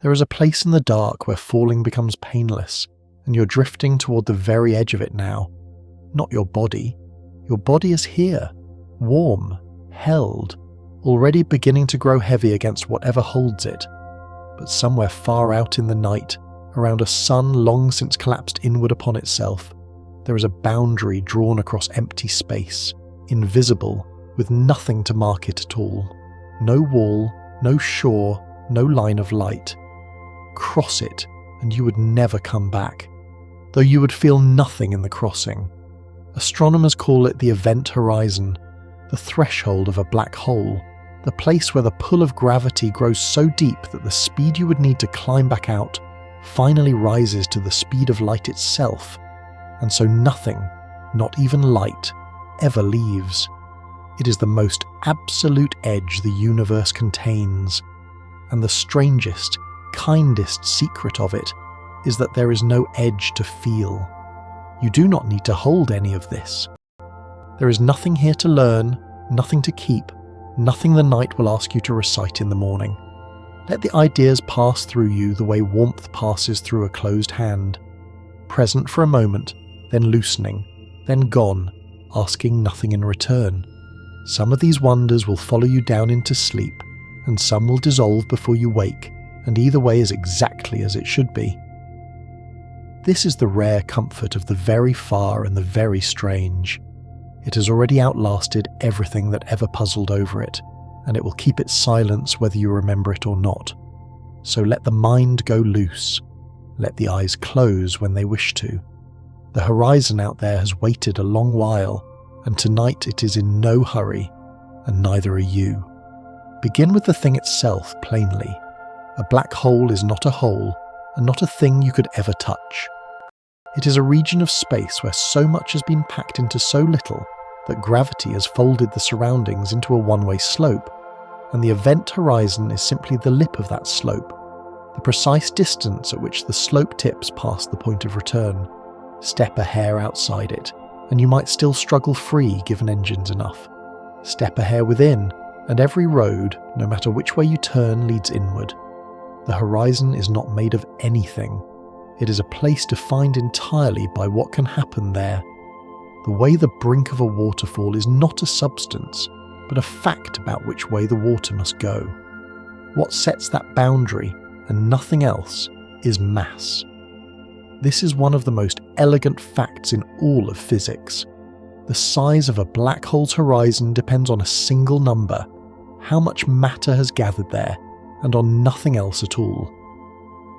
There is a place in the dark where falling becomes painless, and you're drifting toward the very edge of it now. Not your body. Your body is here, warm, held, already beginning to grow heavy against whatever holds it. But somewhere far out in the night, around a sun long since collapsed inward upon itself, there is a boundary drawn across empty space, invisible, with nothing to mark it at all. No wall, no shore, no line of light. Cross it, and you would never come back, though you would feel nothing in the crossing. Astronomers call it the event horizon, the threshold of a black hole, the place where the pull of gravity grows so deep that the speed you would need to climb back out finally rises to the speed of light itself, and so nothing, not even light, ever leaves. It is the most absolute edge the universe contains, and the strangest, kindest secret of it is that there is no edge to feel. You do not need to hold any of this. There is nothing here to learn, nothing to keep, nothing the night will ask you to recite in the morning. Let the ideas pass through you the way warmth passes through a closed hand, present for a moment, then loosening, then gone, asking nothing in return. Some of these wonders will follow you down into sleep, and some will dissolve before you wake, and either way is exactly as it should be. This is the rare comfort of the very far and the very strange. It has already outlasted everything that ever puzzled over it, and it will keep its silence whether you remember it or not. So let the mind go loose. Let the eyes close when they wish to. The horizon out there has waited a long while, and tonight it is in no hurry, and neither are you. Begin with the thing itself plainly. A black hole is not a hole, and not a thing you could ever touch. It is a region of space where so much has been packed into so little that gravity has folded the surroundings into a one-way slope, and the event horizon is simply the lip of that slope, the precise distance at which the slope tips past the point of return. Step a hair outside it, and you might still struggle free given engines enough. Step a hair within, and every road, no matter which way you turn, leads inward. The horizon is not made of anything. It is a place defined entirely by what can happen there. The way the brink of a waterfall is not a substance, but a fact about which way the water must go. What sets that boundary, and nothing else, is mass. This is one of the most elegant facts in all of physics. The size of a black hole's horizon depends on a single number, how much matter has gathered there, and on nothing else at all.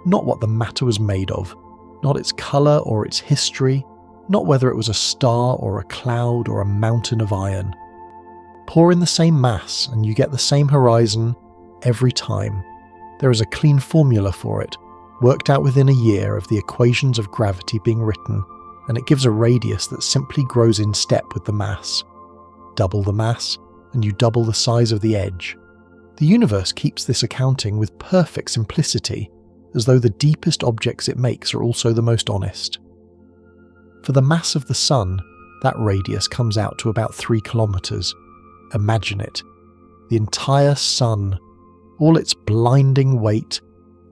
Not what the matter was made of, not its colour or its history, not whether it was a star or a cloud or a mountain of iron. Pour in the same mass and you get the same horizon every time. There is a clean formula for it, worked out within a year of the equations of gravity being written, and it gives a radius that simply grows in step with the mass. Double the mass, and you double the size of the edge. The universe keeps this accounting with perfect simplicity, as though the deepest objects it makes are also the most honest. For the mass of the sun, that radius comes out to about 3 kilometers. Imagine it. The entire sun, all its blinding weight,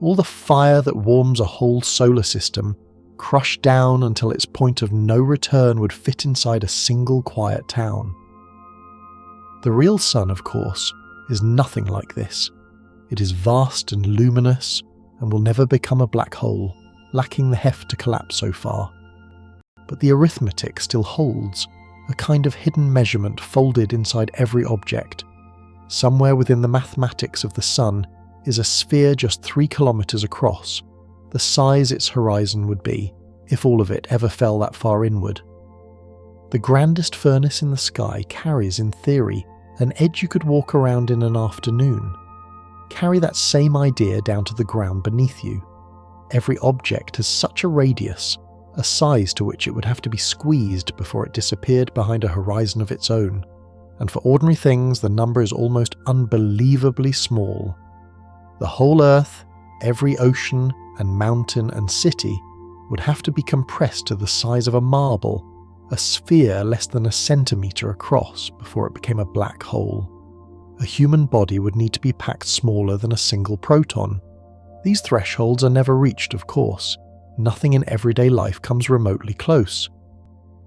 all the fire that warms a whole solar system, crushed down until its point of no return would fit inside a single quiet town. The real sun, of course, is nothing like this. It is vast and luminous, and will never become a black hole, lacking the heft to collapse so far. But the arithmetic still holds, a kind of hidden measurement folded inside every object. Somewhere within the mathematics of the sun is a sphere just 3 kilometers across, the size its horizon would be, if all of it ever fell that far inward. The grandest furnace in the sky carries, in theory, an edge you could walk around in an afternoon. Carry that same idea down to the ground beneath you. Every object has such a radius, a size to which it would have to be squeezed before it disappeared behind a horizon of its own, and for ordinary things the number is almost unbelievably small. The whole Earth, every ocean and mountain and city would have to be compressed to the size of a marble, a sphere less than a centimetre across before it became a black hole. A human body would need to be packed smaller than a single proton. These thresholds are never reached, of course. Nothing in everyday life comes remotely close.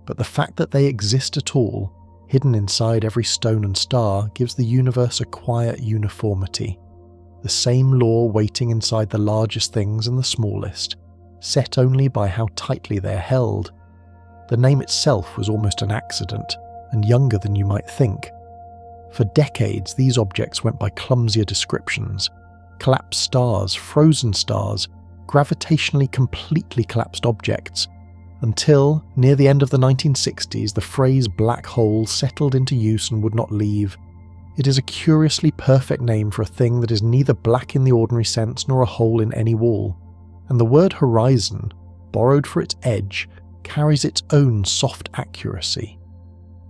But the fact that they exist at all, hidden inside every stone and star, gives the universe a quiet uniformity. The same law waiting inside the largest things and the smallest, set only by how tightly they are held. The name itself was almost an accident, and younger than you might think. For decades, these objects went by clumsier descriptions: collapsed stars, frozen stars, gravitationally completely collapsed objects, until, near the end of the 1960s, the phrase black hole settled into use and would not leave. It is a curiously perfect name for a thing that is neither black in the ordinary sense nor a hole in any wall, and the word horizon, borrowed for its edge, carries its own soft accuracy.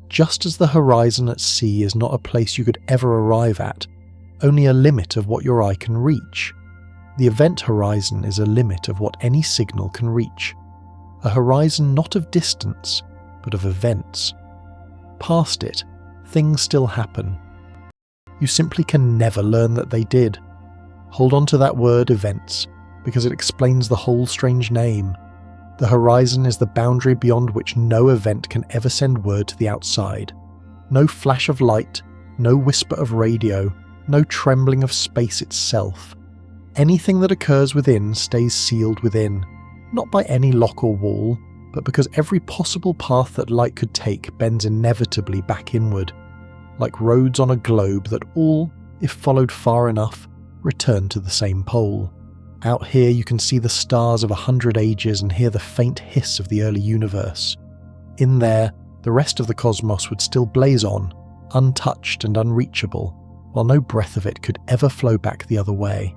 Just as the horizon at sea is not a place you could ever arrive at, only a limit of what your eye can reach, the event horizon is a limit of what any signal can reach. A horizon not of distance, but of events. Past it, things still happen. You simply can never learn that they did. Hold on to that word events, because it explains the whole strange name. The horizon is the boundary beyond which no event can ever send word to the outside. No flash of light, no whisper of radio, no trembling of space itself. Anything that occurs within stays sealed within, not by any lock or wall, but because every possible path that light could take bends inevitably back inward, like roads on a globe that all, if followed far enough, return to the same pole. Out here you can see the stars of 100 ages and hear the faint hiss of the early universe. In there, the rest of the cosmos would still blaze on, untouched and unreachable, while no breath of it could ever flow back the other way.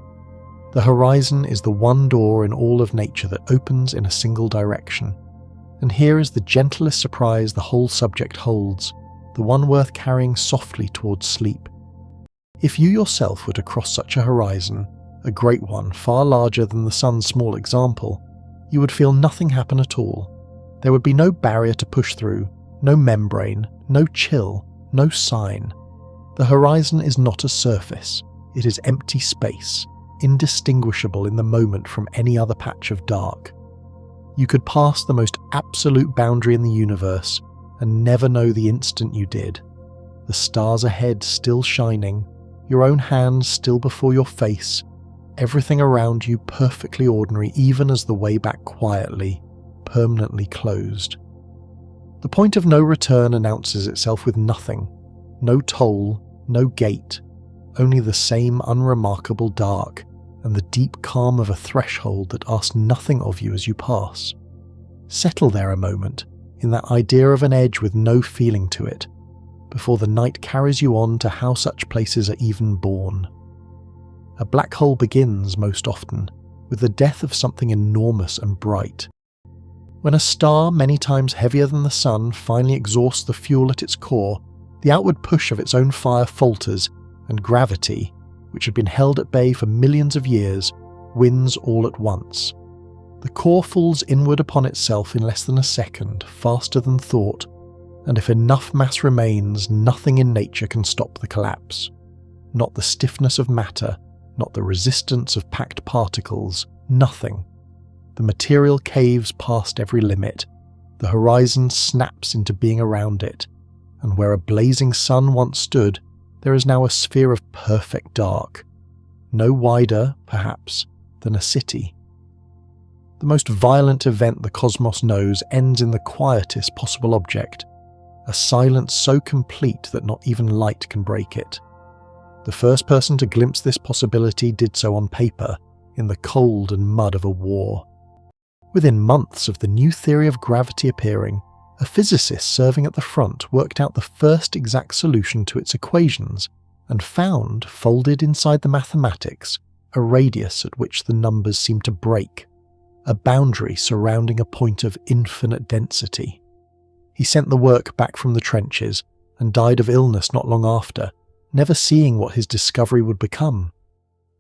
The horizon is the one door in all of nature that opens in a single direction. And here is the gentlest surprise the whole subject holds, the one worth carrying softly towards sleep. If you yourself were to cross such a horizon, a great one far larger than the sun's small example, you would feel nothing happen at all. There would be no barrier to push through, no membrane, no chill, no sign. The horizon is not a surface, it is empty space, indistinguishable in the moment from any other patch of dark. You could pass the most absolute boundary in the universe and never know the instant you did. The stars ahead still shining, your own hands still before your face, everything around you perfectly ordinary, even as the way back quietly, permanently closed. The point of no return announces itself with nothing. No toll, no gate, only the same unremarkable dark, and the deep calm of a threshold that asks nothing of you as you pass. Settle there a moment, in that idea of an edge with no feeling to it, before the night carries you on to how such places are even born. A black hole begins, most often, with the death of something enormous and bright. When a star many times heavier than the sun finally exhausts the fuel at its core, the outward push of its own fire falters, and gravity, which had been held at bay for millions of years, wins all at once. The core falls inward upon itself in less than a second, faster than thought, and if enough mass remains, nothing in nature can stop the collapse. Not the stiffness of matter, not the resistance of packed particles, nothing. The material caves past every limit, the horizon snaps into being around it, and where a blazing sun once stood, there is now a sphere of perfect dark, no wider, perhaps, than a city. The most violent event the cosmos knows ends in the quietest possible object, a silence so complete that not even light can break it. The first person to glimpse this possibility did so on paper, in the cold and mud of a war. Within months of the new theory of gravity appearing, a physicist serving at the front worked out the first exact solution to its equations, and found, folded inside the mathematics, a radius at which the numbers seemed to break, a boundary surrounding a point of infinite density. He sent the work back from the trenches, and died of illness not long after, never seeing what his discovery would become.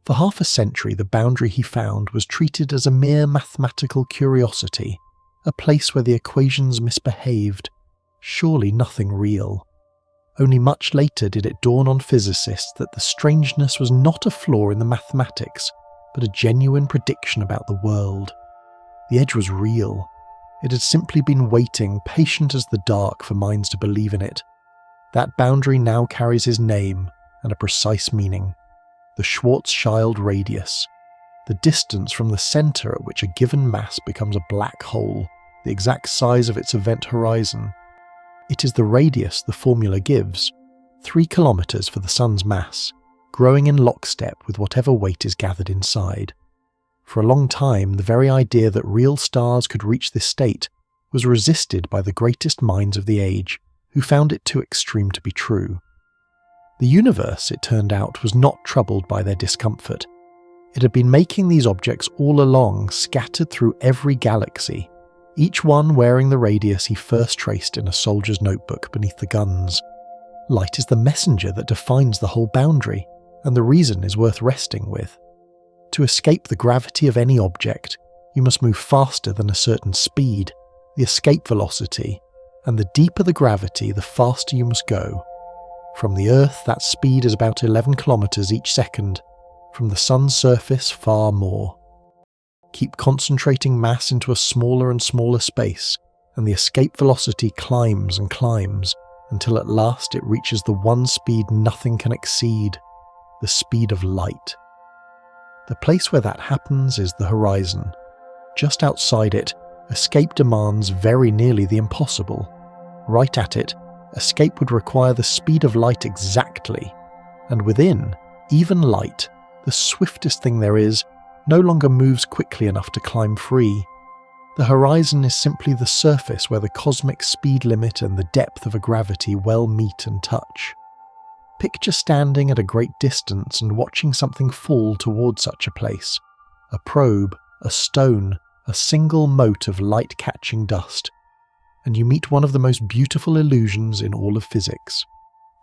For half a century the boundary he found was treated as a mere mathematical curiosity, a place where the equations misbehaved, surely nothing real. Only much later did it dawn on physicists that the strangeness was not a flaw in the mathematics, but a genuine prediction about the world. The edge was real. It had simply been waiting, patient as the dark, for minds to believe in it. That boundary now carries his name and a precise meaning: the Schwarzschild radius, the distance from the centre at which a given mass becomes a black hole, the exact size of its event horizon. It is the radius the formula gives, 3 kilometres for the sun's mass, growing in lockstep with whatever weight is gathered inside. For a long time, the very idea that real stars could reach this state was resisted by the greatest minds of the age, who found it too extreme to be true. The universe, it turned out, was not troubled by their discomfort. It had been making these objects all along, scattered through every galaxy, each one wearing the radius he first traced in a soldier's notebook beneath the guns. Light is the messenger that defines the whole boundary, and the reason is worth resting with. To escape the gravity of any object, you must move faster than a certain speed, the escape velocity, and the deeper the gravity, the faster you must go. From the Earth, that speed is about 11 kilometers each second. From the sun's surface, far more. Keep concentrating mass into a smaller and smaller space, and the escape velocity climbs and climbs, until at last it reaches the one speed nothing can exceed, the speed of light. The place where that happens is the horizon. Just outside it, escape demands very nearly the impossible. Right at it, escape would require the speed of light exactly, and within, even light, the swiftest thing there is, no longer moves quickly enough to climb free. The horizon is simply the surface where the cosmic speed limit and the depth of a gravity well meet and touch. Picture standing at a great distance and watching something fall towards such a place. A probe, a stone, a single mote of light-catching dust. And you meet one of the most beautiful illusions in all of physics.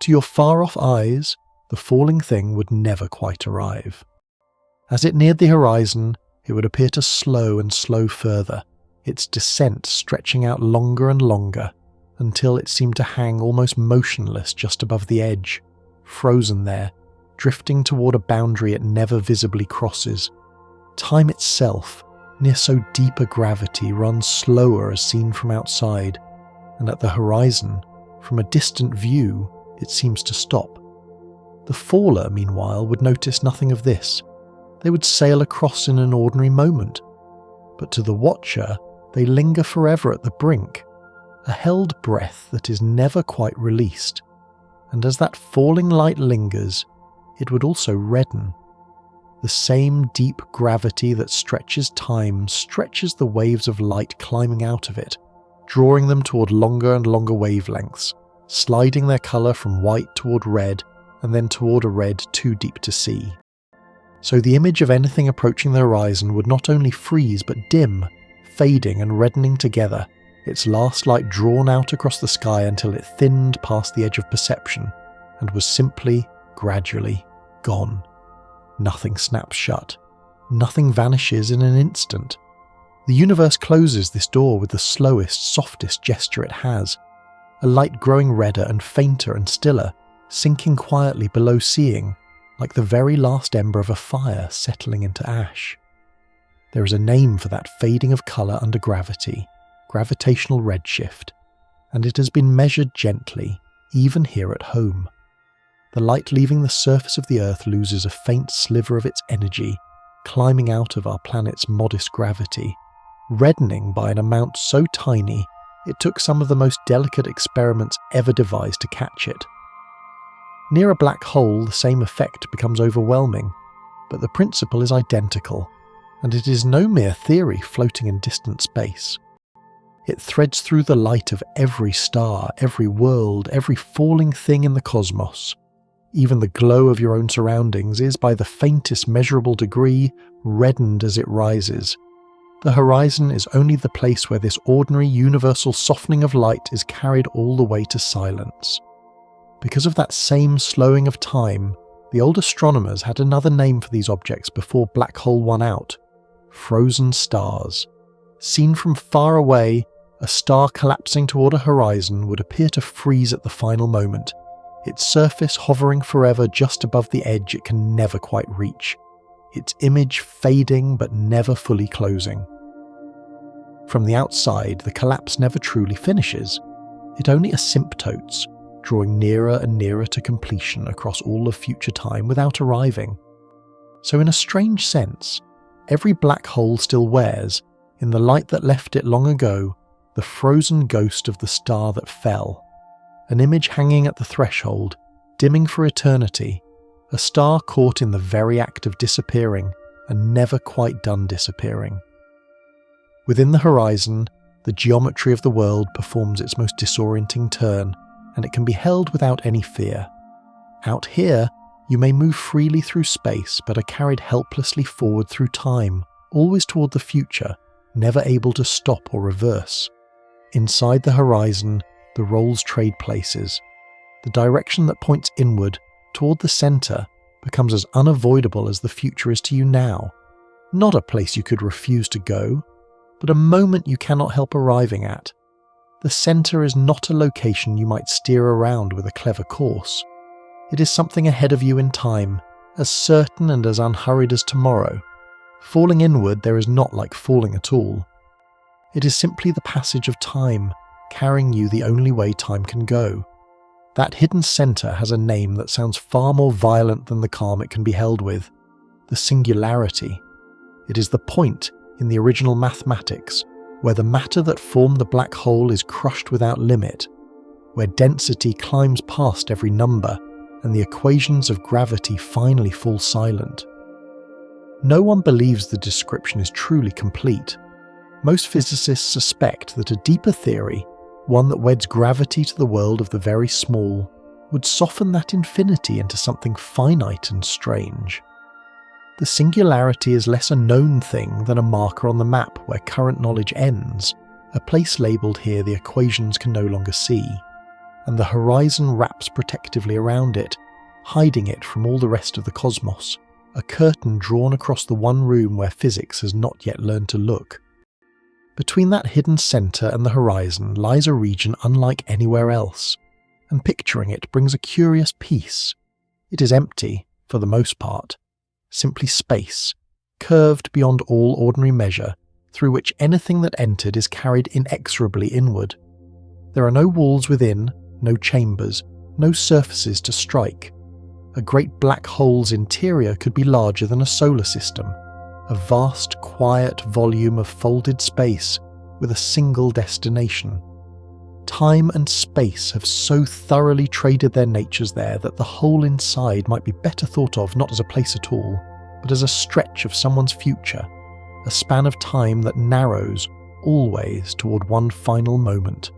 To your far-off eyes, the falling thing would never quite arrive. As it neared the horizon, it would appear to slow and slow further, its descent stretching out longer and longer, until it seemed to hang almost motionless just above the edge, frozen there, drifting toward a boundary it never visibly crosses. Time itself, near so deep a gravity, runs slower as seen from outside, and at the horizon, from a distant view, it seems to stop. The faller, meanwhile, would notice nothing of this. They would sail across in an ordinary moment. But to the watcher, they linger forever at the brink, a held breath that is never quite released. And as that falling light lingers, it would also redden. The same deep gravity that stretches time stretches the waves of light climbing out of it, drawing them toward longer and longer wavelengths, sliding their colour from white toward red, and then toward a red too deep to see. So the image of anything approaching the horizon would not only freeze but dim, fading and reddening together, its last light drawn out across the sky until it thinned past the edge of perception, and was simply, gradually, gone. Nothing snaps shut. Nothing vanishes in an instant. The universe closes this door with the slowest, softest gesture it has, a light growing redder and fainter and stiller, sinking quietly below seeing, like the very last ember of a fire settling into ash. There is a name for that fading of colour under gravity, gravitational redshift, and it has been measured gently, even here at home. The light leaving the surface of the Earth loses a faint sliver of its energy, climbing out of our planet's modest gravity, reddening by an amount so tiny it took some of the most delicate experiments ever devised to catch it. Near a black hole, the same effect becomes overwhelming, but the principle is identical, and it is no mere theory floating in distant space. It threads through the light of every star, every world, every falling thing in the cosmos. Even the glow of your own surroundings is, by the faintest measurable degree, reddened as it rises. The horizon is only the place where this ordinary universal softening of light is carried all the way to silence. Because of that same slowing of time, the old astronomers had another name for these objects before Black Hole won out: frozen stars. Seen from far away, a star collapsing toward a horizon would appear to freeze at the final moment, its surface hovering forever just above the edge it can never quite reach. its image fading but never fully closing. From the outside, the collapse never truly finishes. It only asymptotes, drawing nearer and nearer to completion across all of future time without arriving. So in a strange sense, every black hole still wears, in the light that left it long ago, the frozen ghost of the star that fell. An image hanging at the threshold, dimming for eternity, a star caught in the very act of disappearing and never quite done disappearing. Within the horizon, the geometry of the world performs its most disorienting turn, and it can be held without any fear. Out here, you may move freely through space but are carried helplessly forward through time, always toward the future, never able to stop or reverse. Inside the horizon, the roles trade places. The direction that points inward, toward the centre, becomes as unavoidable as the future is to you now. Not a place you could refuse to go, but a moment you cannot help arriving at. The centre is not a location you might steer around with a clever course. It is something ahead of you in time, as certain and as unhurried as tomorrow. Falling inward there is not like falling at all. It is simply the passage of time, carrying you the only way time can go. That hidden centre has a name that sounds far more violent than the calm it can be held with. The singularity. It is the point in the original mathematics, where the matter that formed the black hole is crushed without limit, where density climbs past every number, and the equations of gravity finally fall silent. No one believes the description is truly complete. Most physicists suspect that a deeper theory, one that weds gravity to the world of the very small, would soften that infinity into something finite and strange. The singularity is less a known thing than a marker on the map where current knowledge ends, a place labelled here the equations can no longer see, and the horizon wraps protectively around it, hiding it from all the rest of the cosmos, a curtain drawn across the one room where physics has not yet learned to look. Between that hidden centre and the horizon lies a region unlike anywhere else, and picturing it brings a curious peace. It is empty, for the most part, simply space, curved beyond all ordinary measure, through which anything that entered is carried inexorably inward. There are no walls within, no chambers, no surfaces to strike. A great black hole's interior could be larger than a solar system, a vast, quiet volume of folded space with a single destination. Time and space have so thoroughly traded their natures there that the hole inside might be better thought of not as a place at all, but as a stretch of someone's future, a span of time that narrows always toward one final moment.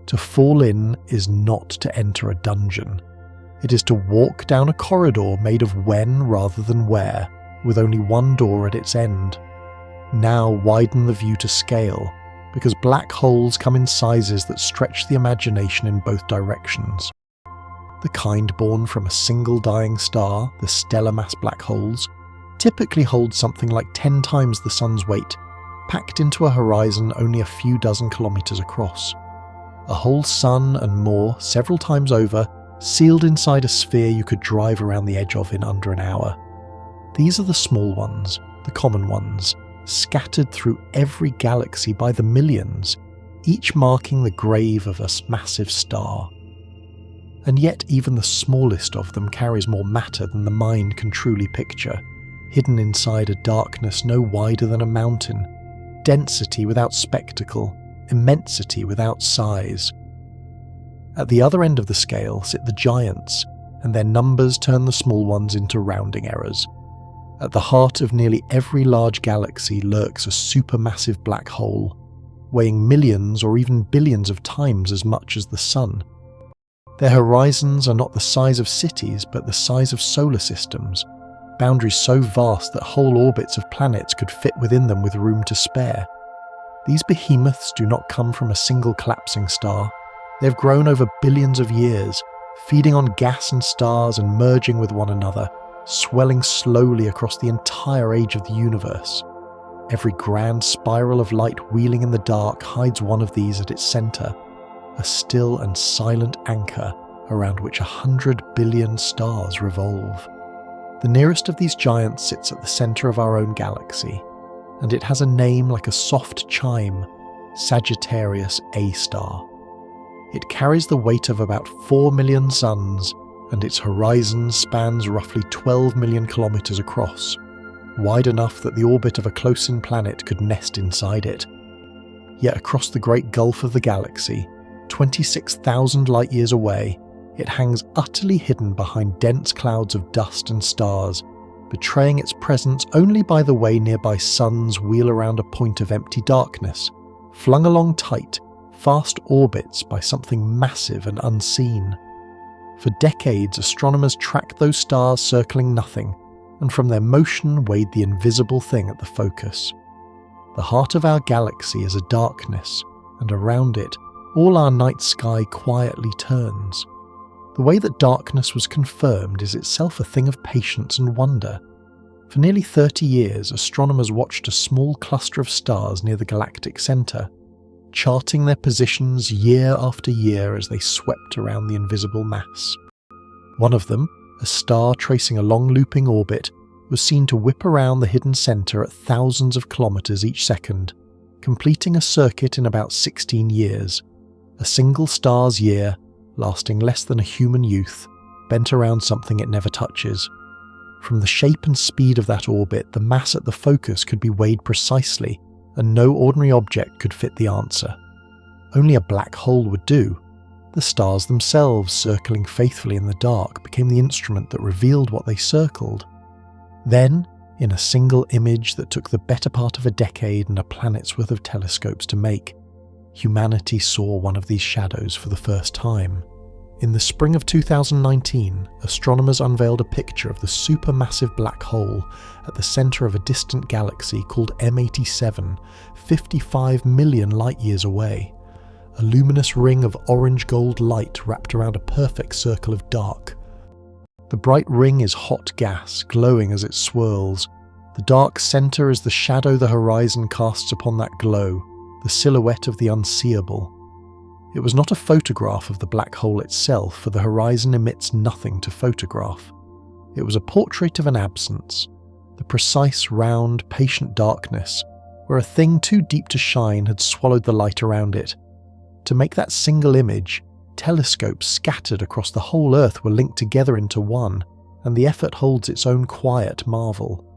To fall in is not to enter a dungeon. It is to walk down a corridor made of when rather than where, with only one door at its end. Now widen the view to scale, because black holes come in sizes that stretch the imagination in both directions. The kind born from a single dying star, the stellar mass black holes, typically hold something like 10 times the sun's weight, packed into a horizon only a few dozen kilometers across. A whole sun and more, several times over, sealed inside a sphere you could drive around the edge of in under an hour. These are the small ones, the common ones, scattered through every galaxy by the millions, each marking the grave of a massive star. And yet even the smallest of them carries more matter than the mind can truly picture, hidden inside a darkness no wider than a mountain, density without spectacle, immensity without size. At the other end of the scale sit the giants, and their numbers turn the small ones into rounding errors. At the heart of nearly every large galaxy lurks a supermassive black hole, weighing millions or even billions of times as much as the sun. Their horizons are not the size of cities but the size of solar systems, boundaries so vast that whole orbits of planets could fit within them with room to spare. These behemoths do not come from a single collapsing star. They have grown over billions of years, feeding on gas and stars and merging with one another, swelling slowly across the entire age of the universe. Every grand spiral of light wheeling in the dark hides one of these at its centre, a still and silent anchor around which 100 billion stars revolve. The nearest of these giants sits at the centre of our own galaxy, and it has a name like a soft chime, Sagittarius A star. It carries the weight of about 4 million suns, and its horizon spans roughly 12 million kilometres across, wide enough that the orbit of a close-in planet could nest inside it. Yet across the great gulf of the galaxy, 26,000 light-years away, it hangs utterly hidden behind dense clouds of dust and stars, betraying its presence only by the way nearby suns wheel around a point of empty darkness, flung along tight, fast orbits by something massive and unseen. For decades, astronomers tracked those stars circling nothing, and from their motion weighed the invisible thing at the focus. The heart of our galaxy is a darkness, and around it, all our night sky quietly turns. The way that darkness was confirmed is itself a thing of patience and wonder. For nearly 30 years, astronomers watched a small cluster of stars near the galactic centre, charting their positions year after year as they swept around the invisible mass. One of them, a star tracing a long looping orbit, was seen to whip around the hidden centre at thousands of kilometres each second, completing a circuit in about 16 years, a single star's year lasting less than a human youth, bent around something it never touches. From the shape and speed of that orbit, the mass at the focus could be weighed precisely, and no ordinary object could fit the answer. Only a black hole would do. The stars themselves, circling faithfully in the dark, became the instrument that revealed what they circled. Then, in a single image that took the better part of a decade and a planet's worth of telescopes to make, humanity saw one of these shadows for the first time. In the spring of 2019, astronomers unveiled a picture of the supermassive black hole at the centre of a distant galaxy called M87, 55 million light-years away. A luminous ring of orange-gold light wrapped around a perfect circle of dark. The bright ring is hot gas, glowing as it swirls. The dark centre is the shadow the horizon casts upon that glow, the silhouette of the unseeable. It was not a photograph of the black hole itself, for the horizon emits nothing to photograph. It was a portrait of an absence, the precise, round, patient darkness, where a thing too deep to shine had swallowed the light around it. To make that single image, telescopes scattered across the whole Earth were linked together into one, and the effort holds its own quiet marvel.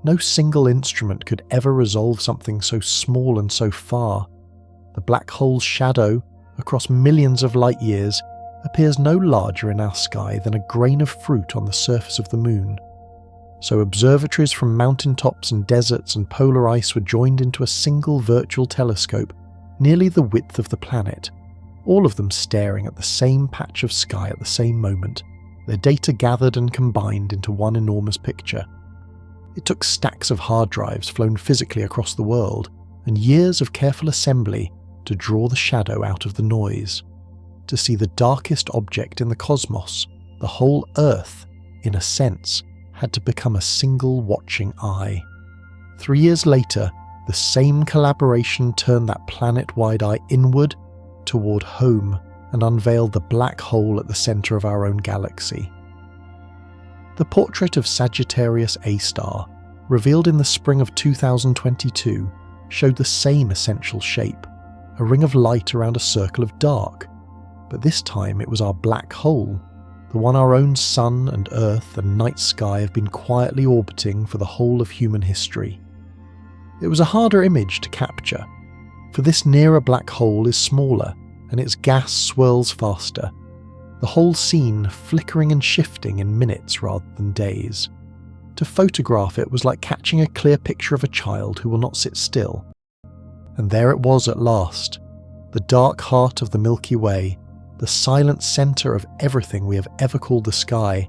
No single instrument could ever resolve something so small and so far. The black hole's shadow, across millions of light years, appears no larger in our sky than a grain of fruit on the surface of the moon. So observatories from mountaintops and deserts and polar ice were joined into a single virtual telescope, nearly the width of the planet, all of them staring at the same patch of sky at the same moment, their data gathered and combined into one enormous picture. It took stacks of hard drives flown physically across the world, and years of careful assembly to draw the shadow out of the noise. To see the darkest object in the cosmos, the whole Earth, in a sense, had to become a single watching eye. 3 years later, the same collaboration turned that planet-wide eye inward, toward home, and unveiled the black hole at the centre of our own galaxy. The portrait of Sagittarius A star, revealed in the spring of 2022, showed the same essential shape, a ring of light around a circle of dark. But this time it was our black hole, the one our own sun and earth and night sky have been quietly orbiting for the whole of human history. It was a harder image to capture, for this nearer black hole is smaller and its gas swirls faster, the whole scene flickering and shifting in minutes rather than days. To photograph it was like catching a clear picture of a child who will not sit still. And there it was at last, the dark heart of the Milky Way, the silent centre of everything we have ever called the sky,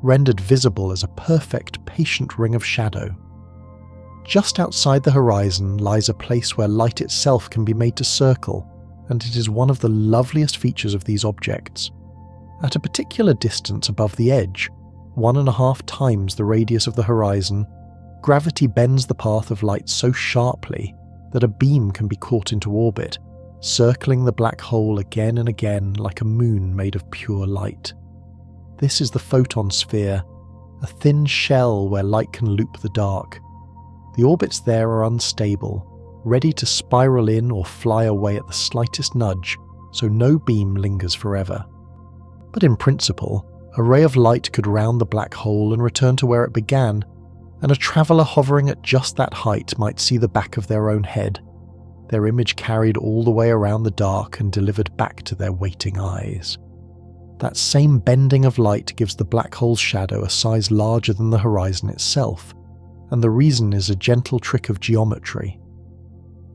rendered visible as a perfect, patient ring of shadow. Just outside the horizon lies a place where light itself can be made to circle, and it is one of the loveliest features of these objects. At a particular distance above the edge, 1.5 times the radius of the horizon, gravity bends the path of light so sharply that a beam can be caught into orbit, circling the black hole again and again like a moon made of pure light. This is the photon sphere, a thin shell where light can loop the dark. The orbits there are unstable, ready to spiral in or fly away at the slightest nudge, so no beam lingers forever. But in principle, a ray of light could round the black hole and return to where it began, and a traveller hovering at just that height might see the back of their own head, their image carried all the way around the dark and delivered back to their waiting eyes. That same bending of light gives the black hole's shadow a size larger than the horizon itself, and the reason is a gentle trick of geometry.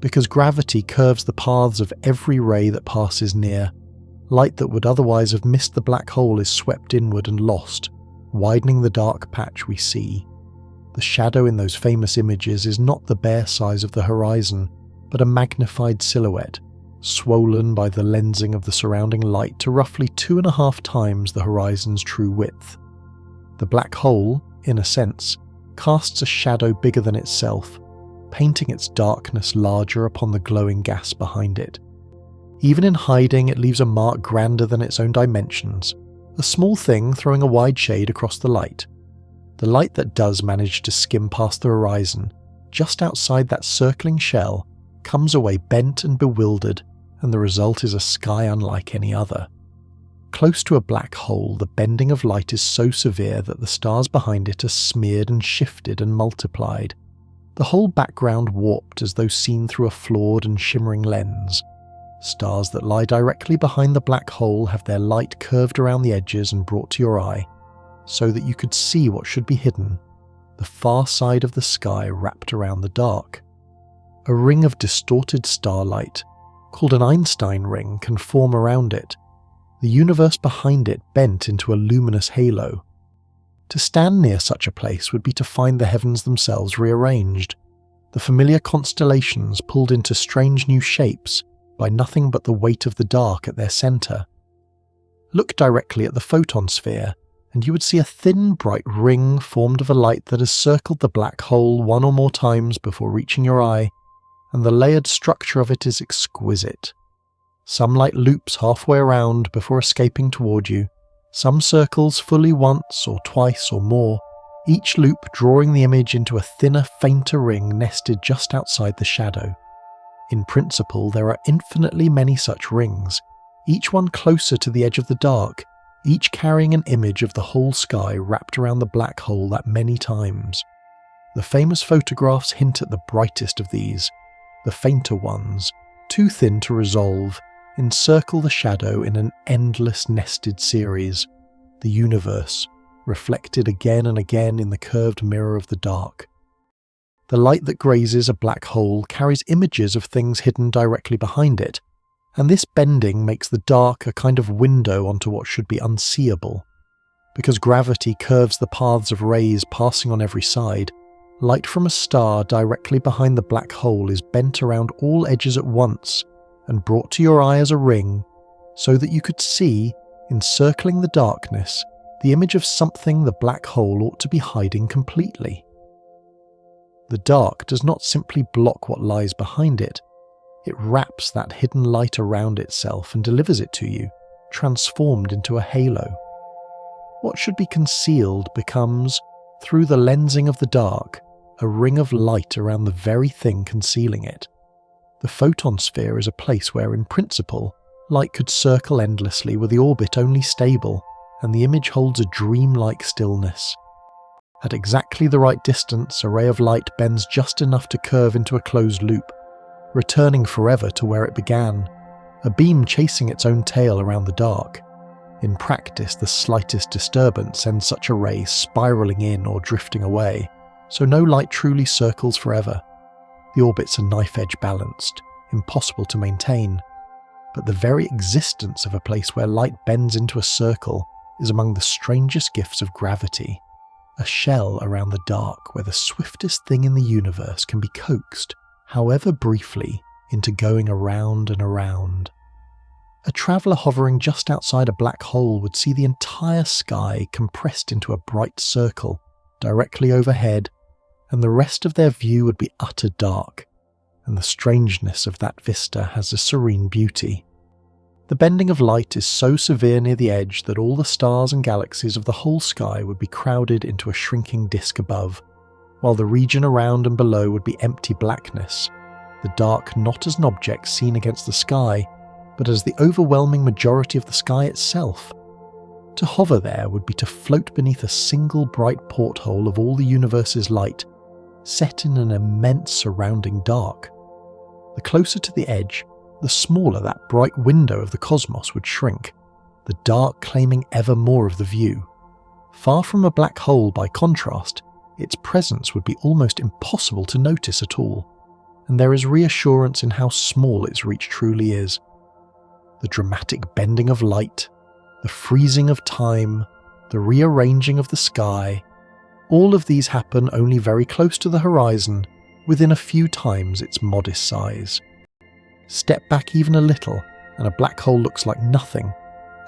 Because gravity curves the paths of every ray that passes near, light that would otherwise have missed the black hole is swept inward and lost, widening the dark patch we see. The shadow in those famous images is not the bare size of the horizon, but a magnified silhouette, swollen by the lensing of the surrounding light to roughly 2.5 times the horizon's true width. The black hole, in a sense, casts a shadow bigger than itself, painting its darkness larger upon the glowing gas behind it. Even in hiding, it leaves a mark grander than its own dimensions, a small thing throwing a wide shade across the light. The light that does manage to skim past the horizon, just outside that circling shell, comes away bent and bewildered, and the result is a sky unlike any other. Close to a black hole, the bending of light is so severe that the stars behind it are smeared and shifted and multiplied, the whole background warped as though seen through a flawed and shimmering lens. Stars that lie directly behind the black hole have their light curved around the edges and brought to your eye, so that you could see what should be hidden, the far side of the sky wrapped around the dark. A ring of distorted starlight, called an Einstein ring, can form around it, the universe behind it bent into a luminous halo. To stand near such a place would be to find the heavens themselves rearranged, the familiar constellations pulled into strange new shapes by nothing but the weight of the dark at their centre. Look directly at the photon sphere, and you would see a thin, bright ring formed of a light that has circled the black hole one or more times before reaching your eye, and the layered structure of it is exquisite. Some light loops halfway around before escaping toward you, some circles fully once or twice or more, each loop drawing the image into a thinner, fainter ring nested just outside the shadow. In principle, there are infinitely many such rings, each one closer to the edge of the dark, each carrying an image of the whole sky wrapped around the black hole that many times. The famous photographs hint at the brightest of these. The fainter ones, too thin to resolve, encircle the shadow in an endless nested series, the universe, reflected again and again in the curved mirror of the dark. The light that grazes a black hole carries images of things hidden directly behind it, and this bending makes the dark a kind of window onto what should be unseeable. Because gravity curves the paths of rays passing on every side, light from a star directly behind the black hole is bent around all edges at once and brought to your eye as a ring, so that you could see, encircling the darkness, the image of something the black hole ought to be hiding completely. The dark does not simply block what lies behind it, it wraps that hidden light around itself and delivers it to you, transformed into a halo. What should be concealed becomes, through the lensing of the dark, a ring of light around the very thing concealing it. The photon sphere is a place where, in principle, light could circle endlessly with the orbit only stable, and the image holds a dreamlike stillness. At exactly the right distance, a ray of light bends just enough to curve into a closed loop, returning forever to where it began, a beam chasing its own tail around the dark. In practice, the slightest disturbance sends such a ray spiralling in or drifting away, so no light truly circles forever. The orbits are knife-edge balanced, impossible to maintain, but the very existence of a place where light bends into a circle is among the strangest gifts of gravity, a shell around the dark where the swiftest thing in the universe can be coaxed, however briefly, into going around and around. A traveller hovering just outside a black hole would see the entire sky compressed into a bright circle directly overhead, and the rest of their view would be utter dark, and the strangeness of that vista has a serene beauty. The bending of light is so severe near the edge that all the stars and galaxies of the whole sky would be crowded into a shrinking disk above, while the region around and below would be empty blackness, the dark not as an object seen against the sky, but as the overwhelming majority of the sky itself. To hover there would be to float beneath a single bright porthole of all the universe's light, set in an immense surrounding dark. The closer to the edge, the smaller that bright window of the cosmos would shrink, the dark claiming ever more of the view. Far from a black hole by contrast, its presence would be almost impossible to notice at all, and there is reassurance in how small its reach truly is. The dramatic bending of light, the freezing of time, the rearranging of the sky, all of these happen only very close to the horizon, within a few times its modest size. Step back even a little, and a black hole looks like nothing,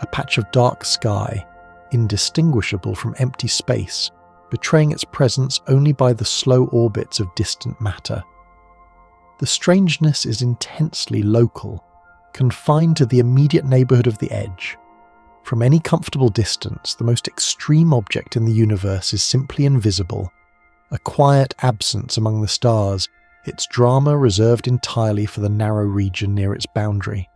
a patch of dark sky, indistinguishable from empty space, betraying its presence only by the slow orbits of distant matter. The strangeness is intensely local, confined to the immediate neighbourhood of the edge. From any comfortable distance, the most extreme object in the universe is simply invisible, a quiet absence among the stars, its drama reserved entirely for the narrow region near its boundary.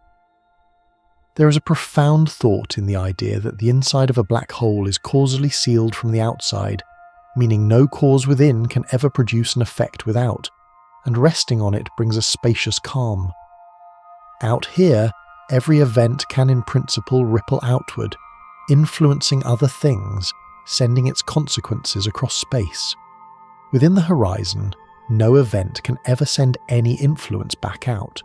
There is a profound thought in the idea that the inside of a black hole is causally sealed from the outside, meaning no cause within can ever produce an effect without, and resting on it brings a spacious calm. Out here, every event can in principle ripple outward, influencing other things, sending its consequences across space. Within the horizon, no event can ever send any influence back out.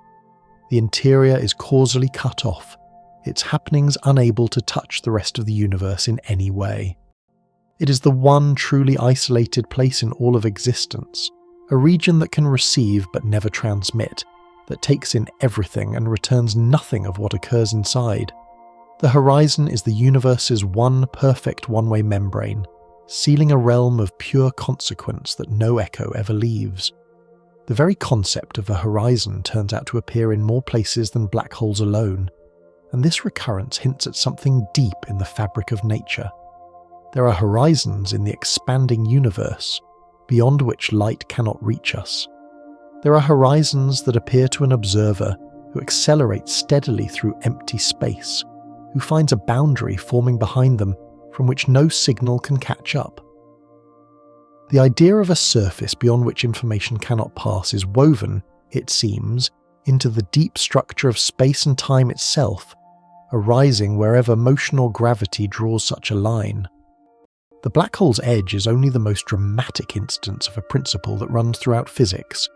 The interior is causally cut off, its happenings unable to touch the rest of the universe in any way. It is the one truly isolated place in all of existence, a region that can receive but never transmit, that takes in everything and returns nothing of what occurs inside. The horizon is the universe's one perfect one-way membrane, sealing a realm of pure consequence that no echo ever leaves. The very concept of a horizon turns out to appear in more places than black holes alone, and this recurrence hints at something deep in the fabric of nature. There are horizons in the expanding universe, beyond which light cannot reach us. There are horizons that appear to an observer who accelerates steadily through empty space, who finds a boundary forming behind them from which no signal can catch up. The idea of a surface beyond which information cannot pass is woven, it seems, into the deep structure of space and time itself, arising wherever motion or gravity draws such a line. The black hole's edge is only the most dramatic instance of a principle that runs throughout physics,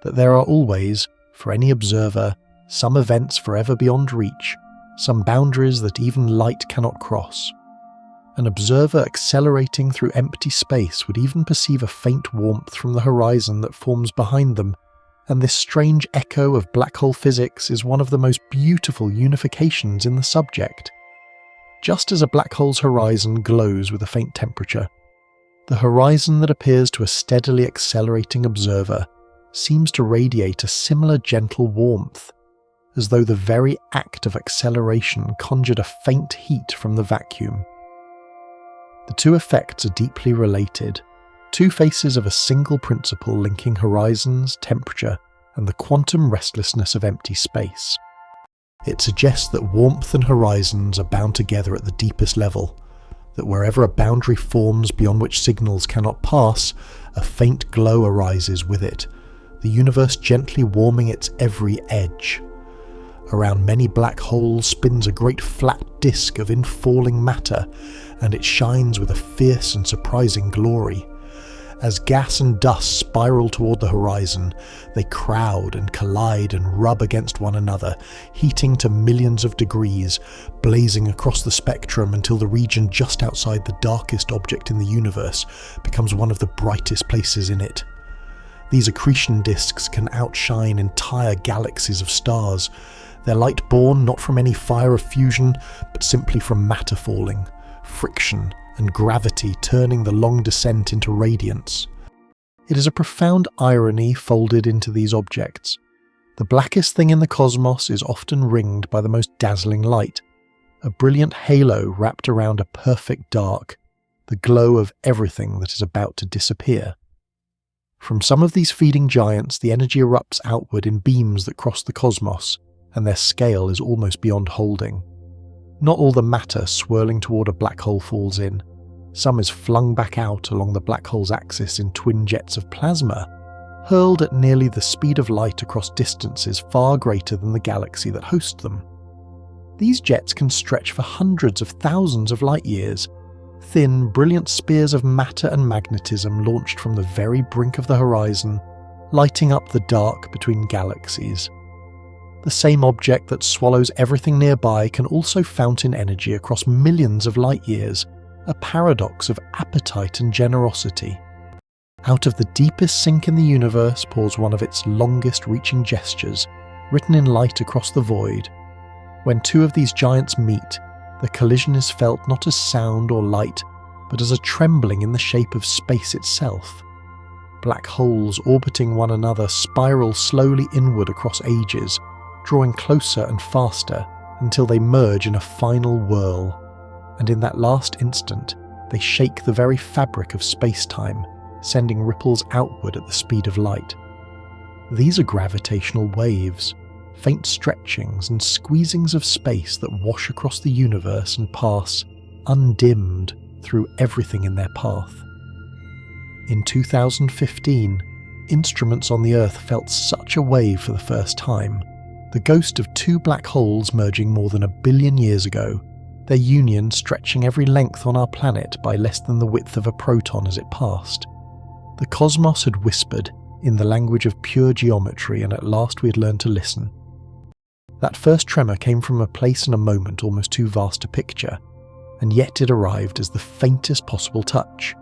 that there are always, for any observer, some events forever beyond reach, some boundaries that even light cannot cross. An observer accelerating through empty space would even perceive a faint warmth from the horizon that forms behind them, and this strange echo of black hole physics is one of the most beautiful unifications in the subject. Just as a black hole's horizon glows with a faint temperature, the horizon that appears to a steadily accelerating observer seems to radiate a similar gentle warmth, as though the very act of acceleration conjured a faint heat from the vacuum. The two effects are deeply related, two faces of a single principle linking horizons, temperature, and the quantum restlessness of empty space. It suggests that warmth and horizons are bound together at the deepest level, that wherever a boundary forms beyond which signals cannot pass, a faint glow arises with it, the universe gently warming its every edge. Around many black holes spins a great flat disk of infalling matter, and it shines with a fierce and surprising glory. As gas and dust spiral toward the horizon, they crowd and collide and rub against one another, heating to millions of degrees, blazing across the spectrum until the region just outside the darkest object in the universe becomes one of the brightest places in it. These accretion disks can outshine entire galaxies of stars, their light born not from any fire of fusion, but simply from matter falling, friction, and gravity turning the long descent into radiance. It is a profound irony folded into these objects. The blackest thing in the cosmos is often ringed by the most dazzling light, a brilliant halo wrapped around a perfect dark, the glow of everything that is about to disappear. From some of these feeding giants, the energy erupts outward in beams that cross the cosmos, and their scale is almost beyond holding. Not all the matter swirling toward a black hole falls in. Some is flung back out along the black hole's axis in twin jets of plasma, hurled at nearly the speed of light across distances far greater than the galaxy that hosts them. These jets can stretch for hundreds of thousands of light years, thin, brilliant spears of matter and magnetism launched from the very brink of the horizon, lighting up the dark between galaxies. The same object that swallows everything nearby can also fountain energy across millions of light years, a paradox of appetite and generosity. Out of the deepest sink in the universe pours one of its longest-reaching gestures, written in light across the void. When two of these giants meet, the collision is felt not as sound or light, but as a trembling in the shape of space itself. Black holes orbiting one another spiral slowly inward across ages, drawing closer and faster until they merge in a final whirl. And in that last instant, they shake the very fabric of space-time, sending ripples outward at the speed of light. These are gravitational waves, faint stretchings and squeezings of space that wash across the universe and pass, undimmed, through everything in their path. In 2015, instruments on the Earth felt such a wave for the first time, the ghost of two black holes merging more than 1 billion years ago, their union stretching every length on our planet by less than the width of a proton as it passed. The cosmos had whispered in the language of pure geometry, and at last we had learned to listen. That first tremor came from a place and a moment almost too vast to picture, and yet it arrived as the faintest possible touch.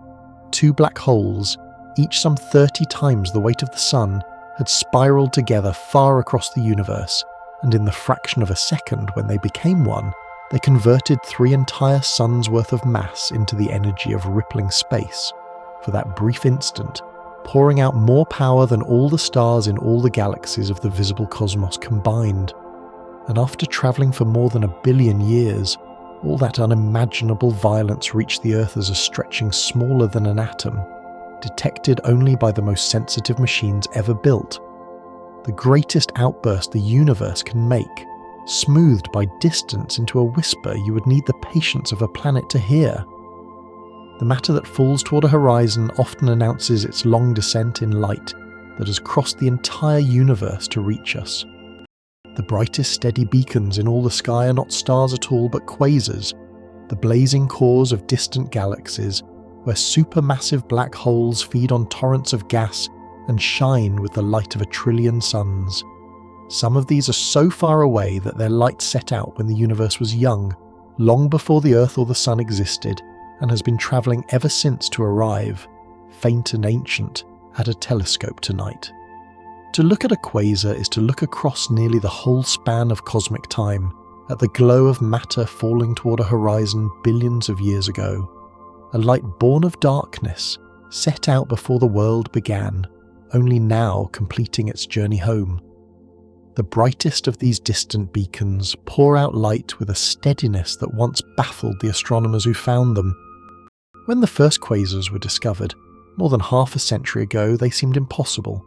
Two black holes, each some 30 times the weight of the sun, had spiraled together far across the universe, and in the fraction of a second when they became one, they converted 3 entire suns' worth of mass into the energy of rippling space, for that brief instant, pouring out more power than all the stars in all the galaxies of the visible cosmos combined. And after travelling for more than 1 billion years, all that unimaginable violence reached the Earth as a stretching smaller than an atom, detected only by the most sensitive machines ever built. The greatest outburst the universe can make, smoothed by distance into a whisper you would need the patience of a planet to hear. The matter that falls toward a horizon often announces its long descent in light that has crossed the entire universe to reach us. The brightest steady beacons in all the sky are not stars at all but quasars, the blazing cores of distant galaxies, where supermassive black holes feed on torrents of gas and shine with the light of 1 trillion suns. Some of these are so far away that their light set out when the universe was young, long before the Earth or the Sun existed, and has been travelling ever since to arrive, faint and ancient, at a telescope tonight. To look at a quasar is to look across nearly the whole span of cosmic time, at the glow of matter falling toward a horizon billions of years ago. A light born of darkness, set out before the world began, only now completing its journey home. The brightest of these distant beacons pour out light with a steadiness that once baffled the astronomers who found them. When the first quasars were discovered, more than half a century ago, they seemed impossible.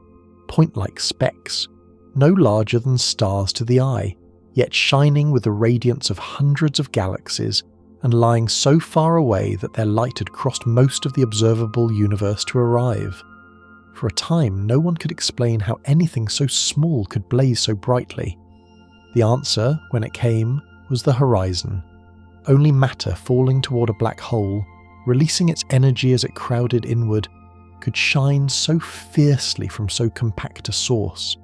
Point-like specks, no larger than stars to the eye, yet shining with the radiance of hundreds of galaxies and lying so far away that their light had crossed most of the observable universe to arrive. For a time, no one could explain how anything so small could blaze so brightly. The answer, when it came, was the horizon. Only matter falling toward a black hole, releasing its energy as it crowded inward, could shine so fiercely from so compact a source.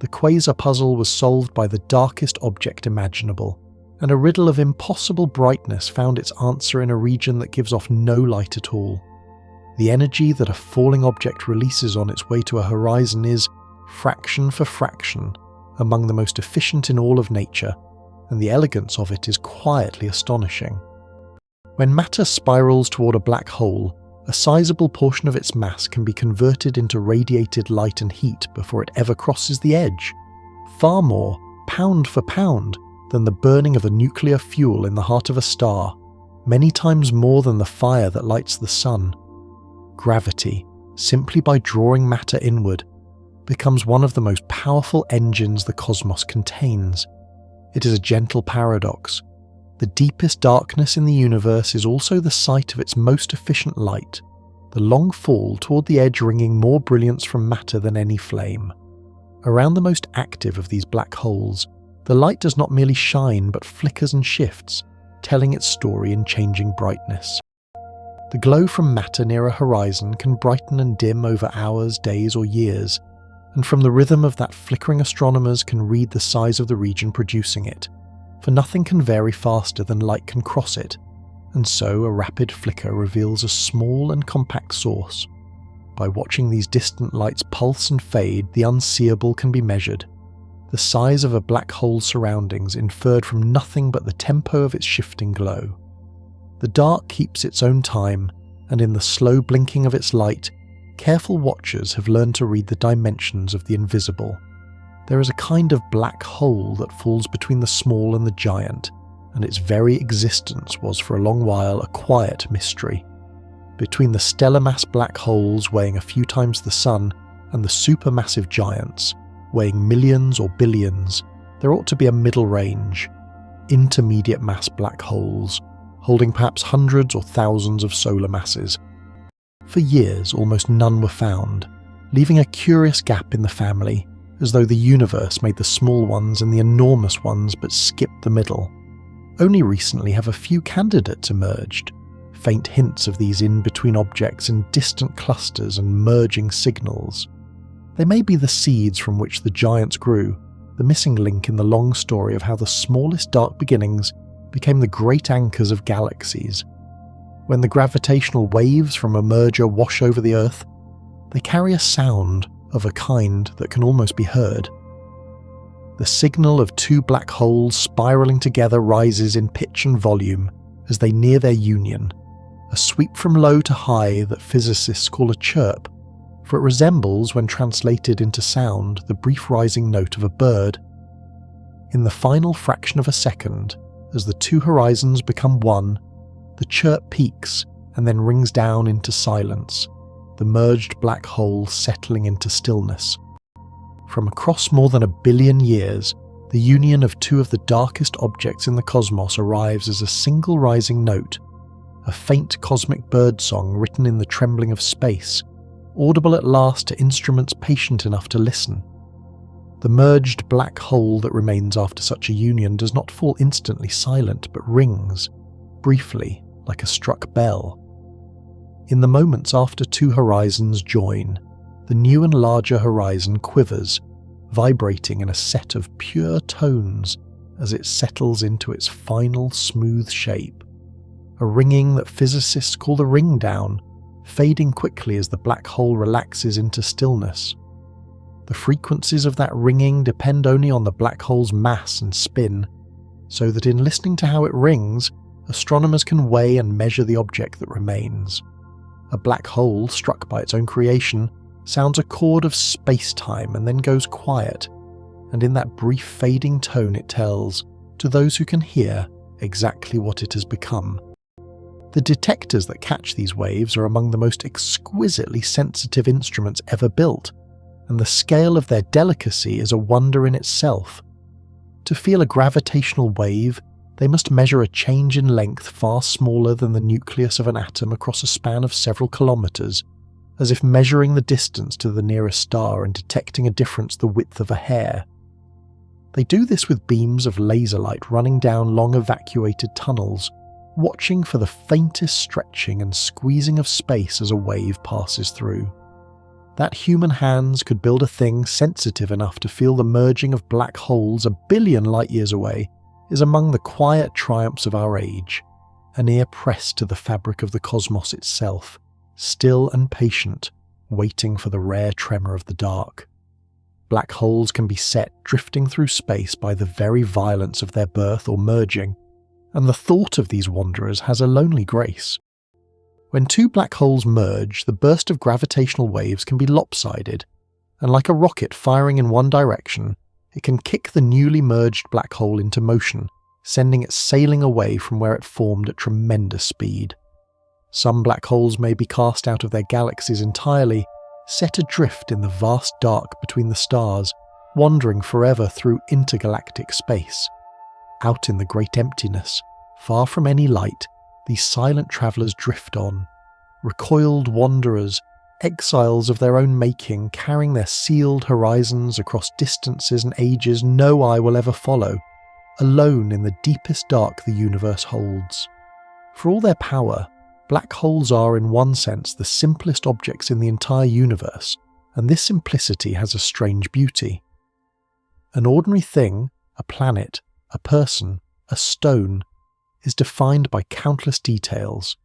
The quasar puzzle was solved by the darkest object imaginable, and a riddle of impossible brightness found its answer in a region that gives off no light at all. The energy that a falling object releases on its way to a horizon is, fraction for fraction, among the most efficient in all of nature, and the elegance of it is quietly astonishing. When matter spirals toward a black hole, a sizable portion of its mass can be converted into radiated light and heat before it ever crosses the edge, far more, pound for pound, than the burning of a nuclear fuel in the heart of a star, many times more than the fire that lights the sun. Gravity, simply by drawing matter inward, becomes one of the most powerful engines the cosmos contains. It is a gentle paradox. The deepest darkness in the universe is also the site of its most efficient light, the long fall toward the edge wringing more brilliance from matter than any flame. Around the most active of these black holes, the light does not merely shine but flickers and shifts, telling its story in changing brightness. The glow from matter near a horizon can brighten and dim over hours, days, or years, and from the rhythm of that flickering astronomers can read the size of the region producing it, for nothing can vary faster than light can cross it, and so a rapid flicker reveals a small and compact source. By watching these distant lights pulse and fade, the unseeable can be measured. The size of a black hole's surroundings inferred from nothing but the tempo of its shifting glow. The dark keeps its own time, and in the slow blinking of its light, careful watchers have learned to read the dimensions of the invisible. There is a kind of black hole that falls between the small and the giant, and its very existence was for a long while a quiet mystery. Between the stellar mass black holes weighing a few times the sun and the supermassive giants, weighing millions or billions, there ought to be a middle range, intermediate mass black holes, holding perhaps hundreds or thousands of solar masses. For years, almost none were found, leaving a curious gap in the family, as though the universe made the small ones and the enormous ones but skipped the middle. Only recently have a few candidates emerged, faint hints of these in-between objects in distant clusters and merging signals. They may be the seeds from which the giants grew, the missing link in the long story of how the smallest dark beginnings became the great anchors of galaxies. When the gravitational waves from a merger wash over the Earth, they carry a sound of a kind that can almost be heard. The signal of two black holes spiraling together rises in pitch and volume as they near their union, a sweep from low to high that physicists call a chirp, for it resembles, when translated into sound, the brief rising note of a bird. In the final fraction of a second, as the two horizons become one, the chirp peaks and then rings down into silence, the merged black hole settling into stillness. From across more than 1 billion years, the union of two of the darkest objects in the cosmos arrives as a single rising note, a faint cosmic birdsong written in the trembling of space, audible at last to instruments patient enough to listen. The merged black hole that remains after such a union does not fall instantly silent, but rings, briefly, like a struck bell. In the moments after two horizons join, the new and larger horizon quivers, vibrating in a set of pure tones as it settles into its final smooth shape. A ringing that physicists call the ring down, fading quickly as the black hole relaxes into stillness. The frequencies of that ringing depend only on the black hole's mass and spin, so that in listening to how it rings, astronomers can weigh and measure the object that remains. A black hole, struck by its own creation, sounds a chord of space-time and then goes quiet, and in that brief fading tone it tells, to those who can hear, exactly what it has become. The detectors that catch these waves are among the most exquisitely sensitive instruments ever built, and the scale of their delicacy is a wonder in itself. To feel a gravitational wave, they must measure a change in length far smaller than the nucleus of an atom across a span of several kilometers, as if measuring the distance to the nearest star and detecting a difference the width of a hair. They do this with beams of laser light running down long evacuated tunnels, watching for the faintest stretching and squeezing of space as a wave passes through. That human hands could build a thing sensitive enough to feel the merging of black holes 1 billion light-years away is among the quiet triumphs of our age, an ear pressed to the fabric of the cosmos itself, still and patient, waiting for the rare tremor of the dark. Black holes can be set drifting through space by the very violence of their birth or merging, and the thought of these wanderers has a lonely grace. When two black holes merge, the burst of gravitational waves can be lopsided, and like a rocket firing in one direction, it can kick the newly merged black hole into motion, sending it sailing away from where it formed at tremendous speed. Some black holes may be cast out of their galaxies entirely, set adrift in the vast dark between the stars, wandering forever through intergalactic space. Out in the great emptiness, far from any light, these silent travellers drift on, recoiled wanderers, exiles of their own making, carrying their sealed horizons across distances and ages no eye will ever follow, alone in the deepest dark the universe holds. For all their power, black holes are in one sense the simplest objects in the entire universe, and this simplicity has a strange beauty. An ordinary thing, a planet, a person, a stone, is defined by countless details: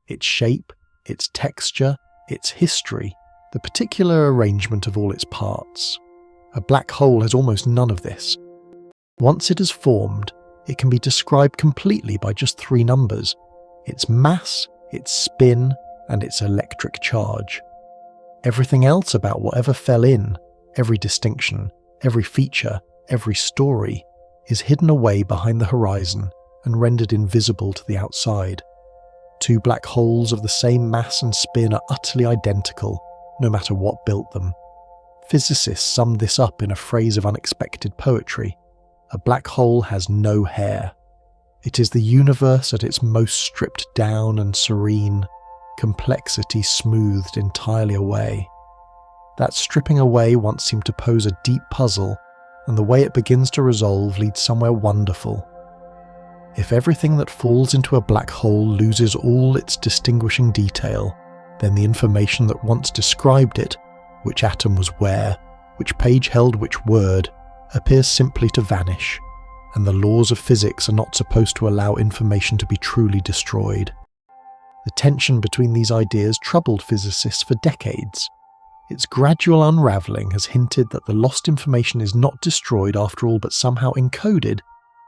its shape, its texture, its history, the particular arrangement of all its parts. A black hole has almost none of this. Once it has formed, it can be described completely by just 3 numbers: its mass, its spin, and its electric charge. Everything else about whatever fell in, every distinction, every feature, every story, is hidden away behind the horizon and rendered invisible to the outside. 2 black holes of the same mass and spin are utterly identical, no matter what built them. Physicists summed this up in a phrase of unexpected poetry: a black hole has no hair. It is the universe at its most stripped down and serene, complexity smoothed entirely away. That stripping away once seemed to pose a deep puzzle, and the way it begins to resolve leads somewhere wonderful. If everything that falls into a black hole loses all its distinguishing detail, then the information that once described it, which atom was where, which page held which word, appears simply to vanish, and the laws of physics are not supposed to allow information to be truly destroyed. The tension between these ideas troubled physicists for decades. Its gradual unravelling has hinted that the lost information is not destroyed after all, but somehow encoded,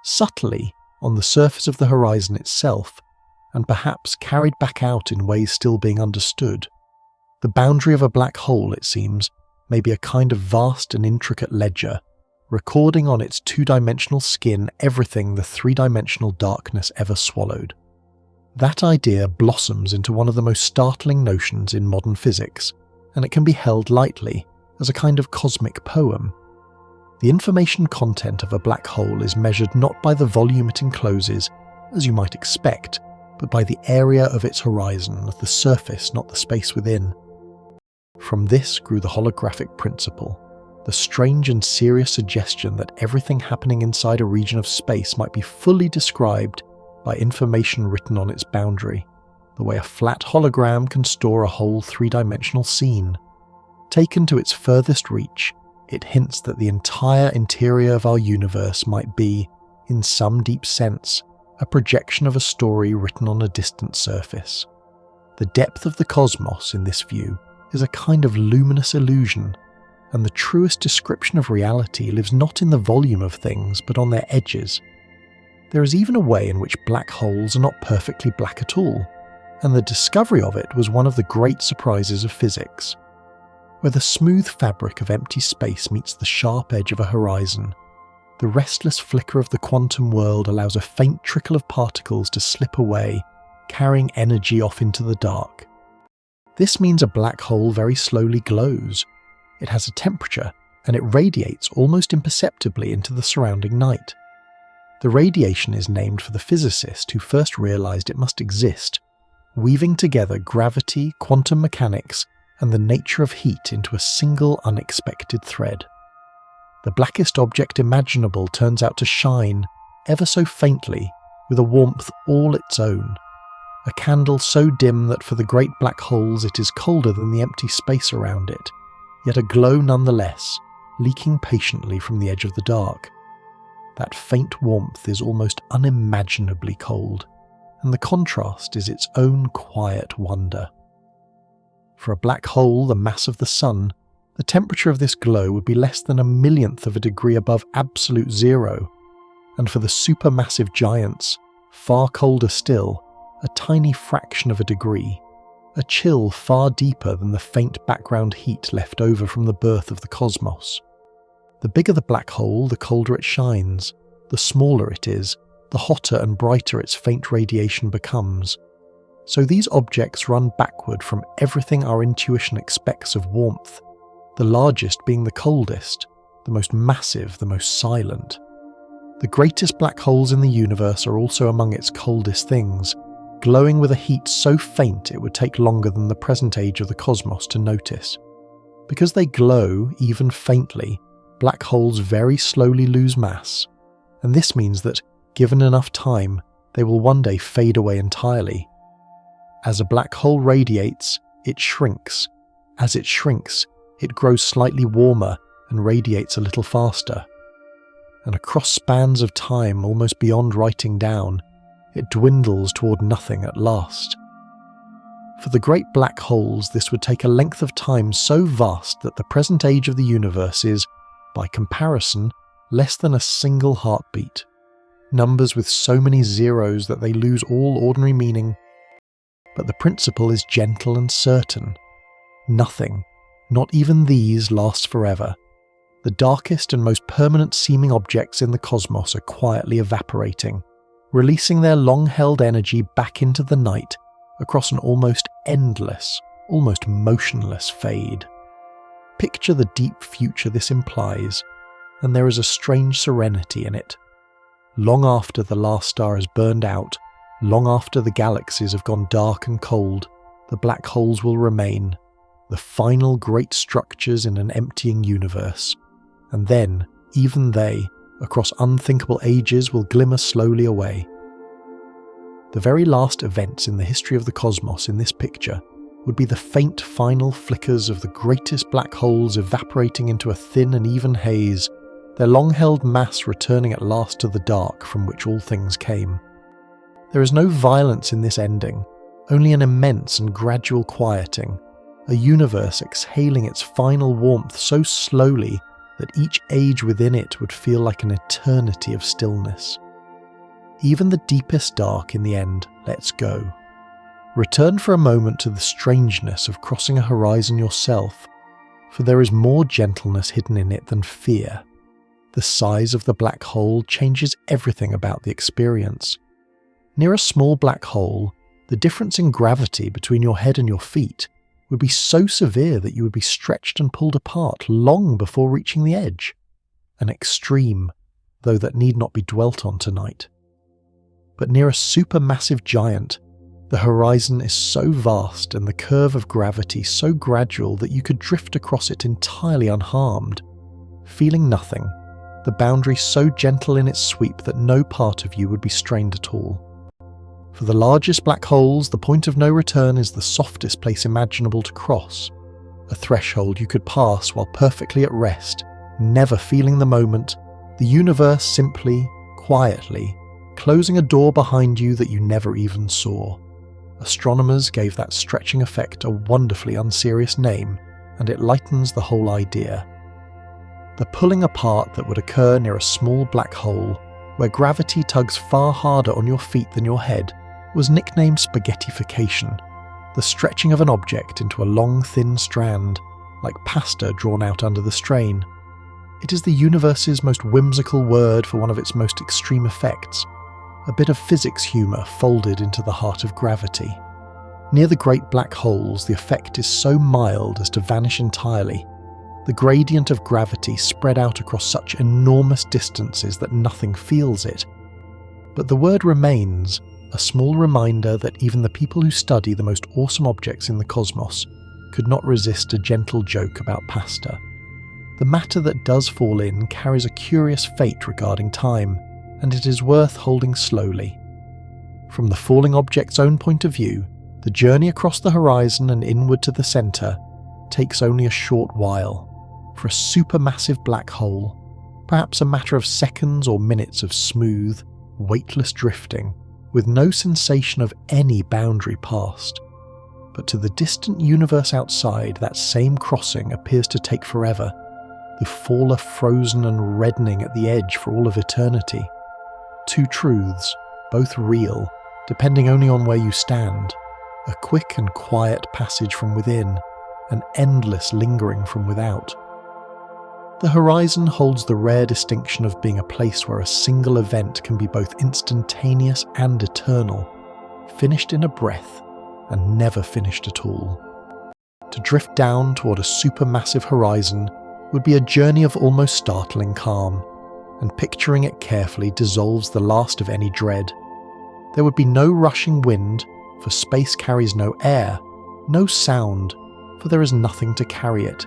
subtly, on the surface of the horizon itself, and perhaps carried back out in ways still being understood. The boundary of a black hole, it seems, may be a kind of vast and intricate ledger, recording on its 2-dimensional skin everything the 3-dimensional darkness ever swallowed. That idea blossoms into one of the most startling notions in modern physics, and it can be held lightly, as a kind of cosmic poem. The information content of a black hole is measured not by the volume it encloses, as you might expect, but by the area of its horizon, the surface, not the space within. From this grew the holographic principle, the strange and serious suggestion that everything happening inside a region of space might be fully described by information written on its boundary, the way a flat hologram can store a whole 3-dimensional scene. Taken to its furthest reach, it hints that the entire interior of our universe might be, in some deep sense, a projection of a story written on a distant surface. The depth of the cosmos, in this view, is a kind of luminous illusion, and the truest description of reality lives not in the volume of things, but on their edges. There is even a way in which black holes are not perfectly black at all, and the discovery of it was one of the great surprises of physics. Where the smooth fabric of empty space meets the sharp edge of a horizon, the restless flicker of the quantum world allows a faint trickle of particles to slip away, carrying energy off into the dark. This means a black hole very slowly glows. It has a temperature, and it radiates almost imperceptibly into the surrounding night. The radiation is named for the physicist who first realized it must exist, weaving together gravity, quantum mechanics, and the nature of heat into a single unexpected thread. The blackest object imaginable turns out to shine, ever so faintly, with a warmth all its own. A candle so dim that for the great black holes it is colder than the empty space around it, yet a glow nonetheless, leaking patiently from the edge of the dark. That faint warmth is almost unimaginably cold, and the contrast is its own quiet wonder. For a black hole the mass of the sun, the temperature of this glow would be less than 1/1,000,000th of a degree above absolute zero, and for the supermassive giants, far colder still, a tiny fraction of a degree, a chill far deeper than the faint background heat left over from the birth of the cosmos. The bigger the black hole, the colder it shines. The smaller it is, the hotter and brighter its faint radiation becomes. So these objects run backward from everything our intuition expects of warmth, the largest being the coldest, the most massive, the most silent. The greatest black holes in the universe are also among its coldest things, glowing with a heat so faint it would take longer than the present age of the cosmos to notice. Because they glow, even faintly, black holes very slowly lose mass, and this means that, given enough time, they will one day fade away entirely. As a black hole radiates, it shrinks. As it shrinks, it grows slightly warmer and radiates a little faster. And across spans of time almost beyond writing down, it dwindles toward nothing at last. For the great black holes, this would take a length of time so vast that the present age of the universe is, by comparison, less than a single heartbeat. Numbers with so many zeros that they lose all ordinary meaning. But the principle is gentle and certain. Nothing, not even these, lasts forever. The darkest and most permanent seeming objects in the cosmos are quietly evaporating, releasing their long-held energy back into the night across an almost endless, almost motionless fade. Picture the deep future this implies, and there is a strange serenity in it. Long after the last star has burned out, long after the galaxies have gone dark and cold, the black holes will remain, the final great structures in an emptying universe. And then, even they, across unthinkable ages, will glimmer slowly away. The very last events in the history of the cosmos in this picture would be the faint final flickers of the greatest black holes evaporating into a thin and even haze, their long-held mass returning at last to the dark from which all things came. There is no violence in this ending, only an immense and gradual quieting, a universe exhaling its final warmth so slowly that each age within it would feel like an eternity of stillness. Even the deepest dark in the end lets go. Return for a moment to the strangeness of crossing a horizon yourself, for there is more gentleness hidden in it than fear. The size of the black hole changes everything about the experience. Near a small black hole, the difference in gravity between your head and your feet would be so severe that you would be stretched and pulled apart long before reaching the edge. An extreme, though that need not be dwelt on tonight. But near a supermassive giant, the horizon is so vast and the curve of gravity so gradual that you could drift across it entirely unharmed, feeling nothing, the boundary so gentle in its sweep that no part of you would be strained at all. For the largest black holes, the point of no return is the softest place imaginable to cross, a threshold you could pass while perfectly at rest, never feeling the moment, the universe simply, quietly, closing a door behind you that you never even saw. Astronomers gave that stretching effect a wonderfully unserious name, and it lightens the whole idea. The pulling apart that would occur near a small black hole, where gravity tugs far harder on your feet than your head, was nicknamed spaghettification, the stretching of an object into a long thin strand, like pasta drawn out under the strain. It is the universe's most whimsical word for one of its most extreme effects, a bit of physics humour folded into the heart of gravity. Near the great black holes, the effect is so mild as to vanish entirely, the gradient of gravity spread out across such enormous distances that nothing feels it. But the word remains, a small reminder that even the people who study the most awesome objects in the cosmos could not resist a gentle joke about pasta. The matter that does fall in carries a curious fate regarding time, and it is worth holding slowly. From the falling object's own point of view, the journey across the horizon and inward to the centre takes only a short while. For a supermassive black hole, perhaps a matter of seconds or minutes of smooth, weightless drifting, with no sensation of any boundary passed. But to the distant universe outside, that same crossing appears to take forever, the faller frozen and reddening at the edge for all of eternity. Two truths, both real, depending only on where you stand. A quick and quiet passage from within, an endless lingering from without. The horizon holds the rare distinction of being a place where a single event can be both instantaneous and eternal, finished in a breath and never finished at all. To drift down toward a supermassive horizon would be a journey of almost startling calm, and picturing it carefully dissolves the last of any dread. There would be no rushing wind, for space carries no air, no sound, for there is nothing to carry it,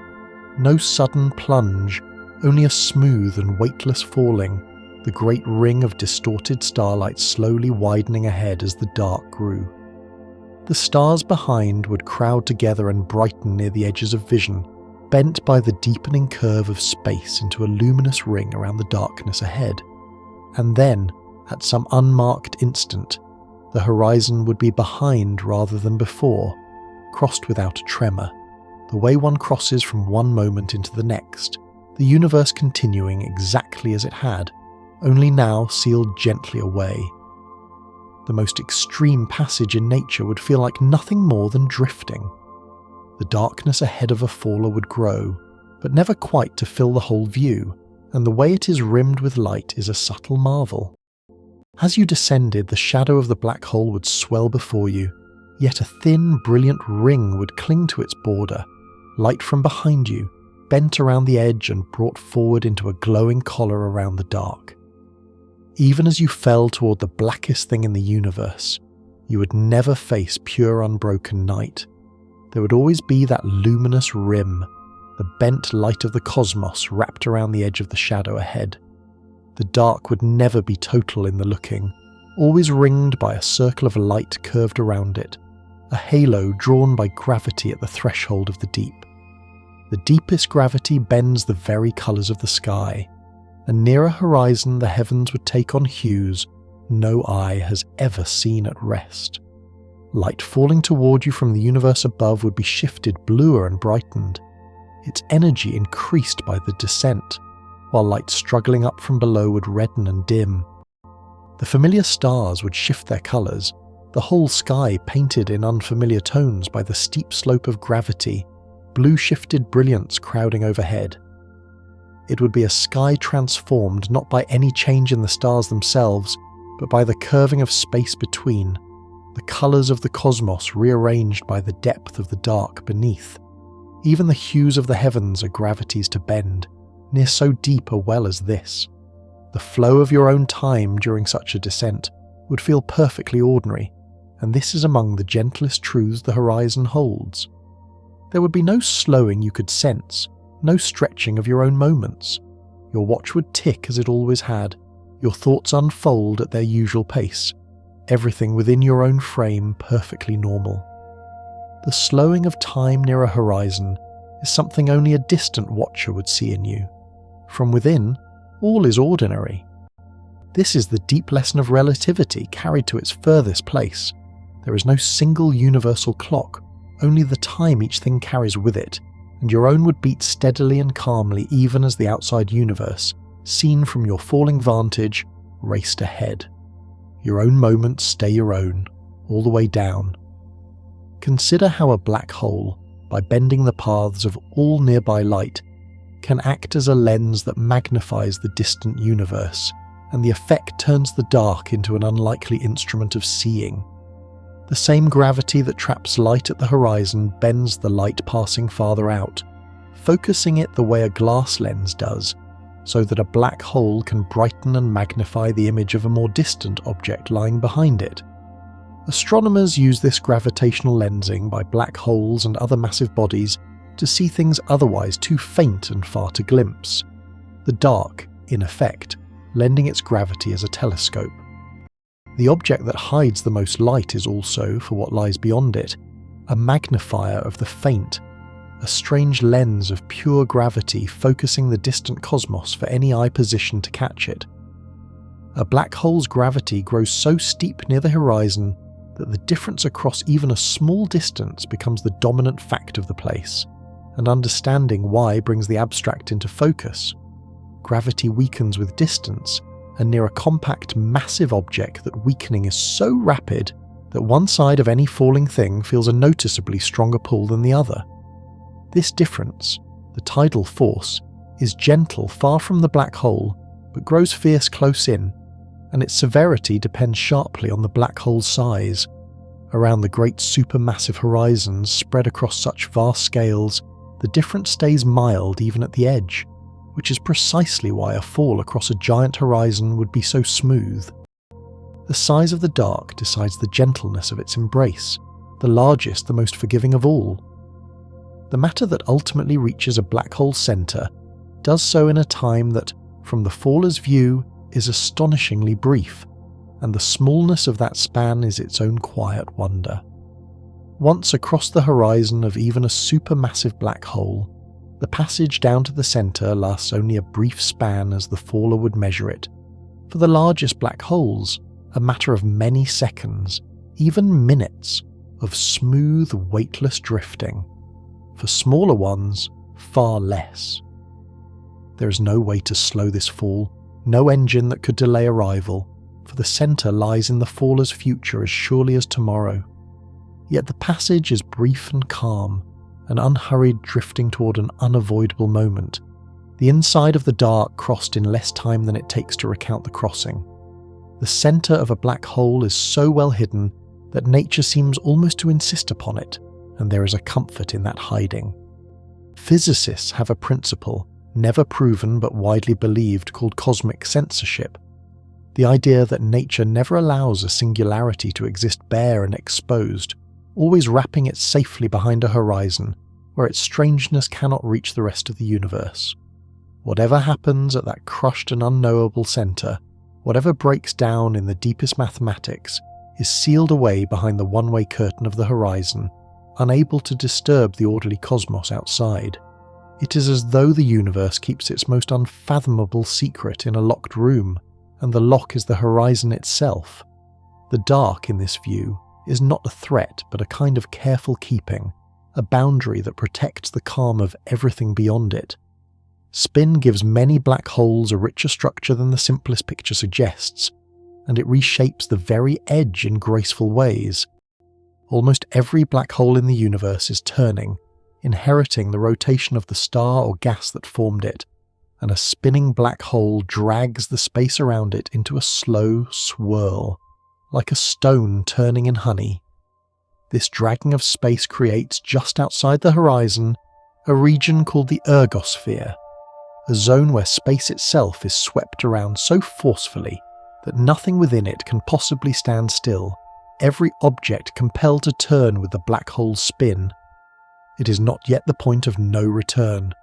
no sudden plunge, only a smooth and weightless falling, the great ring of distorted starlight slowly widening ahead as the dark grew. The stars behind would crowd together and brighten near the edges of vision, bent by the deepening curve of space into a luminous ring around the darkness ahead. And then, at some unmarked instant, the horizon would be behind rather than before, crossed without a tremor, the way one crosses from one moment into the next, the universe continuing exactly as it had, only now sealed gently away. The most extreme passage in nature would feel like nothing more than drifting. The darkness ahead of a faller would grow, but never quite to fill the whole view, and the way it is rimmed with light is a subtle marvel. As you descended, the shadow of the black hole would swell before you, yet a thin, brilliant ring would cling to its border, light from behind you, bent around the edge and brought forward into a glowing collar around the dark. Even as you fell toward the blackest thing in the universe, you would never face pure unbroken night. There would always be that luminous rim, the bent light of the cosmos wrapped around the edge of the shadow ahead. The dark would never be total in the looking, always ringed by a circle of light curved around it, a halo drawn by gravity at the threshold of the deep. The deepest gravity bends the very colours of the sky, and near a horizon the heavens would take on hues no eye has ever seen at rest. Light falling toward you from the universe above would be shifted bluer and brightened, its energy increased by the descent, while light struggling up from below would redden and dim. The familiar stars would shift their colours, the whole sky painted in unfamiliar tones by the steep slope of gravity, blue-shifted brilliance crowding overhead. It would be a sky transformed not by any change in the stars themselves, but by the curving of space between, the colours of the cosmos rearranged by the depth of the dark beneath. Even the hues of the heavens are gravities to bend, near so deep a well as this. The flow of your own time during such a descent would feel perfectly ordinary, and this is among the gentlest truths the horizon holds. There would be no slowing you could sense, no stretching of your own moments. Your watch would tick as it always had, your thoughts unfold at their usual pace, everything within your own frame perfectly normal. The slowing of time near a horizon is something only a distant watcher would see in you. From within, all is ordinary. This is the deep lesson of relativity carried to its furthest place. There is no single universal clock, only the time each thing carries with it, and your own would beat steadily and calmly even as the outside universe, seen from your falling vantage, raced ahead. Your own moments stay your own, all the way down. Consider how a black hole, by bending the paths of all nearby light, can act as a lens that magnifies the distant universe, and the effect turns the dark into an unlikely instrument of seeing. The same gravity that traps light at the horizon bends the light passing farther out, focusing it the way a glass lens does, so that a black hole can brighten and magnify the image of a more distant object lying behind it. Astronomers use this gravitational lensing by black holes and other massive bodies to see things otherwise too faint and far to glimpse, the dark, in effect, lending its gravity as a telescope. The object that hides the most light is also, for what lies beyond it, a magnifier of the faint, a strange lens of pure gravity focusing the distant cosmos for any eye position to catch it. A black hole's gravity grows so steep near the horizon that the difference across even a small distance becomes the dominant fact of the place, and understanding why brings the abstract into focus. Gravity weakens with distance, and near a compact, massive object that weakening is so rapid that one side of any falling thing feels a noticeably stronger pull than the other. This difference, the tidal force, is gentle far from the black hole, but grows fierce close in, and its severity depends sharply on the black hole's size. Around the great supermassive horizons spread across such vast scales, the difference stays mild even at the edge, which is precisely why a fall across a giant horizon would be so smooth. The size of the dark decides the gentleness of its embrace, the largest, the most forgiving of all. The matter that ultimately reaches a black hole centre does so in a time that, from the faller's view, is astonishingly brief, and the smallness of that span is its own quiet wonder. Once across the horizon of even a supermassive black hole, the passage down to the centre lasts only a brief span as the faller would measure it. For the largest black holes, a matter of many seconds, even minutes, of smooth, weightless drifting. For smaller ones, far less. There is no way to slow this fall, no engine that could delay arrival, for the centre lies in the faller's future as surely as tomorrow. Yet the passage is brief and calm, an unhurried drifting toward an unavoidable moment, the inside of the dark crossed in less time than it takes to recount the crossing. The centre of a black hole is so well hidden that nature seems almost to insist upon it, and there is a comfort in that hiding. Physicists have a principle, never proven but widely believed, called cosmic censorship. The idea that nature never allows a singularity to exist bare and exposed, always wrapping it safely behind a horizon where its strangeness cannot reach the rest of the universe. Whatever happens at that crushed and unknowable centre, whatever breaks down in the deepest mathematics, is sealed away behind the one-way curtain of the horizon, unable to disturb the orderly cosmos outside. It is as though the universe keeps its most unfathomable secret in a locked room, and the lock is the horizon itself. The dark, in this view, is not a threat but a kind of careful keeping, a boundary that protects the calm of everything beyond it. Spin gives many black holes a richer structure than the simplest picture suggests, and it reshapes the very edge in graceful ways. Almost every black hole in the universe is turning, inheriting the rotation of the star or gas that formed it, and a spinning black hole drags the space around it into a slow swirl, like a stone turning in honey. This dragging of space creates, just outside the horizon, a region called the ergosphere, a zone where space itself is swept around so forcefully that nothing within it can possibly stand still, every object compelled to turn with the black hole's spin. It is not yet the point of no return.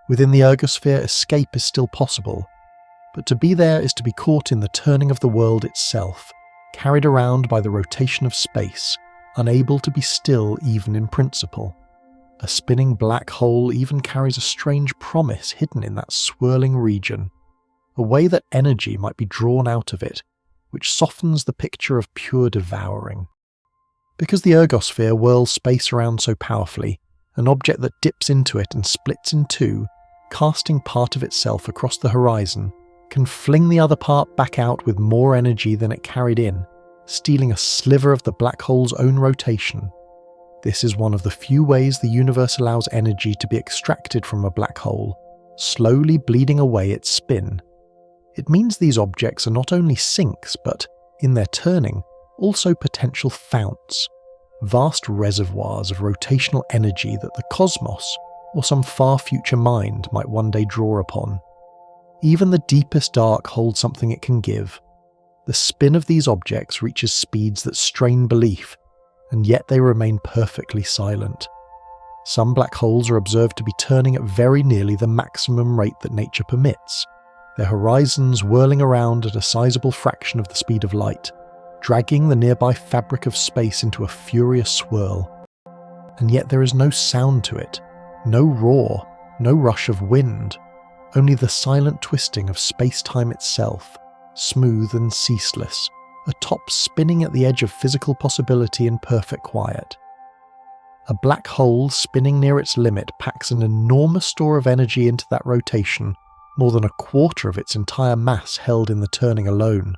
Within the ergosphere, escape is still possible, but to be there is to be caught in the turning of the world itself, carried around by the rotation of space, unable to be still even in principle. A spinning black hole even carries a strange promise hidden in that swirling region, a way that energy might be drawn out of it, which softens the picture of pure devouring. Because the ergosphere whirls space around so powerfully, an object that dips into it and splits in two, casting part of itself across the horizon, can fling the other part back out with more energy than it carried in, stealing a sliver of the black hole's own rotation. This is one of the few ways the universe allows energy to be extracted from a black hole, slowly bleeding away its spin. It means these objects are not only sinks, but, in their turning, also potential founts, vast reservoirs of rotational energy that the cosmos, or some far future mind, might one day draw upon. Even the deepest dark holds something it can give. The spin of these objects reaches speeds that strain belief, and yet they remain perfectly silent. Some black holes are observed to be turning at very nearly the maximum rate that nature permits, their horizons whirling around at a sizable fraction of the speed of light, dragging the nearby fabric of space into a furious swirl. And yet there is no sound to it, no roar, no rush of wind, only the silent twisting of space-time itself, smooth and ceaseless, a top spinning at the edge of physical possibility in perfect quiet. A black hole spinning near its limit packs an enormous store of energy into that rotation, more than a quarter of its entire mass held in the turning alone.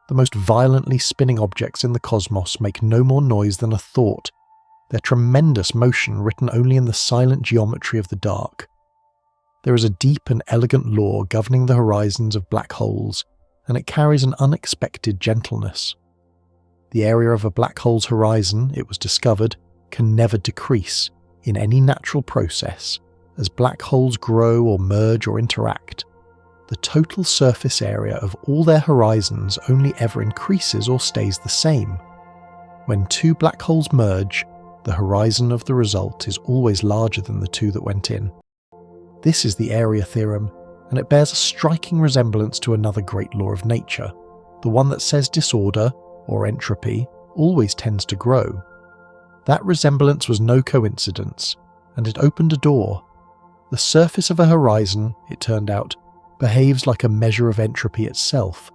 The most violently spinning objects in the cosmos make no more noise than a thought, their tremendous motion written only in the silent geometry of the dark. There is a deep and elegant law governing the horizons of black holes, and it carries an unexpected gentleness. The area of a black hole's horizon, it was discovered, can never decrease in any natural process as black holes grow or merge or interact. The total surface area of all their horizons only ever increases or stays the same. When two black holes merge, the horizon of the result is always larger than the two that went in. This is the area theorem, and it bears a striking resemblance to another great law of nature, the one that says disorder, or entropy, always tends to grow. That resemblance was no coincidence, and it opened a door. The surface of a horizon, it turned out, behaves like a measure of entropy itself,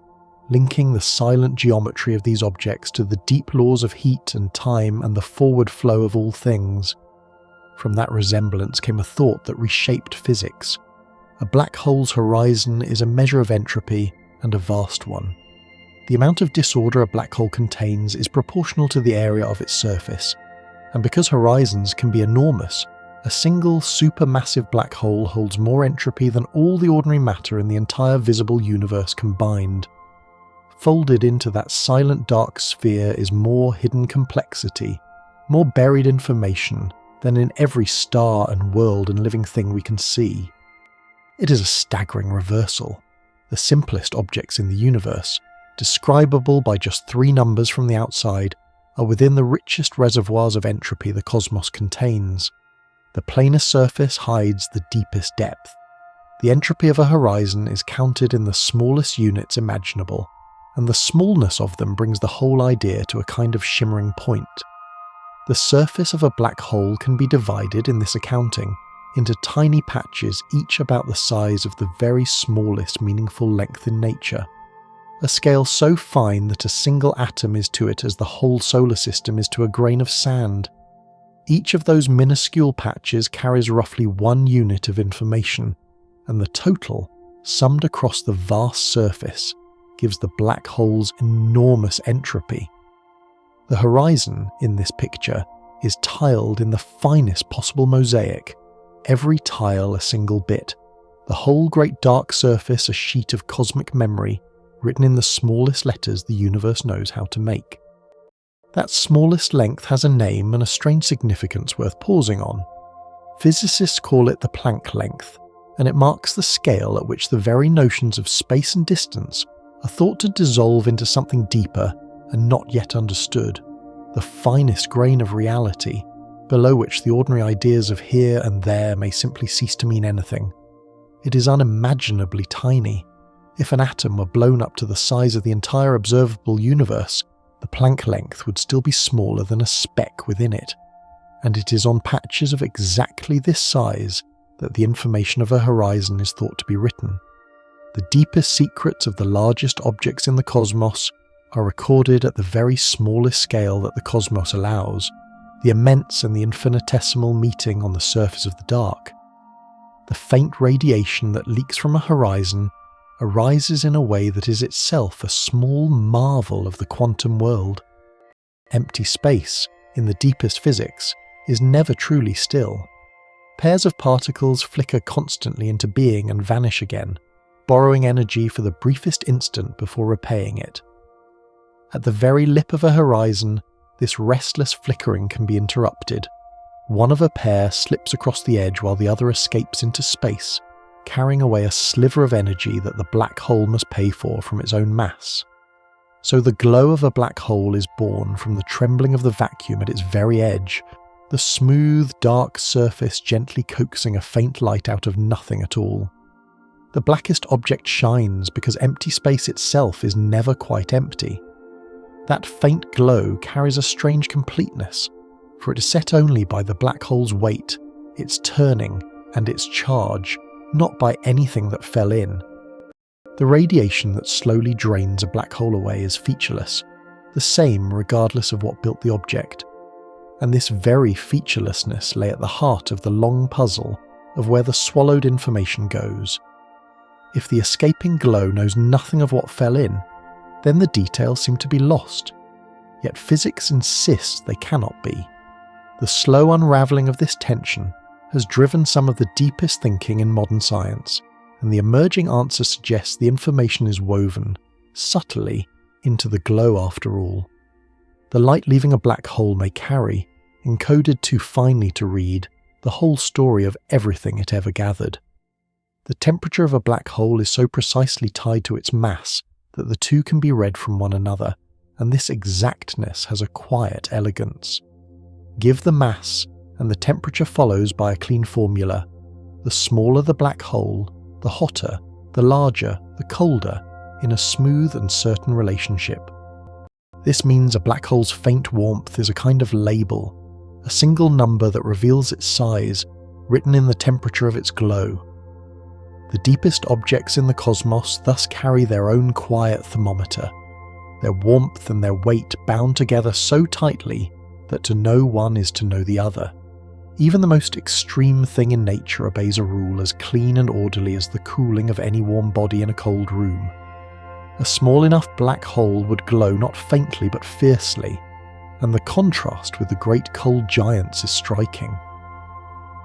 linking the silent geometry of these objects to the deep laws of heat and time and the forward flow of all things. From that resemblance came a thought that reshaped physics. A black hole's horizon is a measure of entropy, and a vast one. The amount of disorder a black hole contains is proportional to the area of its surface, and because horizons can be enormous, a single supermassive black hole holds more entropy than all the ordinary matter in the entire visible universe combined. Folded into that silent dark sphere is more hidden complexity, more buried information than in every star and world and living thing we can see. It is a staggering reversal. The simplest objects in the universe, describable by just 3 numbers from the outside, are within the richest reservoirs of entropy the cosmos contains. The plainer surface hides the deepest depth. The entropy of a horizon is counted in the smallest units imaginable, and the smallness of them brings the whole idea to a kind of shimmering point. The surface of a black hole can be divided in this accounting into tiny patches each about the size of the very smallest meaningful length in nature, a scale so fine that a single atom is to it as the whole solar system is to a grain of sand. Each of those minuscule patches carries roughly 1 unit of information, and the total, summed across the vast surface, gives the black hole's enormous entropy. The horizon, in this picture, is tiled in the finest possible mosaic, every tile a single bit, the whole great dark surface a sheet of cosmic memory, written in the smallest letters the universe knows how to make. That smallest length has a name and a strange significance worth pausing on. Physicists call it the Planck length, and it marks the scale at which the very notions of space and distance are thought to dissolve into something deeper and not yet understood, the finest grain of reality, below which the ordinary ideas of here and there may simply cease to mean anything. It is unimaginably tiny. If an atom were blown up to the size of the entire observable universe, the Planck length would still be smaller than a speck within it, and it is on patches of exactly this size that the information of a horizon is thought to be written. The deepest secrets of the largest objects in the cosmos are recorded at the very smallest scale that the cosmos allows, the immense and the infinitesimal meeting on the surface of the dark. The faint radiation that leaks from a horizon arises in a way that is itself a small marvel of the quantum world. Empty space, in the deepest physics, is never truly still. Pairs of particles flicker constantly into being and vanish again, borrowing energy for the briefest instant before repaying it. At the very lip of a horizon, this restless flickering can be interrupted. One of a pair slips across the edge while the other escapes into space, carrying away a sliver of energy that the black hole must pay for from its own mass. So the glow of a black hole is born from the trembling of the vacuum at its very edge, the smooth, dark surface gently coaxing a faint light out of nothing at all. The blackest object shines because empty space itself is never quite empty. That faint glow carries a strange completeness, for it is set only by the black hole's weight, its turning, and its charge, not by anything that fell in. The radiation that slowly drains a black hole away is featureless, the same regardless of what built the object, and this very featurelessness lay at the heart of the long puzzle of where the swallowed information goes. If the escaping glow knows nothing of what fell in, then the details seem to be lost. Yet physics insists they cannot be. The slow unravelling of this tension, has driven some of the deepest thinking in modern science, and the emerging answer suggests the information is woven, subtly, into the glow after all. The light leaving a black hole may carry, encoded too finely to read, the whole story of everything it ever gathered. The temperature of a black hole is so precisely tied to its mass that the two can be read from one another, and this exactness has a quiet elegance. Give the mass, and the temperature follows by a clean formula. The smaller the black hole, the hotter, the larger, the colder, in a smooth and certain relationship. This means a black hole's faint warmth is a kind of label, a single number that reveals its size, written in the temperature of its glow. The deepest objects in the cosmos thus carry their own quiet thermometer, their warmth and their weight bound together so tightly that to know one is to know the other. Even the most extreme thing in nature obeys a rule as clean and orderly as the cooling of any warm body in a cold room. A small enough black hole would glow not faintly but fiercely, and the contrast with the great cold giants is striking.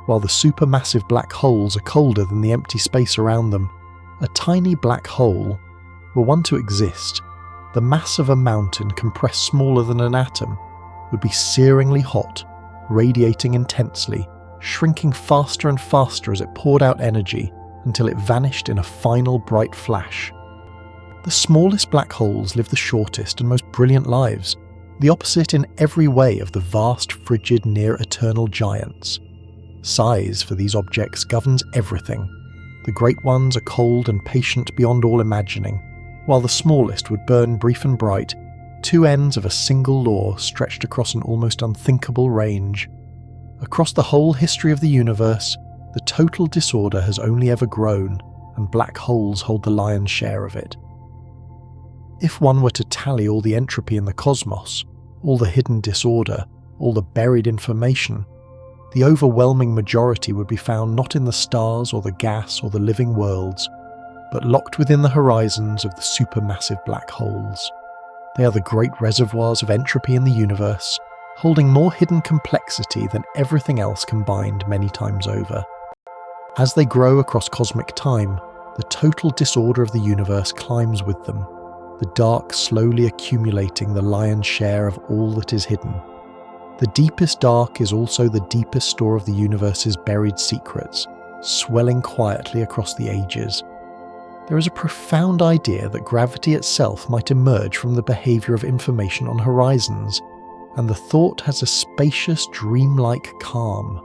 While the supermassive black holes are colder than the empty space around them, a tiny black hole, were one to exist, the mass of a mountain compressed smaller than an atom, would be searingly hot, radiating intensely, shrinking faster and faster as it poured out energy until it vanished in a final bright flash. The smallest black holes live the shortest and most brilliant lives, the opposite in every way of the vast, frigid, near-eternal giants. Size for these objects governs everything. The great ones are cold and patient beyond all imagining, while the smallest would burn brief and bright, two ends of a single law stretched across an almost unthinkable range. Across the whole history of the universe, the total disorder has only ever grown, and black holes hold the lion's share of it. If one were to tally all the entropy in the cosmos, all the hidden disorder, all the buried information, the overwhelming majority would be found not in the stars or the gas or the living worlds, but locked within the horizons of the supermassive black holes. They are the great reservoirs of entropy in the universe, holding more hidden complexity than everything else combined many times over. As they grow across cosmic time, the total disorder of the universe climbs with them, the dark slowly accumulating the lion's share of all that is hidden. The deepest dark is also the deepest store of the universe's buried secrets, swelling quietly across the ages. There is a profound idea that gravity itself might emerge from the behavior of information on horizons, and the thought has a spacious, dreamlike calm.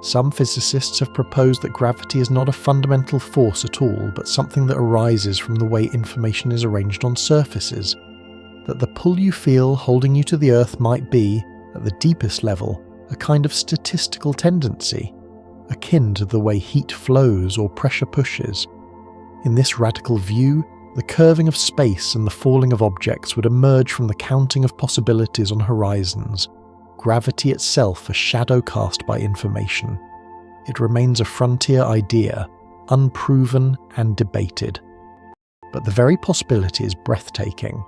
Some physicists have proposed that gravity is not a fundamental force at all, but something that arises from the way information is arranged on surfaces, that the pull you feel holding you to the Earth might be, at the deepest level, a kind of statistical tendency, akin to the way heat flows or pressure pushes. In this radical view, the curving of space and the falling of objects would emerge from the counting of possibilities on horizons, gravity itself a shadow cast by information. It remains a frontier idea, unproven and debated. But the very possibility is breathtaking,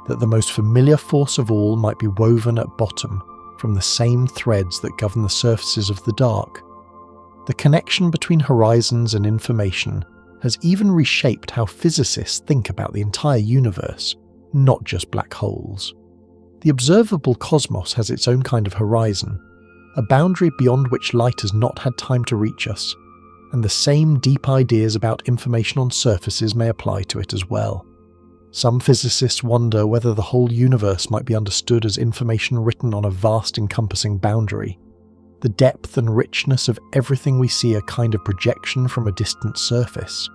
that the most familiar force of all might be woven at bottom from the same threads that govern the surfaces of the dark. The connection between horizons and information has even reshaped how physicists think about the entire universe, not just black holes. The observable cosmos has its own kind of horizon, a boundary beyond which light has not had time to reach us, and the same deep ideas about information on surfaces may apply to it as well. Some physicists wonder whether the whole universe might be understood as information written on a vast encompassing boundary. The depth and richness of everything we see a kind of projection from a distant surface.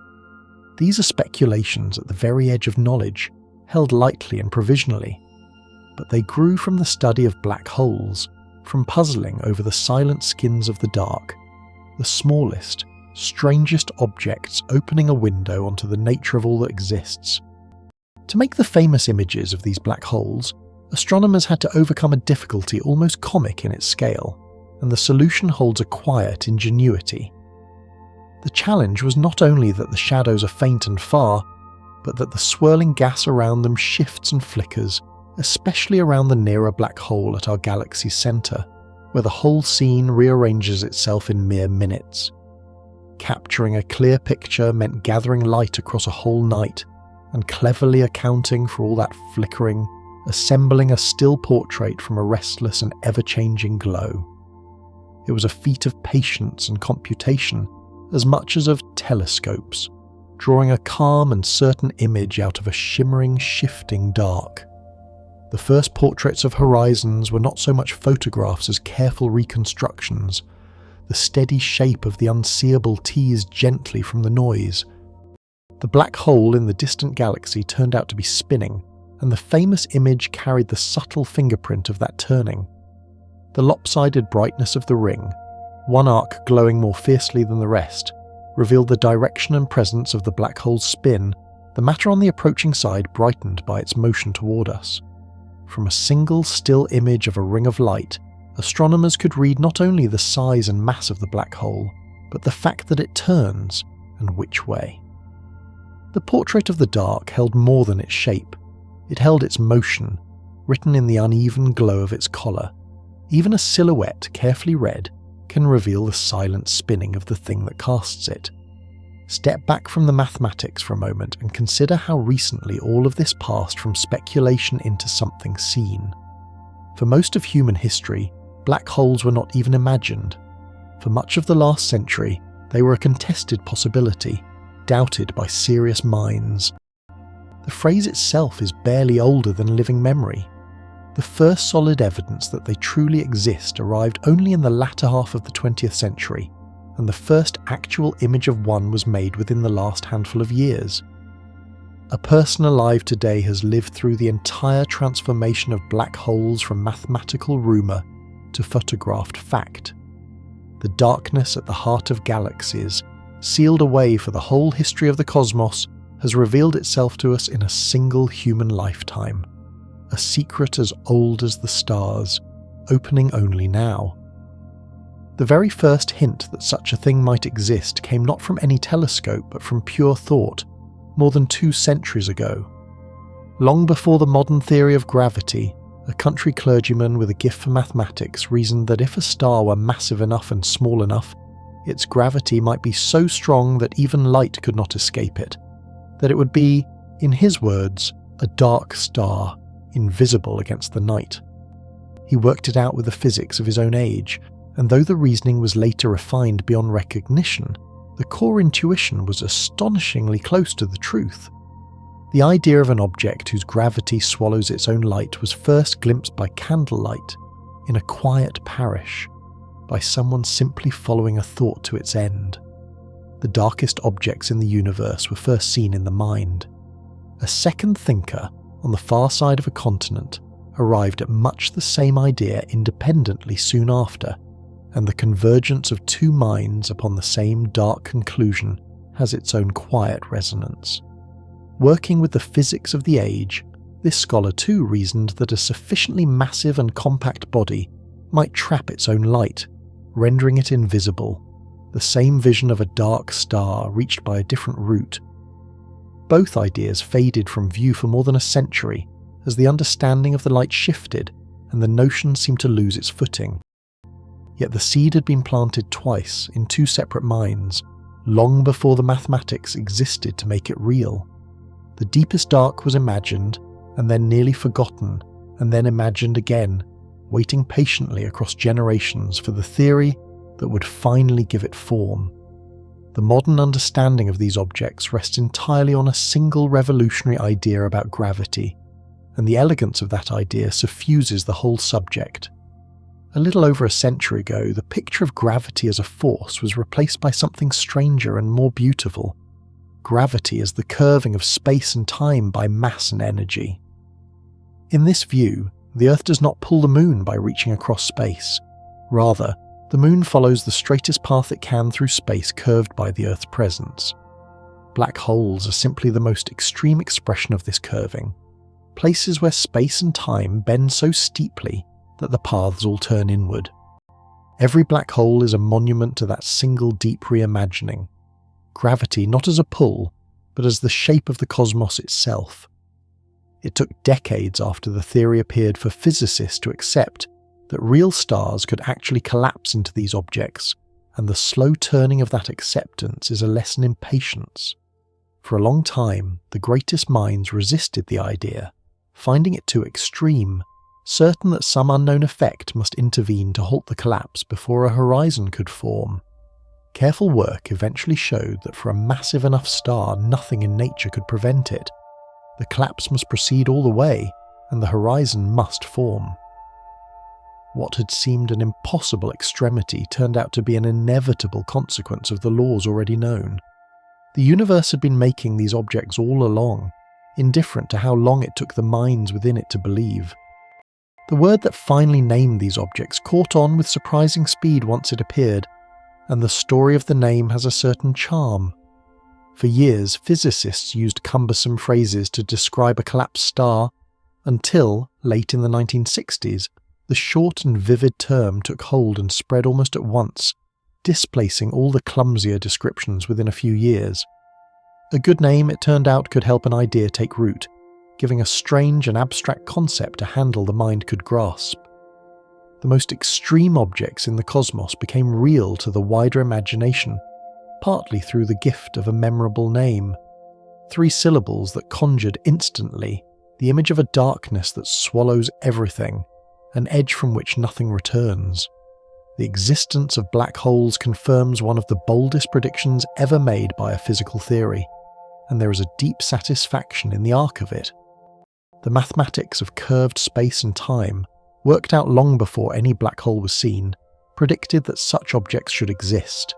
These are speculations at the very edge of knowledge, held lightly and provisionally. But they grew from the study of black holes, from puzzling over the silent skins of the dark, the smallest, strangest objects opening a window onto the nature of all that exists. To make the famous images of these black holes, astronomers had to overcome a difficulty almost comic in its scale, and the solution holds a quiet ingenuity. The challenge was not only that the shadows are faint and far, but that the swirling gas around them shifts and flickers, especially around the nearer black hole at our galaxy's centre, where the whole scene rearranges itself in mere minutes. Capturing a clear picture meant gathering light across a whole night, and cleverly accounting for all that flickering, assembling a still portrait from a restless and ever-changing glow. It was a feat of patience and computation, as much as of telescopes, drawing a calm and certain image out of a shimmering, shifting dark. The first portraits of horizons were not so much photographs as careful reconstructions, the steady shape of the unseeable teased gently from the noise. The black hole in the distant galaxy turned out to be spinning, and the famous image carried the subtle fingerprint of that turning. The lopsided brightness of the ring, one arc glowing more fiercely than the rest, revealed the direction and presence of the black hole's spin. The matter on the approaching side brightened by its motion toward us. From a single still image of a ring of light, astronomers could read not only the size and mass of the black hole, but the fact that it turns, and which way. The portrait of the dark held more than its shape. It held its motion, written in the uneven glow of its collar. Even a silhouette, carefully read, can reveal the silent spinning of the thing that casts it. Step back from the mathematics for a moment and consider how recently all of this passed from speculation into something seen. For most of human history, black holes were not even imagined. For much of the last century, they were a contested possibility, doubted by serious minds. The phrase itself is barely older than living memory. The first solid evidence that they truly exist arrived only in the latter half of the 20th century, and the first actual image of one was made within the last handful of years. A person alive today has lived through the entire transformation of black holes from mathematical rumour to photographed fact. The darkness at the heart of galaxies, sealed away for the whole history of the cosmos, has revealed itself to us in a single human lifetime. A secret as old as the stars, opening only now. The very first hint that such a thing might exist came not from any telescope but from pure thought, more than 2 centuries ago. Long before the modern theory of gravity, a country clergyman with a gift for mathematics reasoned that if a star were massive enough and small enough, its gravity might be so strong that even light could not escape it, that it would be, in his words, a dark star, invisible against the night. He worked it out with the physics of his own age, and though the reasoning was later refined beyond recognition, the core intuition was astonishingly close to the truth. The idea of an object whose gravity swallows its own light was first glimpsed by candlelight, in a quiet parish, by someone simply following a thought to its end. The darkest objects in the universe were first seen in the mind. A second thinker, on the far side of a continent, arrived at much the same idea independently soon after, and the convergence of 2 minds upon the same dark conclusion has its own quiet resonance. Working with the physics of the age, this scholar too reasoned that a sufficiently massive and compact body might trap its own light, rendering it invisible, the same vision of a dark star reached by a different route. Both ideas faded from view for more than a century as the understanding of the light shifted and the notion seemed to lose its footing. Yet the seed had been planted twice in 2 separate minds, long before the mathematics existed to make it real. The deepest dark was imagined, and then nearly forgotten, and then imagined again, waiting patiently across generations for the theory that would finally give it form. The modern understanding of these objects rests entirely on a single revolutionary idea about gravity, and the elegance of that idea suffuses the whole subject. A little over a century ago, the picture of gravity as a force was replaced by something stranger and more beautiful. Gravity as the curving of space and time by mass and energy. In this view, the Earth does not pull the Moon by reaching across space. Rather, the Moon follows the straightest path it can through space curved by the Earth's presence. Black holes are simply the most extreme expression of this curving, places where space and time bend so steeply that the paths all turn inward. Every black hole is a monument to that single deep reimagining. Gravity not as a pull, but as the shape of the cosmos itself. It took decades after the theory appeared for physicists to accept that real stars could actually collapse into these objects, and the slow turning of that acceptance is a lesson in patience. For a long time, the greatest minds resisted the idea, finding it too extreme, certain that some unknown effect must intervene to halt the collapse before a horizon could form. Careful work eventually showed that for a massive enough star, nothing in nature could prevent it. The collapse must proceed all the way, and the horizon must form. What had seemed an impossible extremity turned out to be an inevitable consequence of the laws already known. The universe had been making these objects all along, indifferent to how long it took the minds within it to believe. The word that finally named these objects caught on with surprising speed once it appeared, and the story of the name has a certain charm. For years, physicists used cumbersome phrases to describe a collapsed star, until, late in the 1960s, the short and vivid term took hold and spread almost at once, displacing all the clumsier descriptions within a few years. A good name, it turned out, could help an idea take root, giving a strange and abstract concept a handle the mind could grasp. The most extreme objects in the cosmos became real to the wider imagination, partly through the gift of a memorable name. 3 syllables that conjured instantly the image of a darkness that swallows everything, an edge from which nothing returns. The existence of black holes confirms one of the boldest predictions ever made by a physical theory, and there is a deep satisfaction in the arc of it. The mathematics of curved space and time, worked out long before any black hole was seen, predicted that such objects should exist.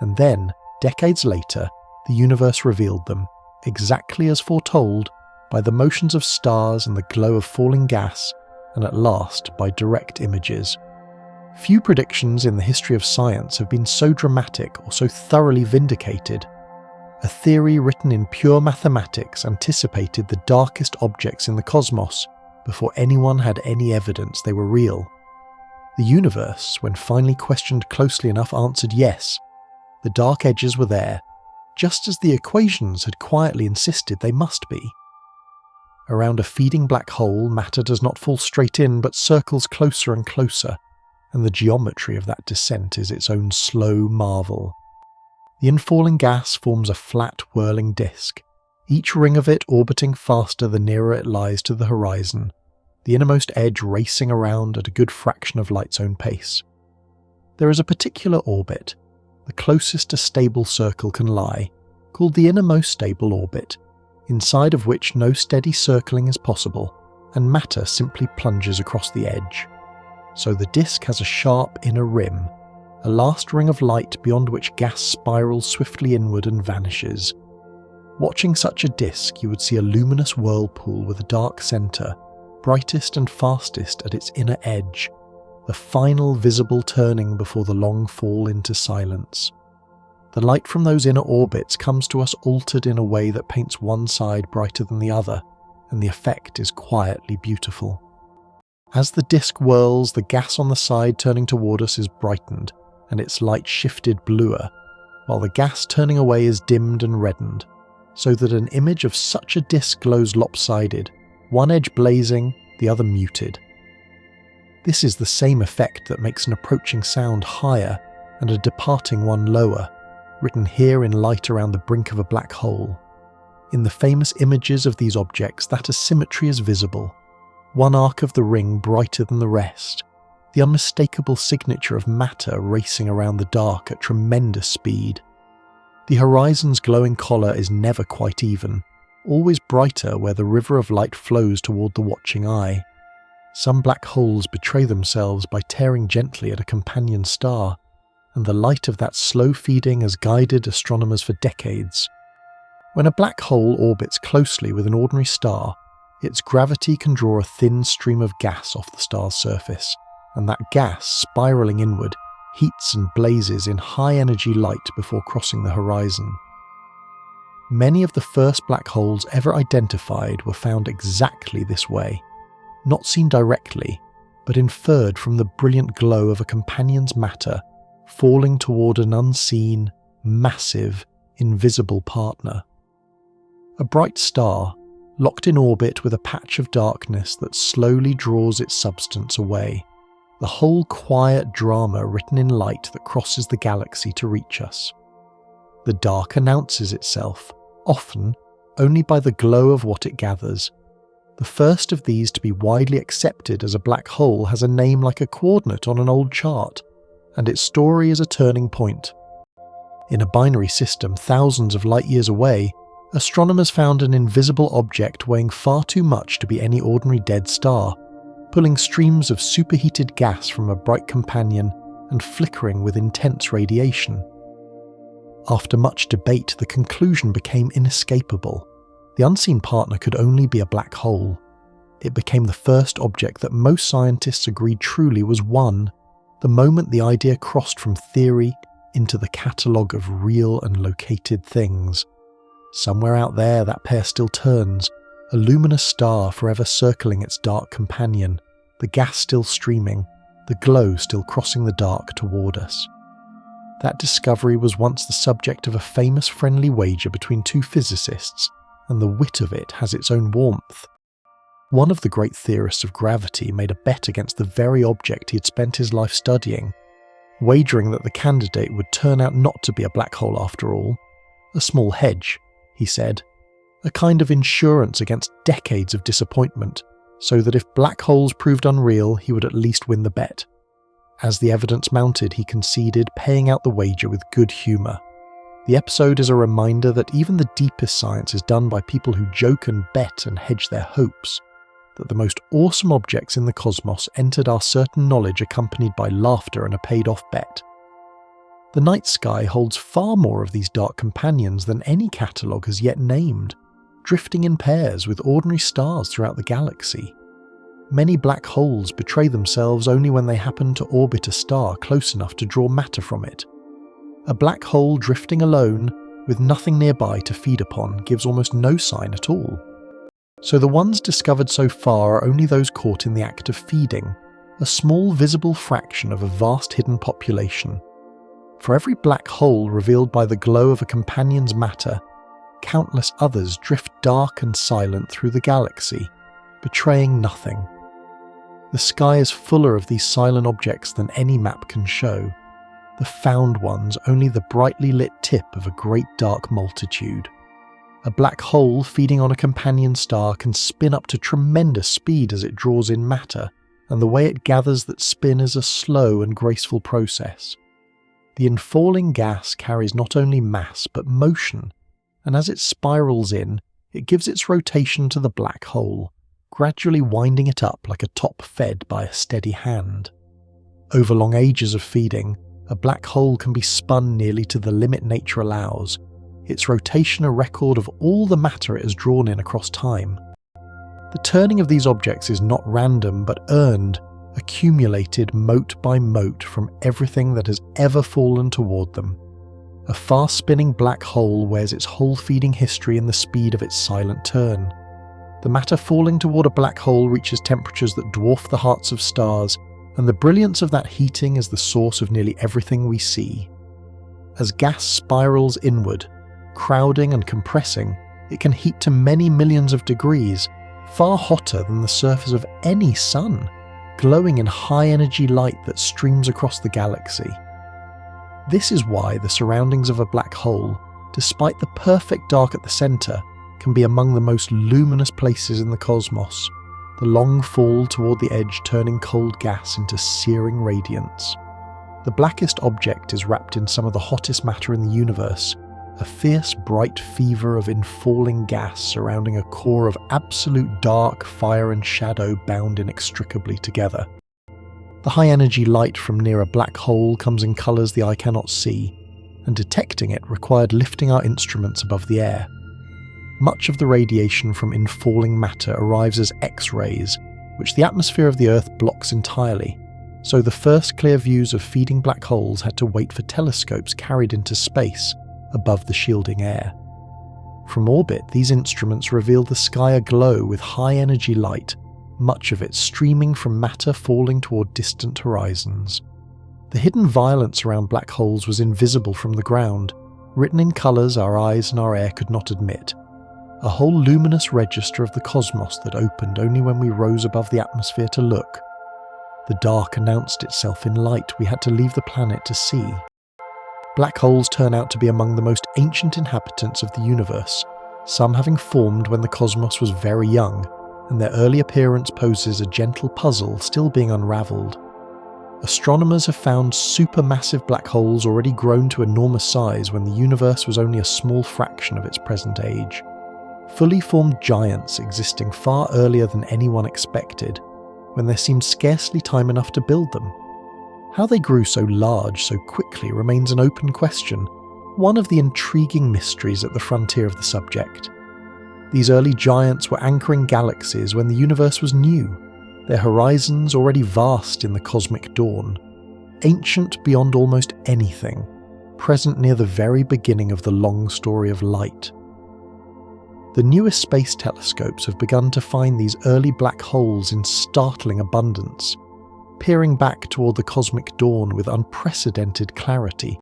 And then, decades later, the universe revealed them, exactly as foretold, by the motions of stars and the glow of falling gas, and at last by direct images. Few predictions in the history of science have been so dramatic or so thoroughly vindicated. A theory written in pure mathematics anticipated the darkest objects in the cosmos before anyone had any evidence they were real. The universe, when finally questioned closely enough, answered yes. The dark edges were there, just as the equations had quietly insisted they must be. Around a feeding black hole, matter does not fall straight in but circles closer and closer, and the geometry of that descent is its own slow marvel. The infalling gas forms a flat, whirling disk, each ring of it orbiting faster the nearer it lies to the horizon, the innermost edge racing around at a good fraction of light's own pace. There is a particular orbit, the closest a stable circle can lie, called the innermost stable orbit, inside of which no steady circling is possible, and matter simply plunges across the edge. So the disk has a sharp inner rim, a last ring of light beyond which gas spirals swiftly inward and vanishes. Watching such a disk, you would see a luminous whirlpool with a dark centre, brightest and fastest at its inner edge, the final visible turning before the long fall into silence. The light from those inner orbits comes to us altered in a way that paints one side brighter than the other, and the effect is quietly beautiful. As the disk whirls, the gas on the side turning toward us is brightened, and its light shifted bluer, while the gas turning away is dimmed and reddened, so that an image of such a disk glows lopsided, one edge blazing, the other muted. This is the same effect that makes an approaching sound higher and a departing one lower, written here in light around the brink of a black hole. In the famous images of these objects, that asymmetry is visible, one arc of the ring brighter than the rest, the unmistakable signature of matter racing around the dark at tremendous speed. The horizon's glowing collar is never quite even, always brighter where the river of light flows toward the watching eye. Some black holes betray themselves by tearing gently at a companion star, and the light of that slow feeding has guided astronomers for decades. When a black hole orbits closely with an ordinary star, its gravity can draw a thin stream of gas off the star's surface, and that gas, spiralling inward, heats and blazes in high-energy light before crossing the horizon. Many of the first black holes ever identified were found exactly this way, not seen directly, but inferred from the brilliant glow of a companion's matter falling toward an unseen, massive, invisible partner. A bright star, locked in orbit with a patch of darkness that slowly draws its substance away. the whole quiet drama written in light that crosses the galaxy to reach us. The dark announces itself, often only by the glow of what it gathers. The first of these to be widely accepted as a black hole has a name like a coordinate on an old chart, and its story is a turning point. In a binary system thousands of light years away, astronomers found an invisible object weighing far too much to be any ordinary dead star, pulling streams of superheated gas from a bright companion and flickering with intense radiation. After much debate, the conclusion became inescapable. The unseen partner could only be a black hole. It became the first object that most scientists agreed truly was one, the moment the idea crossed from theory into the catalogue of real and located things. Somewhere out there that pair still turns, a luminous star forever circling its dark companion, the gas still streaming, the glow still crossing the dark toward us. That discovery was once the subject of a famous friendly wager between two physicists, and the wit of it has its own warmth. One of the great theorists of gravity made a bet against the very object he had spent his life studying, wagering that the candidate would turn out not to be a black hole after all. A small hedge, he said, a kind of insurance against decades of disappointment, so that if black holes proved unreal, he would at least win the bet. As the evidence mounted, he conceded, paying out the wager with good humour. The episode is a reminder that even the deepest science is done by people who joke and bet and hedge their hopes, that the most awesome objects in the cosmos entered our certain knowledge accompanied by laughter and a paid-off bet. The night sky holds far more of these dark companions than any catalogue has yet named, drifting in pairs with ordinary stars throughout the galaxy. Many black holes betray themselves only when they happen to orbit a star close enough to draw matter from it. A black hole drifting alone, with nothing nearby to feed upon, gives almost no sign at all. So the ones discovered so far are only those caught in the act of feeding, a small visible fraction of a vast hidden population. For every black hole revealed by the glow of a companion's matter, countless others drift dark and silent through the galaxy, betraying nothing. The sky is fuller of these silent objects than any map can show, the found ones only the brightly lit tip of a great dark multitude. A black hole feeding on a companion star can spin up to tremendous speed as it draws in matter, and the way it gathers that spin is a slow and graceful process. The infalling gas carries not only mass but motion, and as it spirals in, it gives its rotation to the black hole, gradually winding it up like a top fed by a steady hand. Over long ages of feeding, a black hole can be spun nearly to the limit nature allows, its rotation a record of all the matter it has drawn in across time. The turning of these objects is not random but earned, accumulated mote by mote from everything that has ever fallen toward them. A fast-spinning black hole wears its whole feeding history in the speed of its silent turn. The matter falling toward a black hole reaches temperatures that dwarf the hearts of stars, and the brilliance of that heating is the source of nearly everything we see. As gas spirals inward, crowding and compressing, it can heat to many millions of degrees, far hotter than the surface of any sun, glowing in high-energy light that streams across the galaxy. This is why the surroundings of a black hole, despite the perfect dark at the centre, can be among the most luminous places in the cosmos, the long fall toward the edge turning cold gas into searing radiance. The blackest object is wrapped in some of the hottest matter in the universe, a fierce bright fever of infalling gas surrounding a core of absolute dark fire and shadow bound inextricably together. The high-energy light from near a black hole comes in colours the eye cannot see, and detecting it required lifting our instruments above the air. Much of the radiation from infalling matter arrives as X-rays, which the atmosphere of the Earth blocks entirely, so the first clear views of feeding black holes had to wait for telescopes carried into space above the shielding air. From orbit, these instruments revealed the sky aglow with high-energy light, much of it streaming from matter falling toward distant horizons. The hidden violence around black holes was invisible from the ground, written in colours our eyes and our air could not admit. A whole luminous register of the cosmos that opened only when we rose above the atmosphere to look. The dark announced itself in light we had to leave the planet to see. Black holes turn out to be among the most ancient inhabitants of the universe, some having formed when the cosmos was very young, and their early appearance poses a gentle puzzle still being unravelled. Astronomers have found supermassive black holes already grown to enormous size when the universe was only a small fraction of its present age. Fully formed giants existing far earlier than anyone expected, when there seemed scarcely time enough to build them. How they grew so large so quickly remains an open question, one of the intriguing mysteries at the frontier of the subject. These early giants were anchoring galaxies when the universe was new, their horizons already vast in the cosmic dawn, ancient beyond almost anything, present near the very beginning of the long story of light. The newest space telescopes have begun to find these early black holes in startling abundance, peering back toward the cosmic dawn with unprecedented clarity.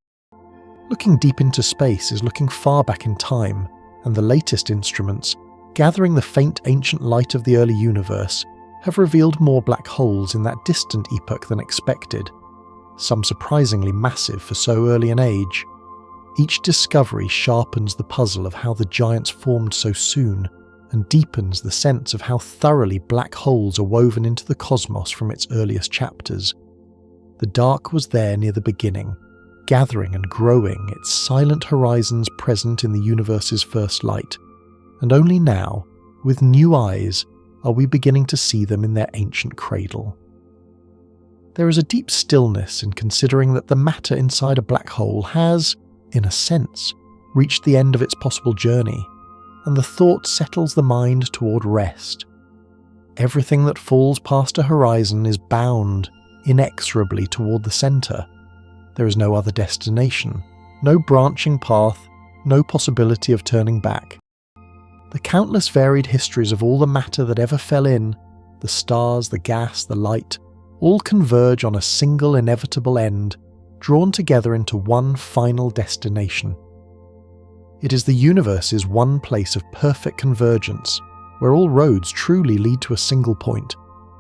Looking deep into space is looking far back in time, and the latest instruments, gathering the faint ancient light of the early universe, have revealed more black holes in that distant epoch than expected, some surprisingly massive for so early an age. Each discovery sharpens the puzzle of how the giants formed so soon, and deepens the sense of how thoroughly black holes are woven into the cosmos from its earliest chapters. The dark was there near the beginning, gathering and growing its silent horizons present in the universe's first light, and only now, with new eyes, are we beginning to see them in their ancient cradle. There is a deep stillness in considering that the matter inside a black hole has, in a sense, reached the end of its possible journey, and the thought settles the mind toward rest. Everything that falls past a horizon is bound inexorably toward the centre. There is no other destination, no branching path, no possibility of turning back. The countless varied histories of all the matter that ever fell in, the stars, the gas, the light, all converge on a single inevitable end, drawn together into one final destination. It is the universe's one place of perfect convergence, where all roads truly lead to a single point,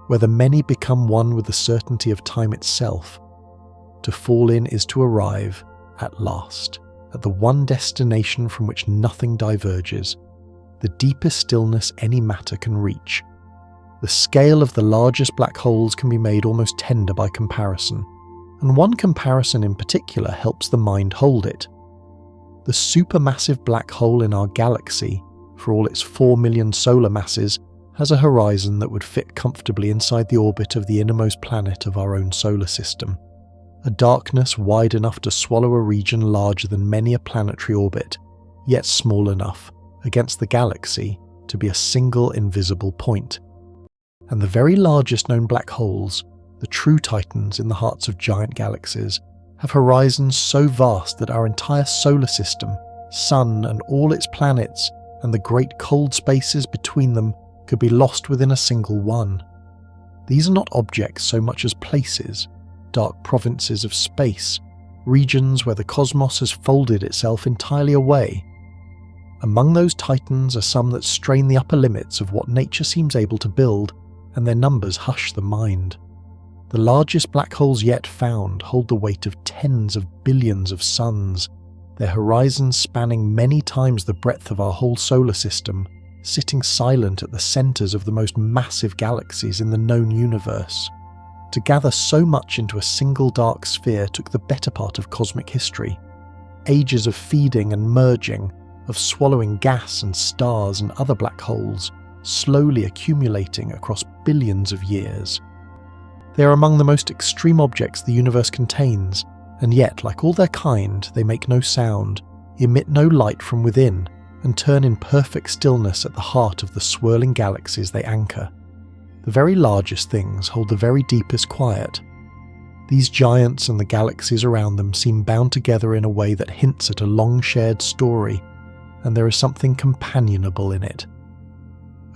where the many become one with the certainty of time itself. To fall in is to arrive, at last, at the one destination from which nothing diverges, the deepest stillness any matter can reach. The scale of the largest black holes can be made almost tender by comparison, and one comparison in particular helps the mind hold it. The supermassive black hole in our galaxy, for all its 4 million solar masses, has a horizon that would fit comfortably inside the orbit of the innermost planet of our own solar system. A darkness wide enough to swallow a region larger than many a planetary orbit, yet small enough, against the galaxy, to be a single invisible point. And the very largest known black holes, the true titans in the hearts of giant galaxies, have horizons so vast that our entire solar system, sun and all its planets, and the great cold spaces between them could be lost within a single one. These are not objects so much as places, dark provinces of space, regions where the cosmos has folded itself entirely away. Among those titans are some that strain the upper limits of what nature seems able to build, and their numbers hush the mind. The largest black holes yet found hold the weight of tens of billions of suns, their horizons spanning many times the breadth of our whole solar system, sitting silent at the centres of the most massive galaxies in the known universe. To gather so much into a single dark sphere took the better part of cosmic history. Ages of feeding and merging, of swallowing gas and stars and other black holes, slowly accumulating across billions of years. They are among the most extreme objects the universe contains, and yet, like all their kind, they make no sound, emit no light from within, and turn in perfect stillness at the heart of the swirling galaxies they anchor. The very largest things hold the very deepest quiet. These giants and the galaxies around them seem bound together in a way that hints at a long shared story, and there is something companionable in it.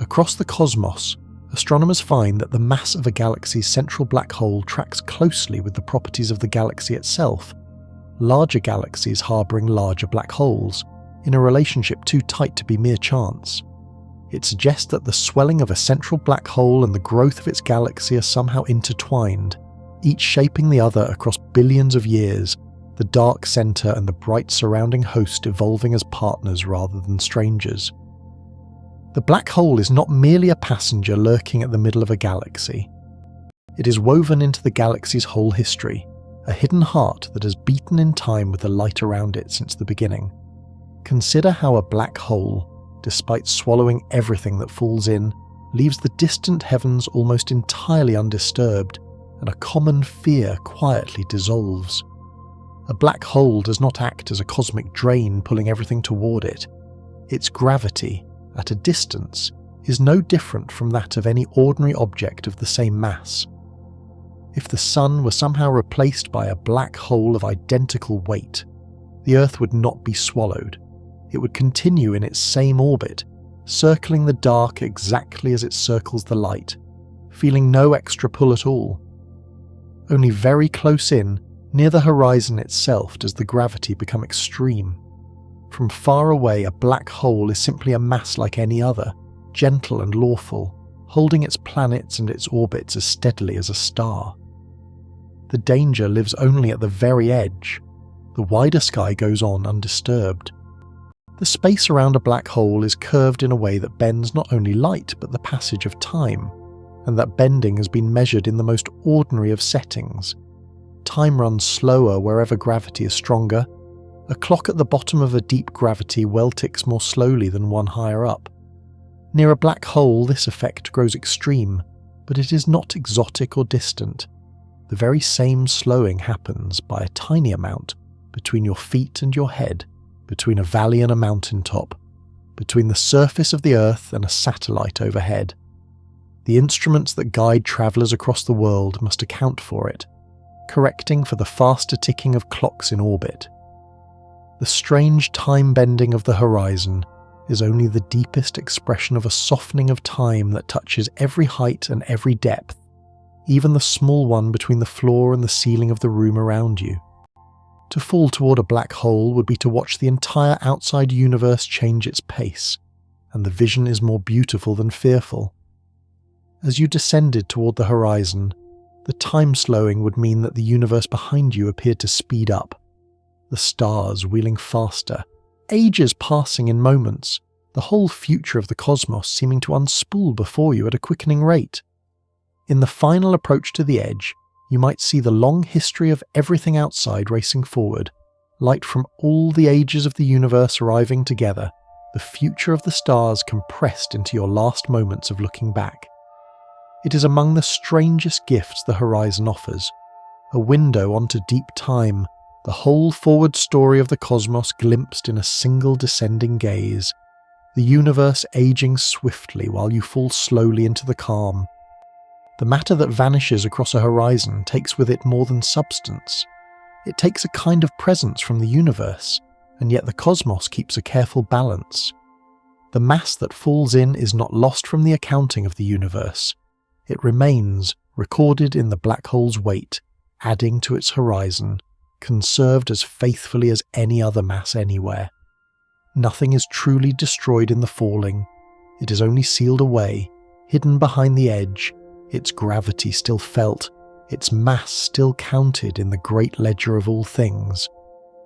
Across the cosmos, astronomers find that the mass of a galaxy's central black hole tracks closely with the properties of the galaxy itself, larger galaxies harbouring larger black holes, in a relationship too tight to be mere chance. It suggests that the swelling of a central black hole and the growth of its galaxy are somehow intertwined, each shaping the other across billions of years, the dark centre and the bright surrounding host evolving as partners rather than strangers. The black hole is not merely a passenger lurking at the middle of a galaxy. It is woven into the galaxy's whole history, a hidden heart that has beaten in time with the light around it since the beginning. Consider how a black hole, despite swallowing everything that falls in, leaves the distant heavens almost entirely undisturbed, and a common fear quietly dissolves. A black hole does not act as a cosmic drain pulling everything toward it. Its gravity, at a distance, is no different from that of any ordinary object of the same mass. If the Sun were somehow replaced by a black hole of identical weight, the Earth would not be swallowed. It would continue in its same orbit, circling the dark exactly as it circles the light, feeling no extra pull at all. Only very close in, near the horizon itself, does the gravity become extreme. From far away, a black hole is simply a mass like any other, gentle and lawful, holding its planets and its orbits as steadily as a star. The danger lives only at the very edge. The wider sky goes on undisturbed. The space around a black hole is curved in a way that bends not only light but the passage of time, and that bending has been measured in the most ordinary of settings. Time runs slower wherever gravity is stronger. A clock at the bottom of a deep gravity well ticks more slowly than one higher up. Near a black hole, this effect grows extreme, but it is not exotic or distant. The very same slowing happens by a tiny amount between your feet and your head, between a valley and a mountaintop, between the surface of the Earth and a satellite overhead. The instruments that guide travellers across the world must account for it, correcting for the faster ticking of clocks in orbit. The strange time bending of the horizon is only the deepest expression of a softening of time that touches every height and every depth, even the small one between the floor and the ceiling of the room around you. To fall toward a black hole would be to watch the entire outside universe change its pace, and the vision is more beautiful than fearful. As you descended toward the horizon, the time slowing would mean that the universe behind you appeared to speed up, the stars wheeling faster, ages passing in moments, the whole future of the cosmos seeming to unspool before you at a quickening rate. In the final approach to the edge, you might see the long history of everything outside racing forward, light from all the ages of the universe arriving together, the future of the stars compressed into your last moments of looking back. It is among the strangest gifts the horizon offers, a window onto deep time, the whole forward story of the cosmos glimpsed in a single descending gaze, the universe aging swiftly while you fall slowly into the calm. The matter that vanishes across a horizon takes with it more than substance. It takes a kind of presence from the universe, and yet the cosmos keeps a careful balance. The mass that falls in is not lost from the accounting of the universe. It remains, recorded in the black hole's weight, adding to its horizon, conserved as faithfully as any other mass anywhere. Nothing is truly destroyed in the falling. It is only sealed away, hidden behind the edge, its gravity still felt, its mass still counted in the great ledger of all things.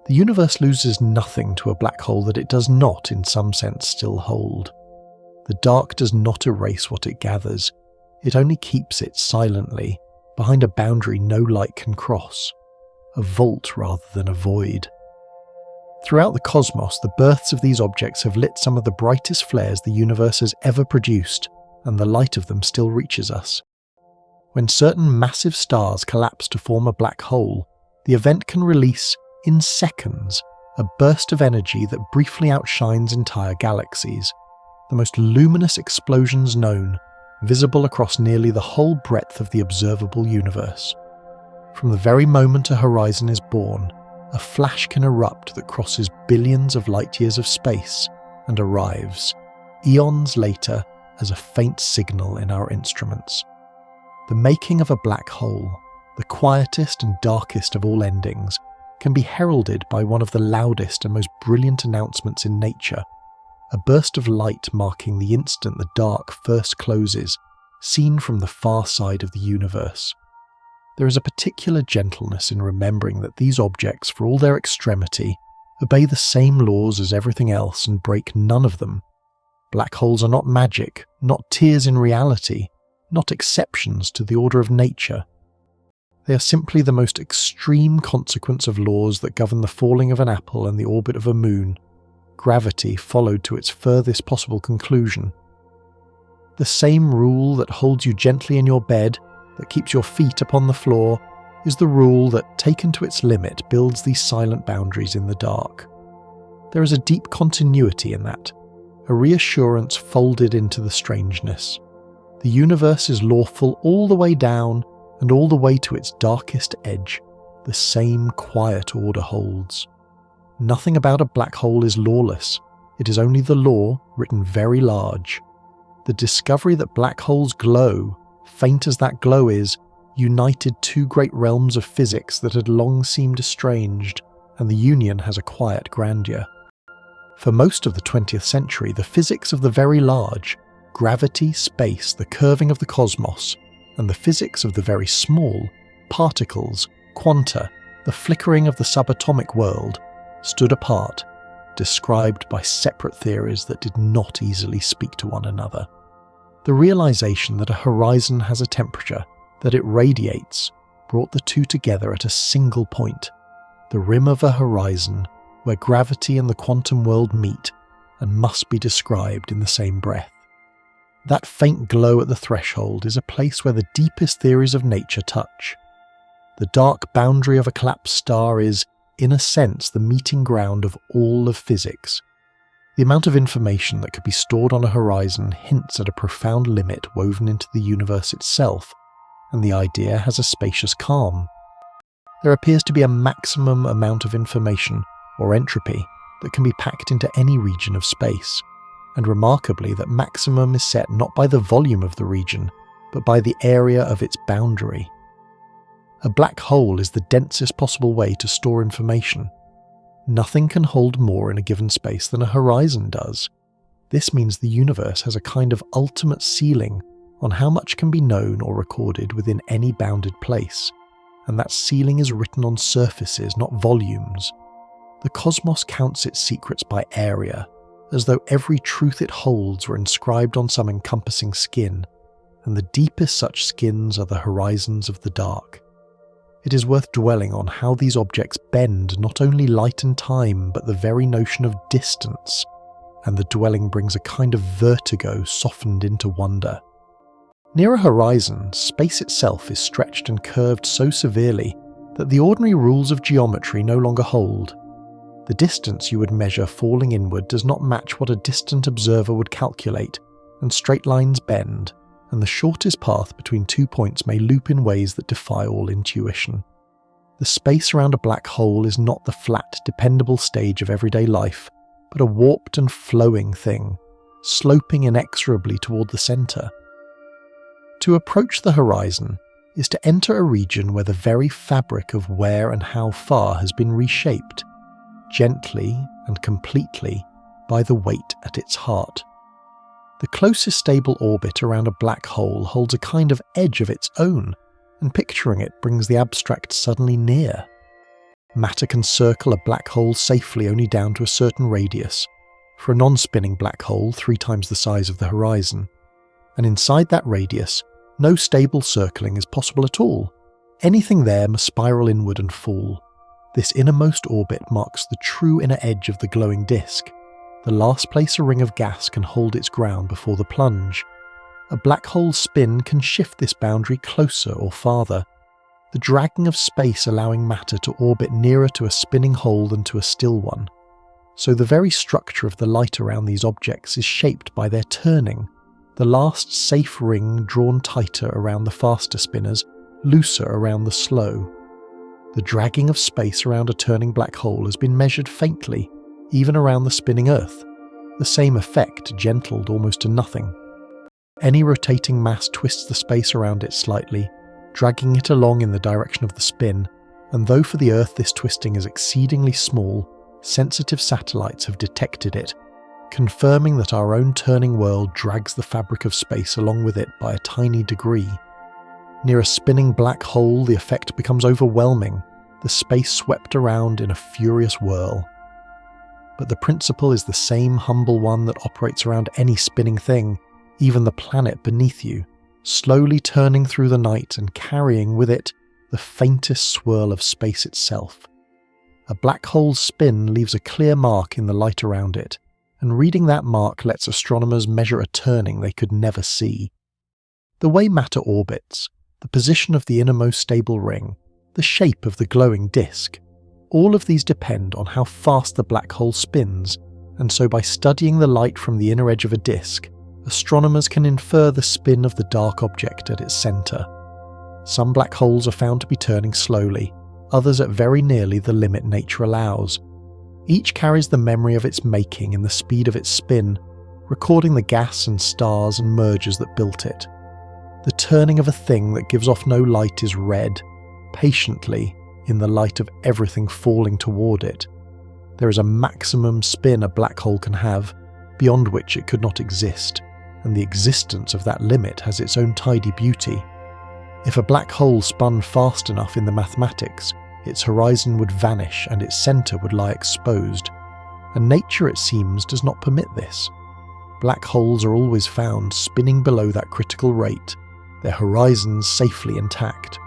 The universe loses nothing to a black hole that it does not, in some sense, still hold. The dark does not erase what it gathers. It only keeps it silently, behind a boundary no light can cross. A vault rather than a void. Throughout the cosmos, the births of these objects have lit some of the brightest flares the universe has ever produced, and the light of them still reaches us. When certain massive stars collapse to form a black hole, the event can release, in seconds, a burst of energy that briefly outshines entire galaxies, the most luminous explosions known, visible across nearly the whole breadth of the observable universe. From the very moment a horizon is born, a flash can erupt that crosses billions of light-years of space and arrives, eons later, as a faint signal in our instruments. The making of a black hole, the quietest and darkest of all endings, can be heralded by one of the loudest and most brilliant announcements in nature, a burst of light marking the instant the dark first closes, seen from the far side of the universe. There is a particular gentleness in remembering that these objects, for all their extremity, obey the same laws as everything else and break none of them. Black holes are not magic, not tears in reality, not exceptions to the order of nature. They are simply the most extreme consequence of laws that govern the falling of an apple and the orbit of a moon, gravity followed to its furthest possible conclusion. The same rule that holds you gently in your bed, that keeps your feet upon the floor, is the rule that, taken to its limit, builds these silent boundaries in the dark. There is a deep continuity in that, a reassurance folded into the strangeness. The universe is lawful all the way down and all the way to its darkest edge. The same quiet order holds. Nothing about a black hole is lawless. It is only the law written very large. The discovery that black holes glow, faint as that glow is, united two great realms of physics that had long seemed estranged, and the union has a quiet grandeur. For most of the 20th century, the physics of the very large, gravity, space, the curving of the cosmos, and the physics of the very small, particles, quanta, the flickering of the subatomic world, stood apart, described by separate theories that did not easily speak to one another. The realization that a horizon has a temperature, that it radiates, brought the two together at a single point, the rim of a horizon where gravity and the quantum world meet and must be described in the same breath. That faint glow at the threshold is a place where the deepest theories of nature touch. The dark boundary of a collapsed star is, in a sense, the meeting ground of all of physics. The amount of information that could be stored on a horizon hints at a profound limit woven into the universe itself, and the idea has a spacious calm. There appears to be a maximum amount of information, or entropy, that can be packed into any region of space, and remarkably that maximum is set not by the volume of the region, but by the area of its boundary. A black hole is the densest possible way to store information. Nothing can hold more in a given space than a horizon does. This means the universe has a kind of ultimate ceiling on how much can be known or recorded within any bounded place, and that ceiling is written on surfaces, not volumes. The cosmos counts its secrets by area, as though every truth it holds were inscribed on some encompassing skin, and the deepest such skins are the horizons of the dark. It is worth dwelling on how these objects bend not only light and time, but the very notion of distance, and the dwelling brings a kind of vertigo softened into wonder. Near a horizon, space itself is stretched and curved so severely that the ordinary rules of geometry no longer hold. The distance you would measure falling inward does not match what a distant observer would calculate, and straight lines bend, and the shortest path between 2 points may loop in ways that defy all intuition. The space around a black hole is not the flat, dependable stage of everyday life, but a warped and flowing thing, sloping inexorably toward the centre. To approach the horizon is to enter a region where the very fabric of where and how far has been reshaped, gently and completely, by the weight at its heart. The closest stable orbit around a black hole holds a kind of edge of its own, and picturing it brings the abstract suddenly near. Matter can circle a black hole safely only down to a certain radius, for a non-spinning black hole 3 times the size of the horizon, and inside that radius, no stable circling is possible at all. Anything there must spiral inward and fall. This innermost orbit marks the true inner edge of the glowing disk, the last place a ring of gas can hold its ground before the plunge. A black hole's spin can shift this boundary closer or farther, the dragging of space allowing matter to orbit nearer to a spinning hole than to a still one. So the very structure of the light around these objects is shaped by their turning, the last safe ring drawn tighter around the faster spinners, looser around the slow. The dragging of space around a turning black hole has been measured faintly, even around the spinning Earth, the same effect gentled almost to nothing. Any rotating mass twists the space around it slightly, dragging it along in the direction of the spin, and though for the Earth this twisting is exceedingly small, sensitive satellites have detected it, confirming that our own turning world drags the fabric of space along with it by a tiny degree. Near a spinning black hole, the effect becomes overwhelming, the space swept around in a furious whirl. But the principle is the same humble one that operates around any spinning thing, even the planet beneath you, slowly turning through the night and carrying with it the faintest swirl of space itself. A black hole's spin leaves a clear mark in the light around it, and reading that mark lets astronomers measure a turning they could never see. The way matter orbits, the position of the innermost stable ring, the shape of the glowing disk, all of these depend on how fast the black hole spins, and so by studying the light from the inner edge of a disk, astronomers can infer the spin of the dark object at its centre. Some black holes are found to be turning slowly, others at very nearly the limit nature allows. Each carries the memory of its making and the speed of its spin, recording the gas and stars and mergers that built it. The turning of a thing that gives off no light is read, patiently, in the light of everything falling toward it. There is a maximum spin a black hole can have, beyond which it could not exist, and the existence of that limit has its own tidy beauty. If a black hole spun fast enough in the mathematics, its horizon would vanish and its centre would lie exposed. And nature, it seems, does not permit this. Black holes are always found spinning below that critical rate, their horizons safely intact.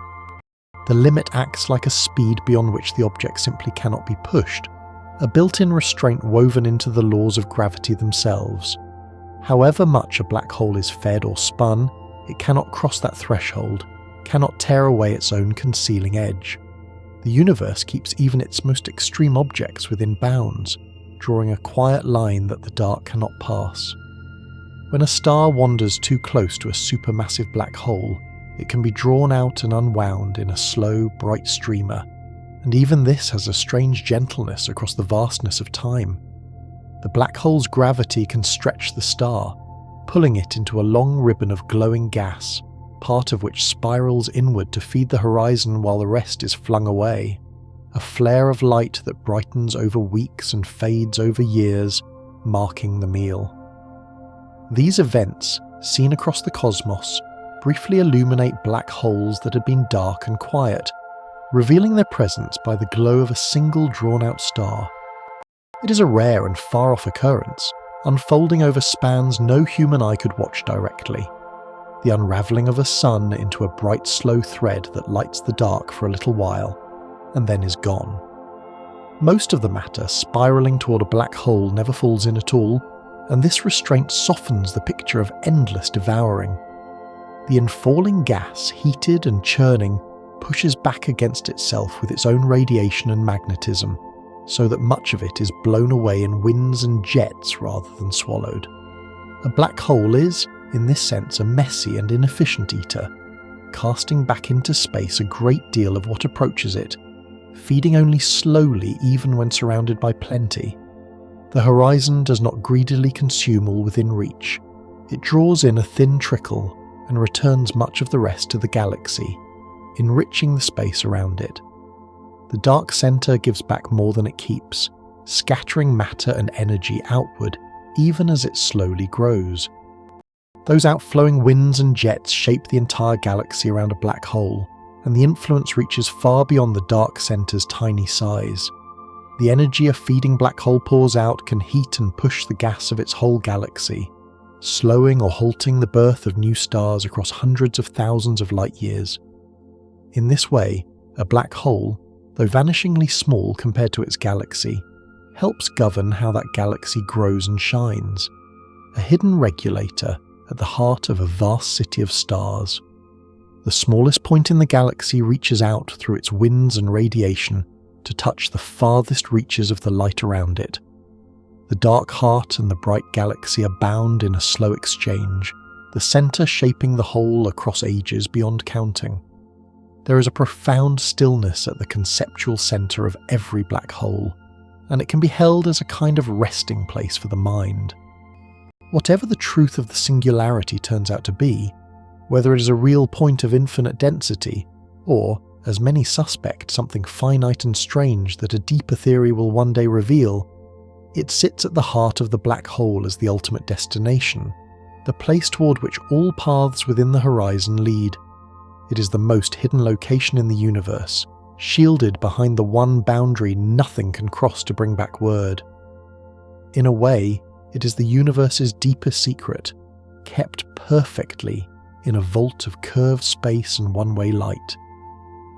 The limit acts like a speed beyond which the object simply cannot be pushed, a built-in restraint woven into the laws of gravity themselves. However much a black hole is fed or spun, it cannot cross that threshold, cannot tear away its own concealing edge. The universe keeps even its most extreme objects within bounds, drawing a quiet line that the dark cannot pass. When a star wanders too close to a supermassive black hole, it can be drawn out and unwound in a slow, bright streamer, and even this has a strange gentleness across the vastness of time. The black hole's gravity can stretch the star, pulling it into a long ribbon of glowing gas, part of which spirals inward to feed the horizon while the rest is flung away. A flare of light that brightens over weeks and fades over years, marking the meal. These events, seen across the cosmos, briefly illuminate black holes that had been dark and quiet, revealing their presence by the glow of a single drawn-out star. It is a rare and far-off occurrence, unfolding over spans no human eye could watch directly. The unravelling of a sun into a bright slow thread that lights the dark for a little while, and then is gone. Most of the matter spiralling toward a black hole never falls in at all, and this restraint softens the picture of endless devouring. The infalling gas, heated and churning, pushes back against itself with its own radiation and magnetism, so that much of it is blown away in winds and jets rather than swallowed. A black hole is, in this sense, a messy and inefficient eater, casting back into space a great deal of what approaches it, feeding only slowly even when surrounded by plenty. The horizon does not greedily consume all within reach. It draws in a thin trickle and returns much of the rest to the galaxy, enriching the space around it. The dark centre gives back more than it keeps, scattering matter and energy outward even as it slowly grows. Those outflowing winds and jets shape the entire galaxy around a black hole, and the influence reaches far beyond the dark centre's tiny size. The energy a feeding black hole pours out can heat and push the gas of its whole galaxy, slowing or halting the birth of new stars across hundreds of thousands of light years. In this way, a black hole, though vanishingly small compared to its galaxy, helps govern how that galaxy grows and shines, a hidden regulator at the heart of a vast city of stars. The smallest point in the galaxy reaches out through its winds and radiation to touch the farthest reaches of the light around it. The dark heart and the bright galaxy are bound in a slow exchange, the centre shaping the whole across ages beyond counting. There is a profound stillness at the conceptual centre of every black hole, and it can be held as a kind of resting place for the mind. Whatever the truth of the singularity turns out to be, whether it is a real point of infinite density, or, as many suspect, something finite and strange that a deeper theory will one day reveal, It sits at the heart of the black hole as the ultimate destination, the place toward which all paths within the horizon lead. It is the most hidden location in the universe, shielded behind the one boundary nothing can cross to bring back word. In a way, it is the universe's deepest secret, kept perfectly in a vault of curved space and one-way light.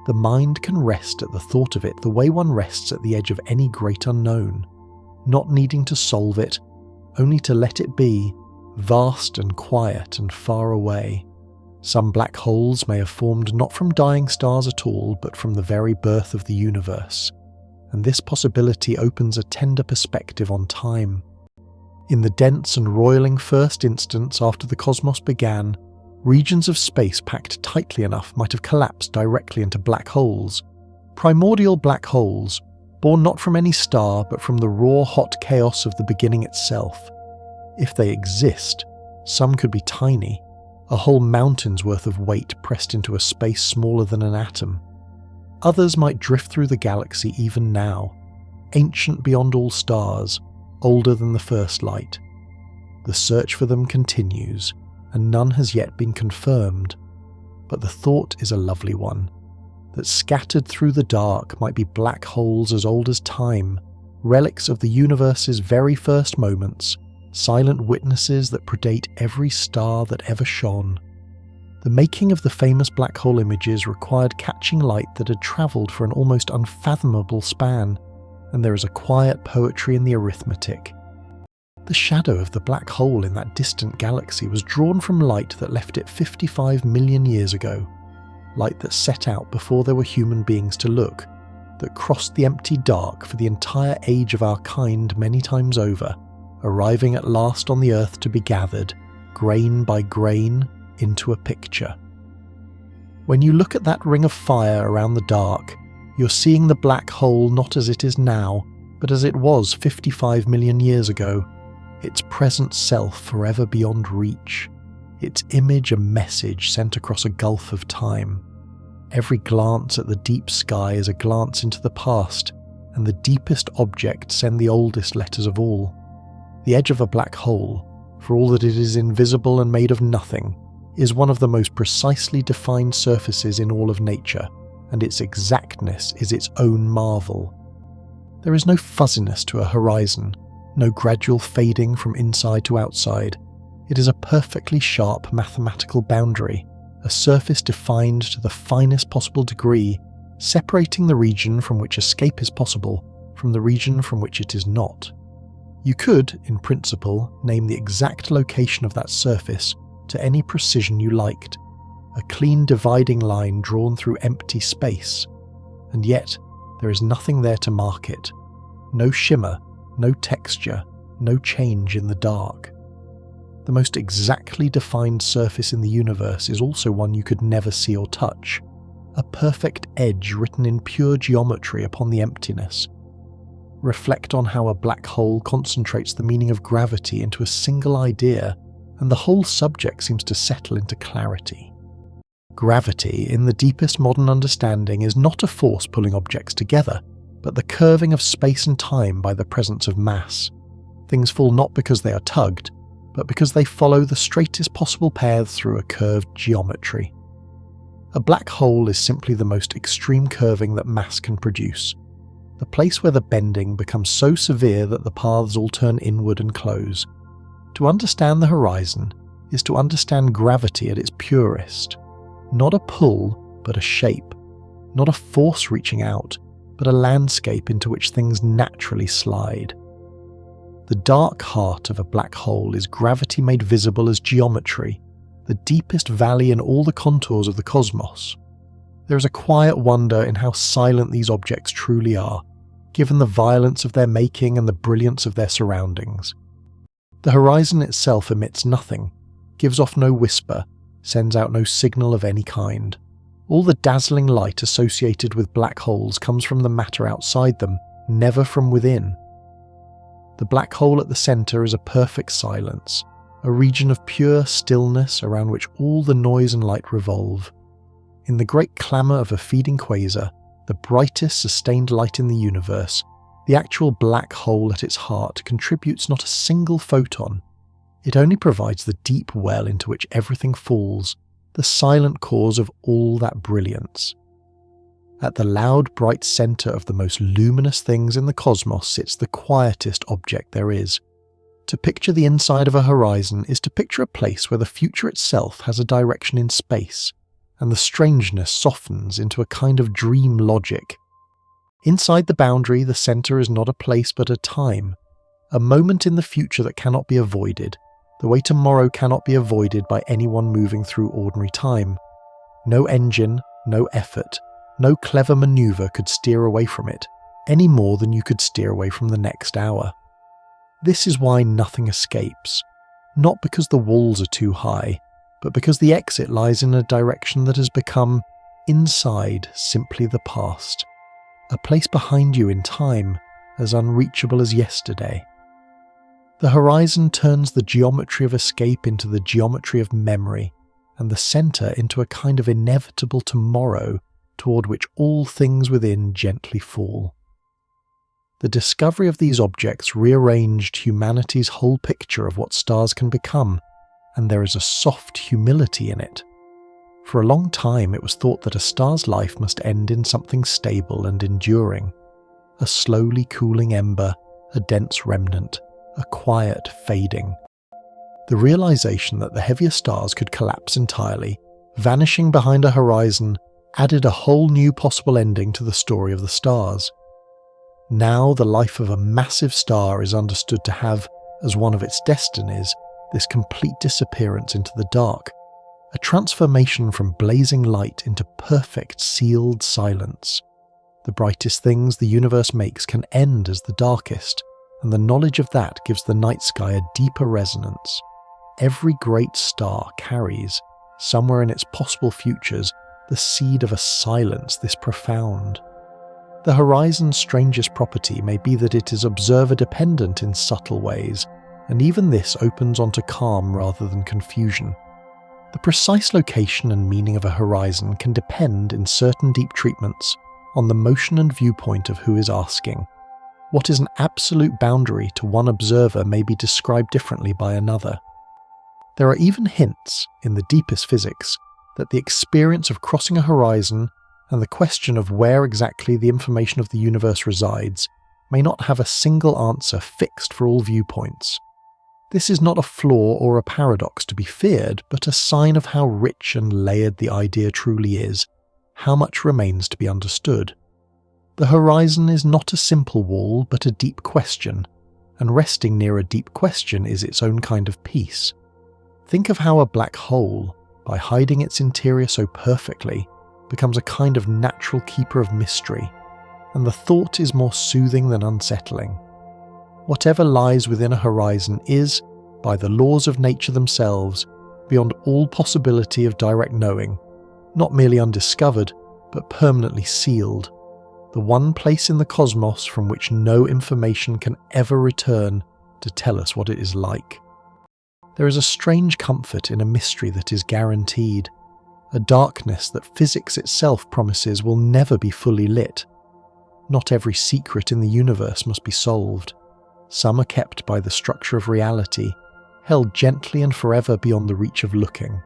The mind can rest at the thought of it the way one rests at the edge of any great unknown, not needing to solve it, only to let it be, vast and quiet and far away. Some black holes may have formed not from dying stars at all, but from the very birth of the universe, and this possibility opens a tender perspective on time. In the dense and roiling first instance after the cosmos began, regions of space packed tightly enough might have collapsed directly into black holes. Primordial black holes, born not from any star but from the raw hot chaos of the beginning itself. If they exist, some could be tiny, a whole mountain's worth of weight pressed into a space smaller than an atom. Others might drift through the galaxy even now, ancient beyond all stars, older than the first light. The search for them continues, and none has yet been confirmed. But the thought is a lovely one, that scattered through the dark might be black holes as old as time, relics of the universe's very first moments, silent witnesses that predate every star that ever shone. The making of the famous black hole images required catching light that had travelled for an almost unfathomable span, and there is a quiet poetry in the arithmetic. The shadow of the black hole in that distant galaxy was drawn from light that left it 55 million years ago, light that set out before there were human beings to look, that crossed the empty dark for the entire age of our kind many times over, arriving at last on the earth to be gathered, grain by grain, into a picture. When you look at that ring of fire around the dark, you're seeing the black hole not as it is now, but as it was 55 million years ago, its present self forever beyond reach, its image a message sent across a gulf of time. Every glance at the deep sky is a glance into the past, and the deepest objects send the oldest letters of all. The edge of a black hole, for all that it is invisible and made of nothing, is one of the most precisely defined surfaces in all of nature, and its exactness is its own marvel. There is no fuzziness to a horizon, no gradual fading from inside to outside. It is a perfectly sharp mathematical boundary, a surface defined to the finest possible degree, separating the region from which escape is possible from the region from which it is not. You could, in principle, name the exact location of that surface to any precision you liked, a clean dividing line drawn through empty space, and yet there is nothing there to mark it. No shimmer, no texture, no change in the dark. The most exactly defined surface in the universe is also one you could never see or touch, a perfect edge written in pure geometry upon the emptiness. Reflect on how a black hole concentrates the meaning of gravity into a single idea, and the whole subject seems to settle into clarity. Gravity, in the deepest modern understanding, is not a force pulling objects together, but the curving of space and time by the presence of mass. Things fall not because they are tugged, but because they follow the straightest possible paths through a curved geometry. A black hole is simply the most extreme curving that mass can produce, the place where the bending becomes so severe that the paths all turn inward and close. To understand the horizon is to understand gravity at its purest. Not a pull, but a shape. Not a force reaching out, but a landscape into which things naturally slide. The dark heart of a black hole is gravity made visible as geometry, the deepest valley in all the contours of the cosmos. There is a quiet wonder in how silent these objects truly are, given the violence of their making and the brilliance of their surroundings. The horizon itself emits nothing, gives off no whisper, sends out no signal of any kind. All the dazzling light associated with black holes comes from the matter outside them, never from within. The black hole at the centre is a perfect silence, a region of pure stillness around which all the noise and light revolve. In the great clamour of a feeding quasar, the brightest sustained light in the universe, The actual black hole at its heart contributes not a single photon. It only provides the deep well into which everything falls, the silent cause of all that brilliance. At the loud, bright centre of the most luminous things in the cosmos sits the quietest object there is. To picture the inside of a horizon is to picture a place where the future itself has a direction in space, and the strangeness softens into a kind of dream logic. Inside the boundary, the centre is not a place but a time, a moment in the future that cannot be avoided, the way tomorrow cannot be avoided by anyone moving through ordinary time. No engine, no effort, no clever manoeuvre could steer away from it, any more than you could steer away from the next hour. This is why nothing escapes, not because the walls are too high, but because the exit lies in a direction that has become, inside, simply the past, a place behind you in time, as unreachable as yesterday. The horizon turns the geometry of escape into the geometry of memory, and the centre into a kind of inevitable tomorrow toward which all things within gently fall. The discovery of these objects rearranged humanity's whole picture of what stars can become, and there is a soft humility in it. For a long time it was thought that a star's life must end in something stable and enduring, a slowly cooling ember, a dense remnant, a quiet fading. The realization that the heavier stars could collapse entirely, vanishing behind a horizon, added a whole new possible ending to the story of the stars. Now the life of a massive star is understood to have, as one of its destinies, this complete disappearance into the dark, a transformation from blazing light into perfect sealed silence. The brightest things the universe makes can end as the darkest, and the knowledge of that gives the night sky a deeper resonance. Every great star carries, somewhere in its possible futures, the seed of a silence this profound. The horizon's strangest property may be that it is observer-dependent in subtle ways, and even this opens onto calm rather than confusion. The precise location and meaning of a horizon can depend, in certain deep treatments, on the motion and viewpoint of who is asking. What is an absolute boundary to one observer may be described differently by another. There are even hints, in the deepest physics, that the experience of crossing a horizon and the question of where exactly the information of the universe resides may not have a single answer fixed for all viewpoints. This is not a flaw or a paradox to be feared, but a sign of how rich and layered the idea truly is, how much remains to be understood. The horizon is not a simple wall, but a deep question, and resting near a deep question is its own kind of peace. Think of how a black hole, by hiding its interior so perfectly, becomes a kind of natural keeper of mystery, and the thought is more soothing than unsettling. Whatever lies within a horizon is, by the laws of nature themselves, beyond all possibility of direct knowing, not merely undiscovered, but permanently sealed, the one place in the cosmos from which no information can ever return to tell us what it is like. There is a strange comfort in a mystery that is guaranteed, a darkness that physics itself promises will never be fully lit. Not every secret in the universe must be solved. Some are kept by the structure of reality, held gently and forever beyond the reach of looking.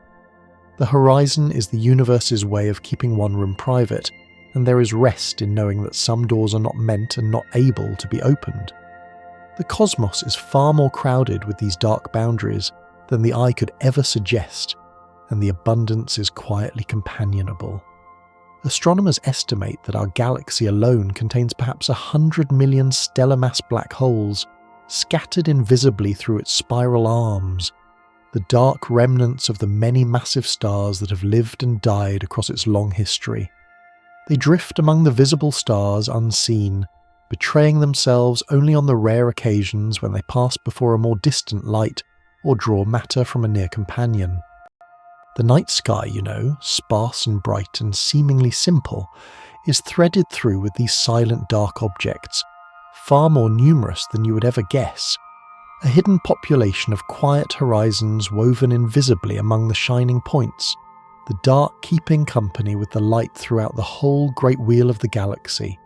The horizon is the universe's way of keeping one room private, and there is rest in knowing that some doors are not meant and not able to be opened. The cosmos is far more crowded with these dark boundaries than the eye could ever suggest, and the abundance is quietly companionable. Astronomers estimate that our galaxy alone contains perhaps 100 million stellar mass black holes, scattered invisibly through its spiral arms, the dark remnants of the many massive stars that have lived and died across its long history. They drift among the visible stars unseen, betraying themselves only on the rare occasions when they pass before a more distant light or draw matter from a near companion. The night sky, sparse and bright and seemingly simple, is threaded through with these silent dark objects, far more numerous than you would ever guess, a hidden population of quiet horizons woven invisibly among the shining points, the dark keeping company with the light throughout the whole great wheel of the galaxy.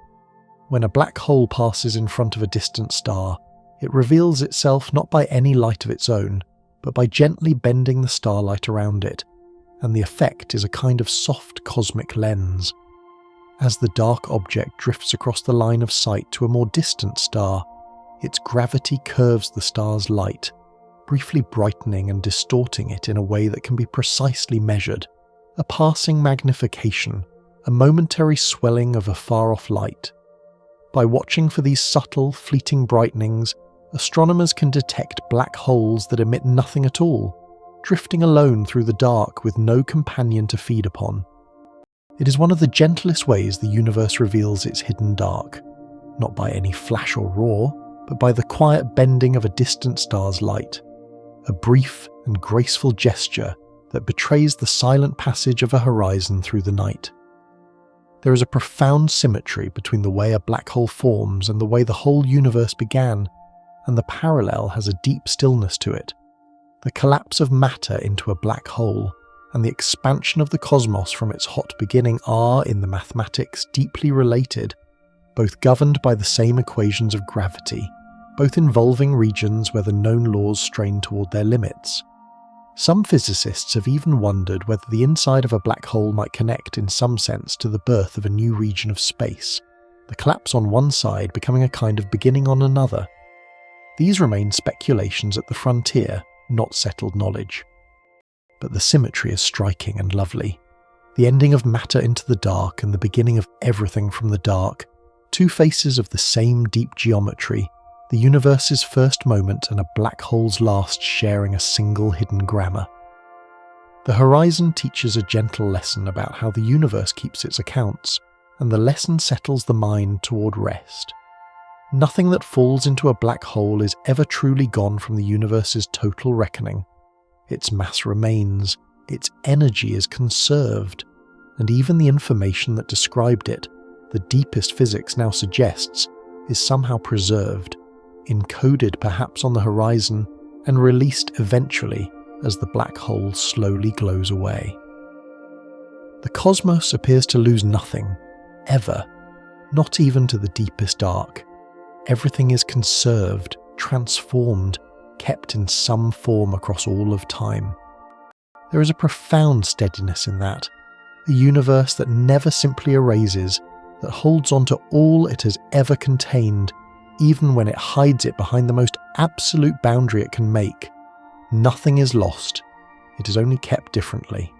When a black hole passes in front of a distant star, it reveals itself not by any light of its own, but by gently bending the starlight around it, and the effect is a kind of soft cosmic lens. As the dark object drifts across the line of sight to a more distant star, its gravity curves the star's light, briefly brightening and distorting it in a way that can be precisely measured, a passing magnification, a momentary swelling of a far-off light. By watching for these subtle, fleeting brightenings, astronomers can detect black holes that emit nothing at all, drifting alone through the dark with no companion to feed upon. It is one of the gentlest ways the universe reveals its hidden dark, not by any flash or roar, but by the quiet bending of a distant star's light, a brief and graceful gesture that betrays the silent passage of a horizon through the night. There is a profound symmetry between the way a black hole forms and the way the whole universe began, and the parallel has a deep stillness to it. The collapse of matter into a black hole and the expansion of the cosmos from its hot beginning are, in the mathematics, deeply related, both governed by the same equations of gravity, both involving regions where the known laws strain toward their limits. Some physicists have even wondered whether the inside of a black hole might connect in some sense to the birth of a new region of space, the collapse on one side becoming a kind of beginning on another. These remain speculations at the frontier, not settled knowledge. But the symmetry is striking and lovely. The ending of matter into the dark and the beginning of everything from the dark, two faces of the same deep geometry, the universe's first moment and a black hole's last sharing a single hidden grammar. The horizon teaches a gentle lesson about how the universe keeps its accounts, and the lesson settles the mind toward rest. Nothing that falls into a black hole is ever truly gone from the universe's total reckoning. Its mass remains, its energy is conserved, and even the information that described it, the deepest physics now suggests, is somehow preserved, encoded perhaps on the horizon, and released eventually as the black hole slowly glows away. The cosmos appears to lose nothing, ever, not even to the deepest dark. Everything is conserved, transformed, kept in some form across all of time. There is a profound steadiness in that, a universe that never simply erases, that holds on to all it has ever contained, even when it hides it behind the most absolute boundary it can make. Nothing is lost, it is only kept differently.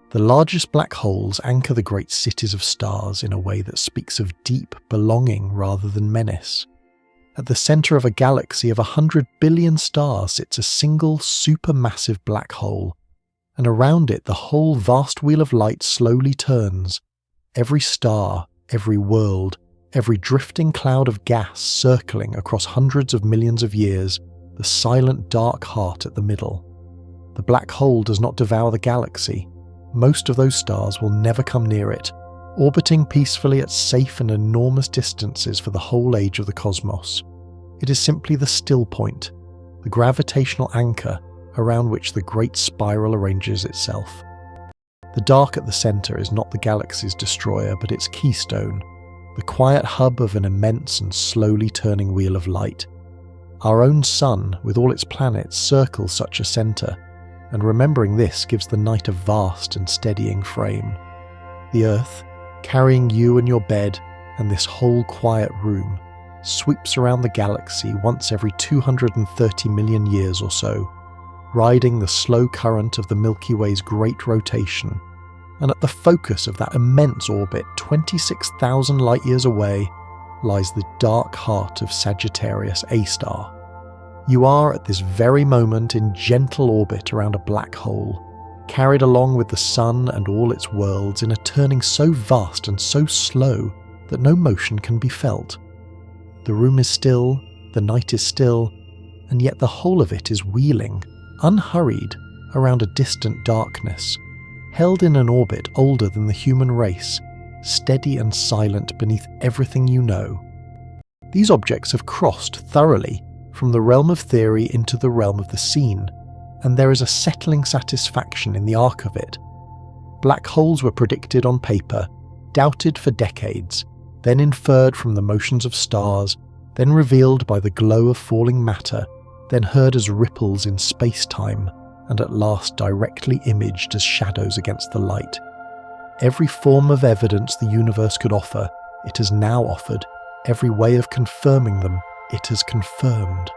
The largest black holes anchor the great cities of stars in a way that speaks of deep belonging rather than menace. At the centre of a galaxy of 100 billion stars sits a single supermassive black hole, and around it the whole vast wheel of light slowly turns, every star, every world, every drifting cloud of gas circling across hundreds of millions of years, the silent dark heart at the middle. The black hole does not devour the galaxy. Most of those stars will never come near it, orbiting peacefully at safe and enormous distances for the whole age of the cosmos. It is simply the still point, the gravitational anchor around which the great spiral arranges itself. The dark at the centre is not the galaxy's destroyer, but its keystone, the quiet hub of an immense and slowly turning wheel of light. Our own sun, with all its planets, circles such a centre, and remembering this gives the night a vast and steadying frame. The Earth, carrying you and your bed and this whole quiet room, sweeps around the galaxy once every 230 million years or so, riding the slow current of the Milky Way's great rotation, and at the focus of that immense orbit, 26,000 light-years away, lies the dark heart of Sagittarius A star. You are at this very moment in gentle orbit around a black hole, carried along with the sun and all its worlds in a turning so vast and so slow that no motion can be felt. The room is still, the night is still, and yet the whole of it is wheeling, unhurried, around a distant darkness, held in an orbit older than the human race, steady and silent beneath everything you know. These objects have crossed thoroughly from the realm of theory into the realm of the seen, and there is a settling satisfaction in the arc of it. Black holes were predicted on paper, doubted for decades, then inferred from the motions of stars, then revealed by the glow of falling matter, then heard as ripples in spacetime, and at last directly imaged as shadows against the light. Every form of evidence the universe could offer, it has now offered. Every way of confirming them, it has confirmed.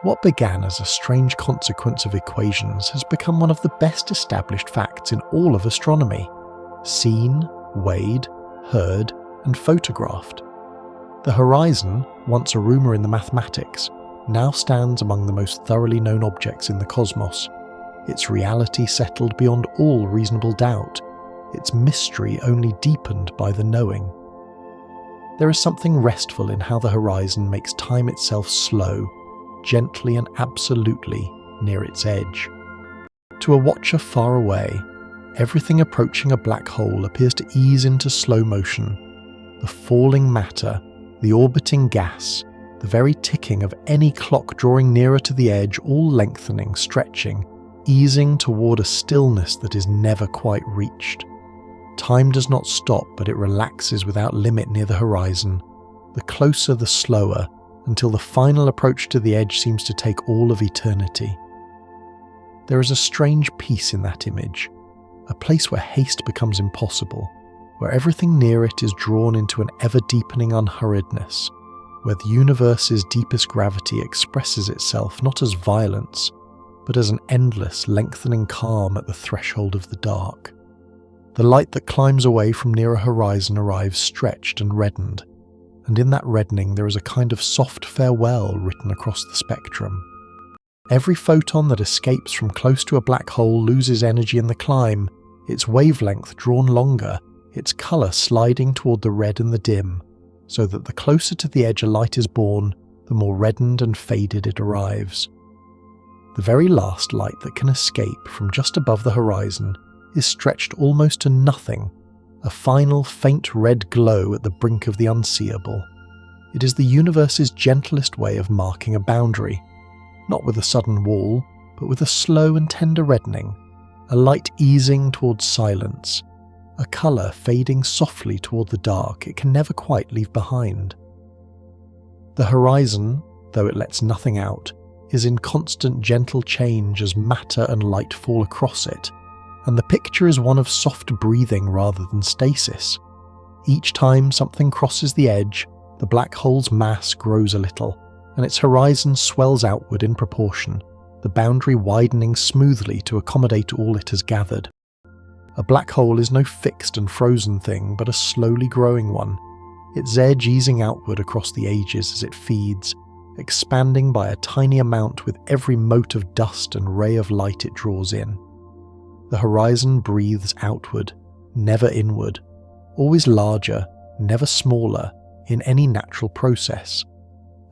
What began as a strange consequence of equations has become one of the best established facts in all of astronomy. Seen, weighed, heard, and photographed. The horizon, once a rumour in the mathematics, now stands among the most thoroughly known objects in the cosmos. Its reality settled beyond all reasonable doubt, its mystery only deepened by the knowing. There is something restful in how the horizon makes time itself slow, gently and absolutely near its edge. To a watcher far away, everything approaching a black hole appears to ease into slow motion. The falling matter, the orbiting gas, the very ticking of any clock drawing nearer to the edge, all lengthening, stretching, easing toward a stillness that is never quite reached. Time does not stop, but it relaxes without limit near the horizon. The closer, the slower, until the final approach to the edge seems to take all of eternity. There is a strange peace in that image, a place where haste becomes impossible, where everything near it is drawn into an ever-deepening unhurriedness, where the universe's deepest gravity expresses itself not as violence, but as an endless, lengthening calm at the threshold of the dark. The light that climbs away from near a horizon arrives stretched and reddened, and in that reddening there is a kind of soft farewell written across the spectrum. Every photon that escapes from close to a black hole loses energy in the climb, its wavelength drawn longer, its colour sliding toward the red and the dim, so that the closer to the edge a light is born, the more reddened and faded it arrives. The very last light that can escape from just above the horizon is stretched almost to nothing, a final faint red glow at the brink of the unseeable. It is the universe's gentlest way of marking a boundary, not with a sudden wall, but with a slow and tender reddening, a light easing towards silence, a colour fading softly toward the dark it can never quite leave behind. The horizon, though it lets nothing out, is in constant gentle change as matter and light fall across it, and the picture is one of soft breathing rather than stasis. Each time something crosses the edge, the black hole's mass grows a little, and its horizon swells outward in proportion, the boundary widening smoothly to accommodate all it has gathered. A black hole is no fixed and frozen thing, but a slowly growing one, its edge easing outward across the ages as it feeds, expanding by a tiny amount with every mote of dust and ray of light it draws in. The horizon breathes outward, never inward, always larger, never smaller, in any natural process.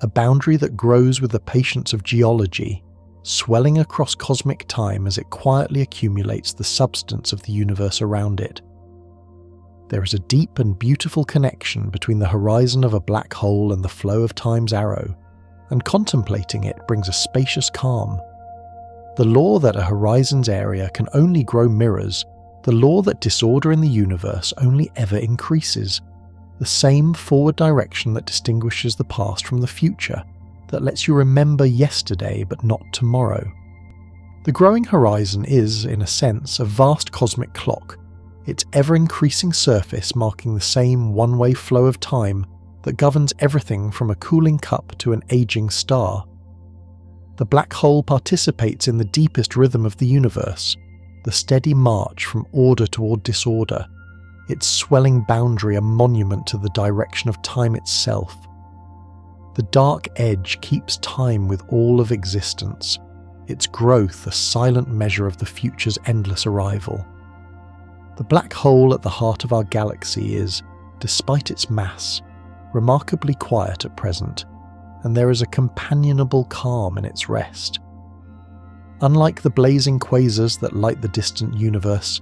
A boundary that grows with the patience of geology, swelling across cosmic time as it quietly accumulates the substance of the universe around it. There is a deep and beautiful connection between the horizon of a black hole and the flow of time's arrow, and contemplating it brings a spacious calm. The law that a horizon's area can only grow mirrors, the law that disorder in the universe only ever increases, the same forward direction that distinguishes the past from the future, that lets you remember yesterday but not tomorrow. The growing horizon is, in a sense, a vast cosmic clock, its ever-increasing surface marking the same one-way flow of time that governs everything from a cooling cup to an aging star. The black hole participates in the deepest rhythm of the universe, the steady march from order toward disorder, its swelling boundary a monument to the direction of time itself. The dark edge keeps time with all of existence, its growth a silent measure of the future's endless arrival. The black hole at the heart of our galaxy is, despite its mass, remarkably quiet at present, and there is a companionable calm in its rest. Unlike the blazing quasars that light the distant universe,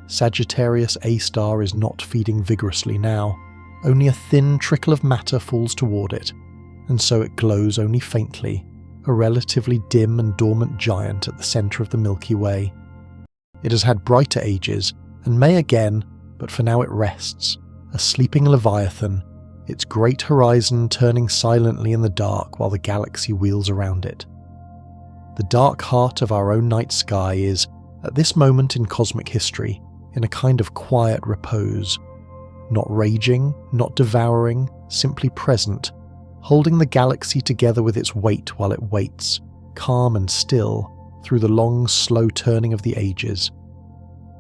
Sagittarius A star is not feeding vigorously now. Only a thin trickle of matter falls toward it, and so it glows only faintly, a relatively dim and dormant giant at the centre of the Milky Way. It has had brighter ages, and may again, but for now it rests, a sleeping leviathan, its great horizon turning silently in the dark while the galaxy wheels around it. The dark heart of our own night sky is, at this moment in cosmic history, in a kind of quiet repose, not raging, not devouring, simply present, holding the galaxy together with its weight while it waits, calm and still, through the long, slow turning of the ages.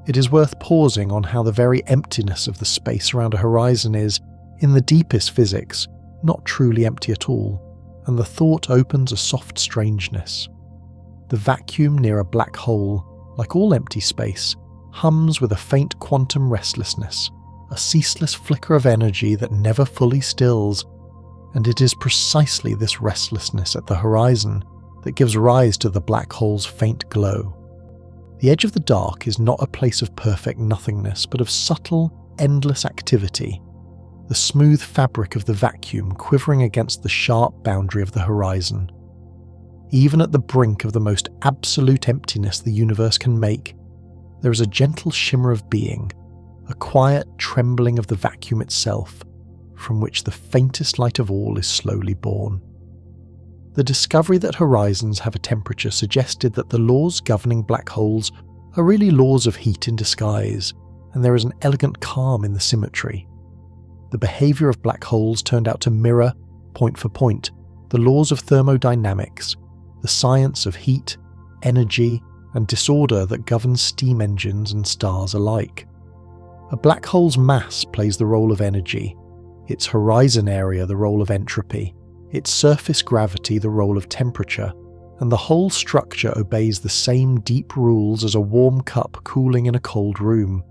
It is worth pausing on how the very emptiness of the space around a horizon is, in the deepest physics, not truly empty at all, and the thought opens a soft strangeness. The vacuum near a black hole, like all empty space, hums with a faint quantum restlessness, a ceaseless flicker of energy that never fully stills, and it is precisely this restlessness at the horizon that gives rise to the black hole's faint glow. The edge of the dark is not a place of perfect nothingness, but of subtle, endless activity, the smooth fabric of the vacuum quivering against the sharp boundary of the horizon. Even at the brink of the most absolute emptiness the universe can make, there is a gentle shimmer of being, a quiet trembling of the vacuum itself, from which the faintest light of all is slowly born. The discovery that horizons have a temperature suggested that the laws governing black holes are really laws of heat in disguise, and there is an elegant calm in the symmetry. The behaviour of black holes turned out to mirror, point for point, the laws of thermodynamics, the science of heat, energy, and disorder that governs steam engines and stars alike. A black hole's mass plays the role of energy, its horizon area the role of entropy, its surface gravity the role of temperature, and the whole structure obeys the same deep rules as a warm cup cooling in a cold room.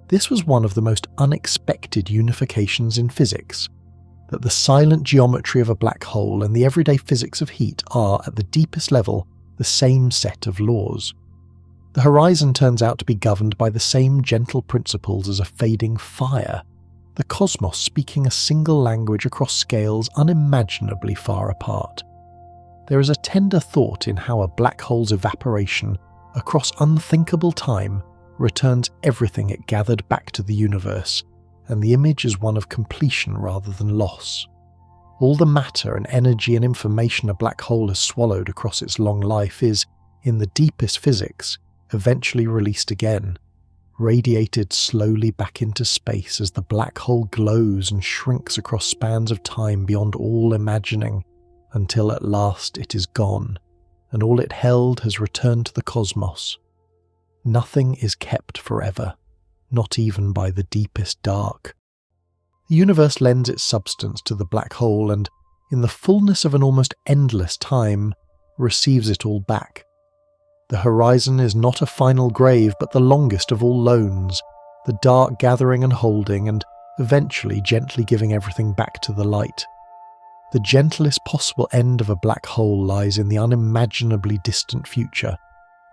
This was one of the most unexpected unifications in physics, that the silent geometry of a black hole and the everyday physics of heat are, at the deepest level, the same set of laws. The horizon turns out to be governed by the same gentle principles as a fading fire, the cosmos speaking a single language across scales unimaginably far apart. There is a tender thought in how a black hole's evaporation, across unthinkable time, returns everything it gathered back to the universe, and the image is one of completion rather than loss. All the matter and energy and information a black hole has swallowed across its long life is, in the deepest physics, eventually released again, radiated slowly back into space as the black hole glows and shrinks across spans of time beyond all imagining, until at last it is gone, and all it held has returned to the cosmos. Nothing is kept forever, not even by the deepest dark. The universe lends its substance to the black hole and, in the fullness of an almost endless time, receives it all back. The horizon is not a final grave but the longest of all loans, the dark gathering and holding and eventually gently giving everything back to the light. The gentlest possible end of a black hole lies in the unimaginably distant future,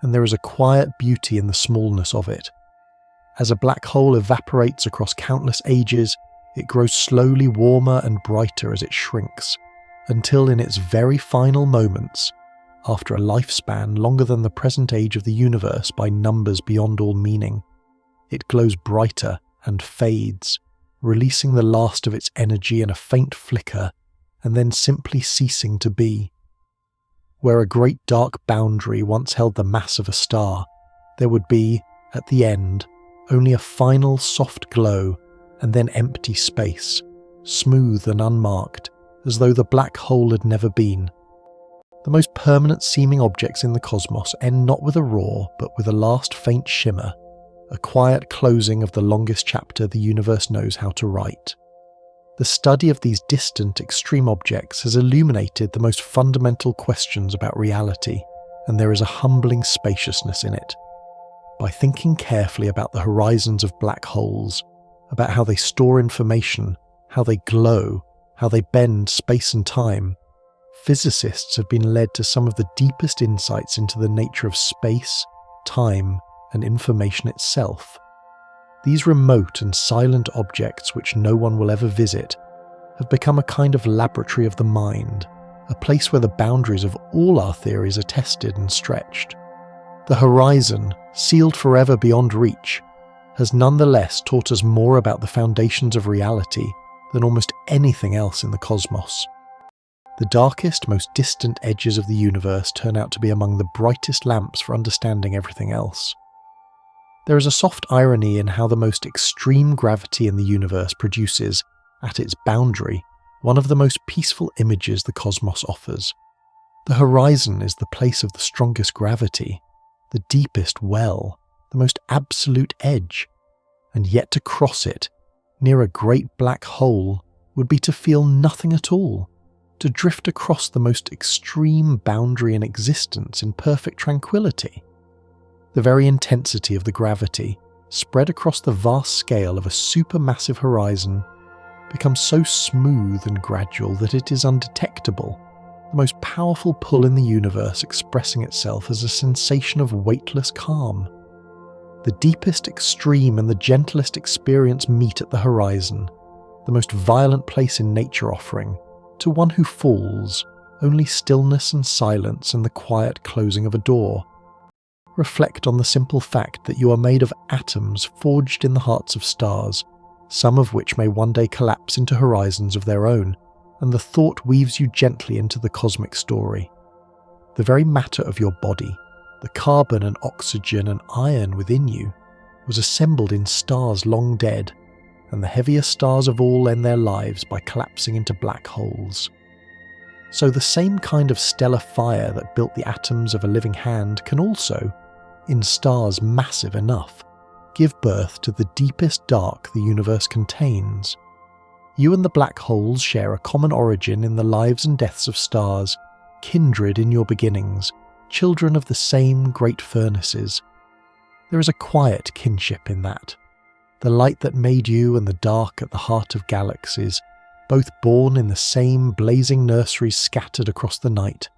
and there is a quiet beauty in the smallness of it. As a black hole evaporates across countless ages, it grows slowly warmer and brighter as it shrinks, until in its very final moments, after a lifespan longer than the present age of the universe by numbers beyond all meaning, it glows brighter and fades, releasing the last of its energy in a faint flicker, and then simply ceasing to be. Where a great dark boundary once held the mass of a star, there would be, at the end, only a final soft glow and then empty space, smooth and unmarked, as though the black hole had never been. The most permanent seeming objects in the cosmos end not with a roar but with a last faint shimmer, a quiet closing of the longest chapter the universe knows how to write. The study of these distant, extreme objects has illuminated the most fundamental questions about reality, and there is a humbling spaciousness in it. By thinking carefully about the horizons of black holes, about how they store information, how they glow, how they bend space and time, physicists have been led to some of the deepest insights into the nature of space, time, and information itself. These remote and silent objects which no one will ever visit have become a kind of laboratory of the mind, a place where the boundaries of all our theories are tested and stretched. The horizon, sealed forever beyond reach, has nonetheless taught us more about the foundations of reality than almost anything else in the cosmos. The darkest, most distant edges of the universe turn out to be among the brightest lamps for understanding everything else. There is a soft irony in how the most extreme gravity in the universe produces, at its boundary, one of the most peaceful images the cosmos offers. The horizon is the place of the strongest gravity, the deepest well, the most absolute edge, and yet to cross it, near a great black hole, would be to feel nothing at all, to drift across the most extreme boundary in existence in perfect tranquility. The very intensity of the gravity, spread across the vast scale of a supermassive horizon, becomes so smooth and gradual that it is undetectable, the most powerful pull in the universe expressing itself as a sensation of weightless calm. The deepest extreme and the gentlest experience meet at the horizon, the most violent place in nature offering, to one who falls, only stillness and silence and the quiet closing of a door. Reflect on the simple fact that you are made of atoms forged in the hearts of stars, some of which may one day collapse into horizons of their own, and the thought weaves you gently into the cosmic story. The very matter of your body, the carbon and oxygen and iron within you, was assembled in stars long dead, and the heaviest stars of all end their lives by collapsing into black holes. So the same kind of stellar fire that built the atoms of a living hand can also, in stars massive enough, give birth to the deepest dark the universe contains. You and the black holes share a common origin in the lives and deaths of stars, kindred in your beginnings, children of the same great furnaces. There is a quiet kinship in that. The light that made you and the dark at the heart of galaxies, both born in the same blazing nurseries scattered across the night.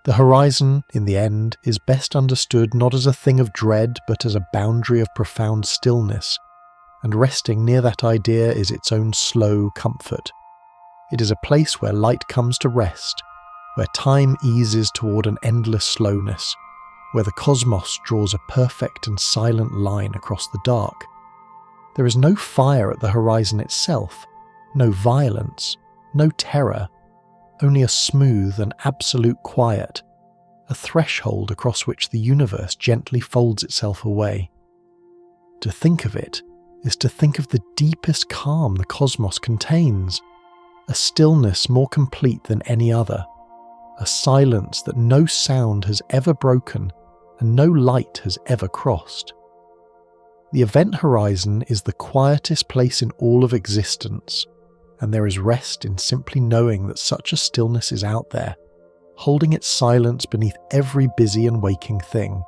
The horizon, in the end, is best understood not as a thing of dread but as a boundary of profound stillness, and resting near that idea is its own slow comfort. It is a place where light comes to rest, where time eases toward an endless slowness, where the cosmos draws a perfect and silent line across the dark. There is no fire at the horizon itself, no violence, no terror, only a smooth and absolute quiet, a threshold across which the universe gently folds itself away. To think of it is to think of the deepest calm the cosmos contains, a stillness more complete than any other, a silence that no sound has ever broken and no light has ever crossed. The event horizon is the quietest place in all of existence, and there is rest in simply knowing that such a stillness is out there, holding its silence beneath every busy and waking thing.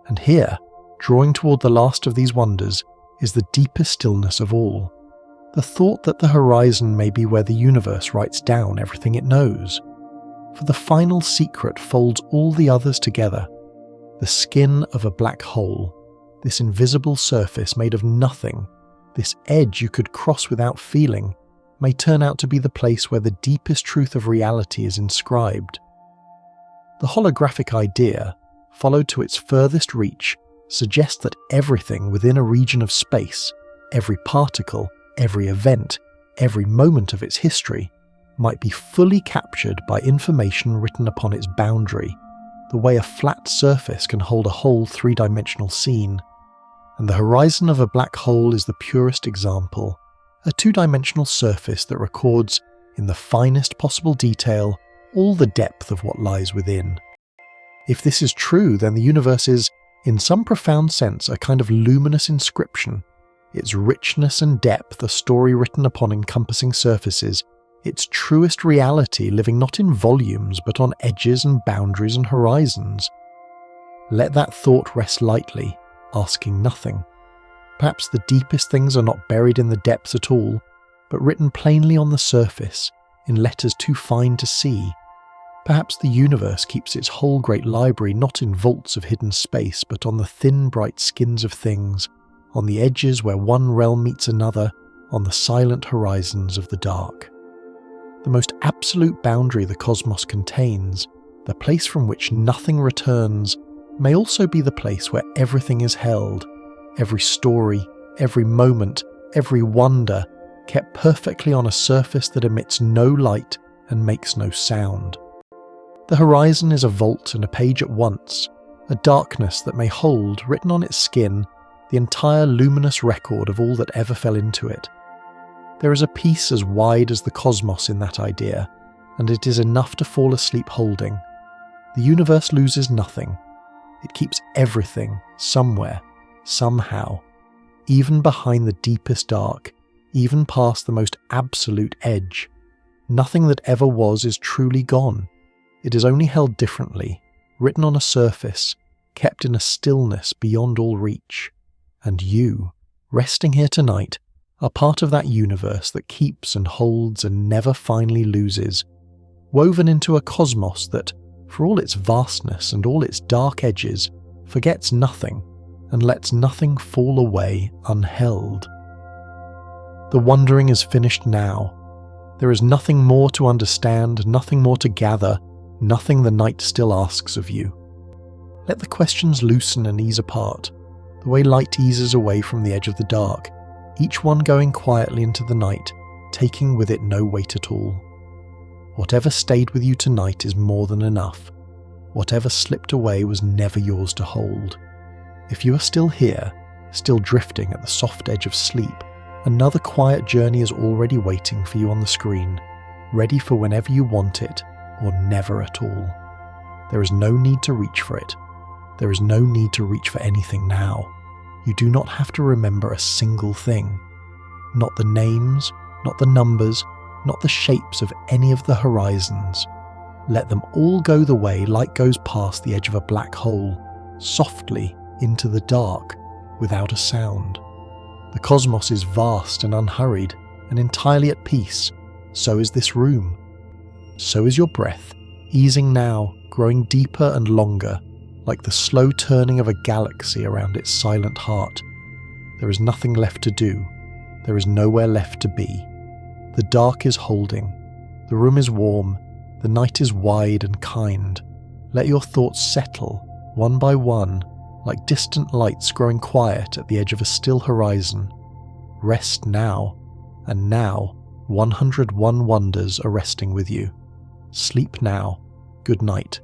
And here, drawing toward the last of these wonders, is the deepest stillness of all, the thought that the horizon may be where the universe writes down everything it knows. For the final secret folds all the others together, the skin of a black hole, this invisible surface made of nothing, this edge you could cross without feeling, may turn out to be the place where the deepest truth of reality is inscribed. The holographic idea, followed to its furthest reach, suggests that everything within a region of space, every particle, every event, every moment of its history, might be fully captured by information written upon its boundary, the way a flat surface can hold a whole three-dimensional scene. And the horizon of a black hole is the purest example, a two-dimensional surface that records, in the finest possible detail, all the depth of what lies within. If this is true, then the universe is, in some profound sense, a kind of luminous inscription, its richness and depth a story written upon encompassing surfaces, its truest reality living not in volumes but on edges and boundaries and horizons. Let that thought rest lightly, asking nothing. Perhaps the deepest things are not buried in the depths at all, but written plainly on the surface, in letters too fine to see. Perhaps the universe keeps its whole great library not in vaults of hidden space, but on the thin, bright skins of things, on the edges where one realm meets another, on the silent horizons of the dark. The most absolute boundary the cosmos contains, the place from which nothing returns, may also be the place where everything is held, every story, every moment, every wonder, kept perfectly on a surface that emits no light and makes no sound. The horizon is a vault and a page at once, a darkness that may hold, written on its skin, the entire luminous record of all that ever fell into it. There is a peace as wide as the cosmos in that idea, and it is enough to fall asleep holding. The universe loses nothing. It keeps everything, somewhere, somehow, even behind the deepest dark, even past the most absolute edge. Nothing that ever was is truly gone. It is only held differently, written on a surface, kept in a stillness beyond all reach. And you, resting here tonight, are part of that universe that keeps and holds and never finally loses, woven into a cosmos that, for all its vastness and all its dark edges, forgets nothing and lets nothing fall away unheld. The wondering is finished now. There is nothing more to understand, nothing more to gather, nothing the night still asks of you. Let the questions loosen and ease apart, the way light eases away from the edge of the dark, each one going quietly into the night, taking with it no weight at all. Whatever stayed with you tonight is more than enough. Whatever slipped away was never yours to hold. If you are still here, still drifting at the soft edge of sleep, another quiet journey is already waiting for you on the screen, ready for whenever you want it, or never at all. There is no need to reach for it. There is no need to reach for anything now. You do not have to remember a single thing. Not the names, not the numbers, not the shapes of any of the horizons. Let them all go the way light goes past the edge of a black hole, softly into the dark, without a sound. The cosmos is vast and unhurried, and entirely at peace. So is this room. So is your breath, easing now, growing deeper and longer, like the slow turning of a galaxy around its silent heart. There is nothing left to do. There is nowhere left to be. The dark is holding. The room is warm. The night is wide and kind. Let your thoughts settle, one by one, like distant lights growing quiet at the edge of a still horizon. Rest now, and now 101 wonders are resting with you. Sleep now. Good night.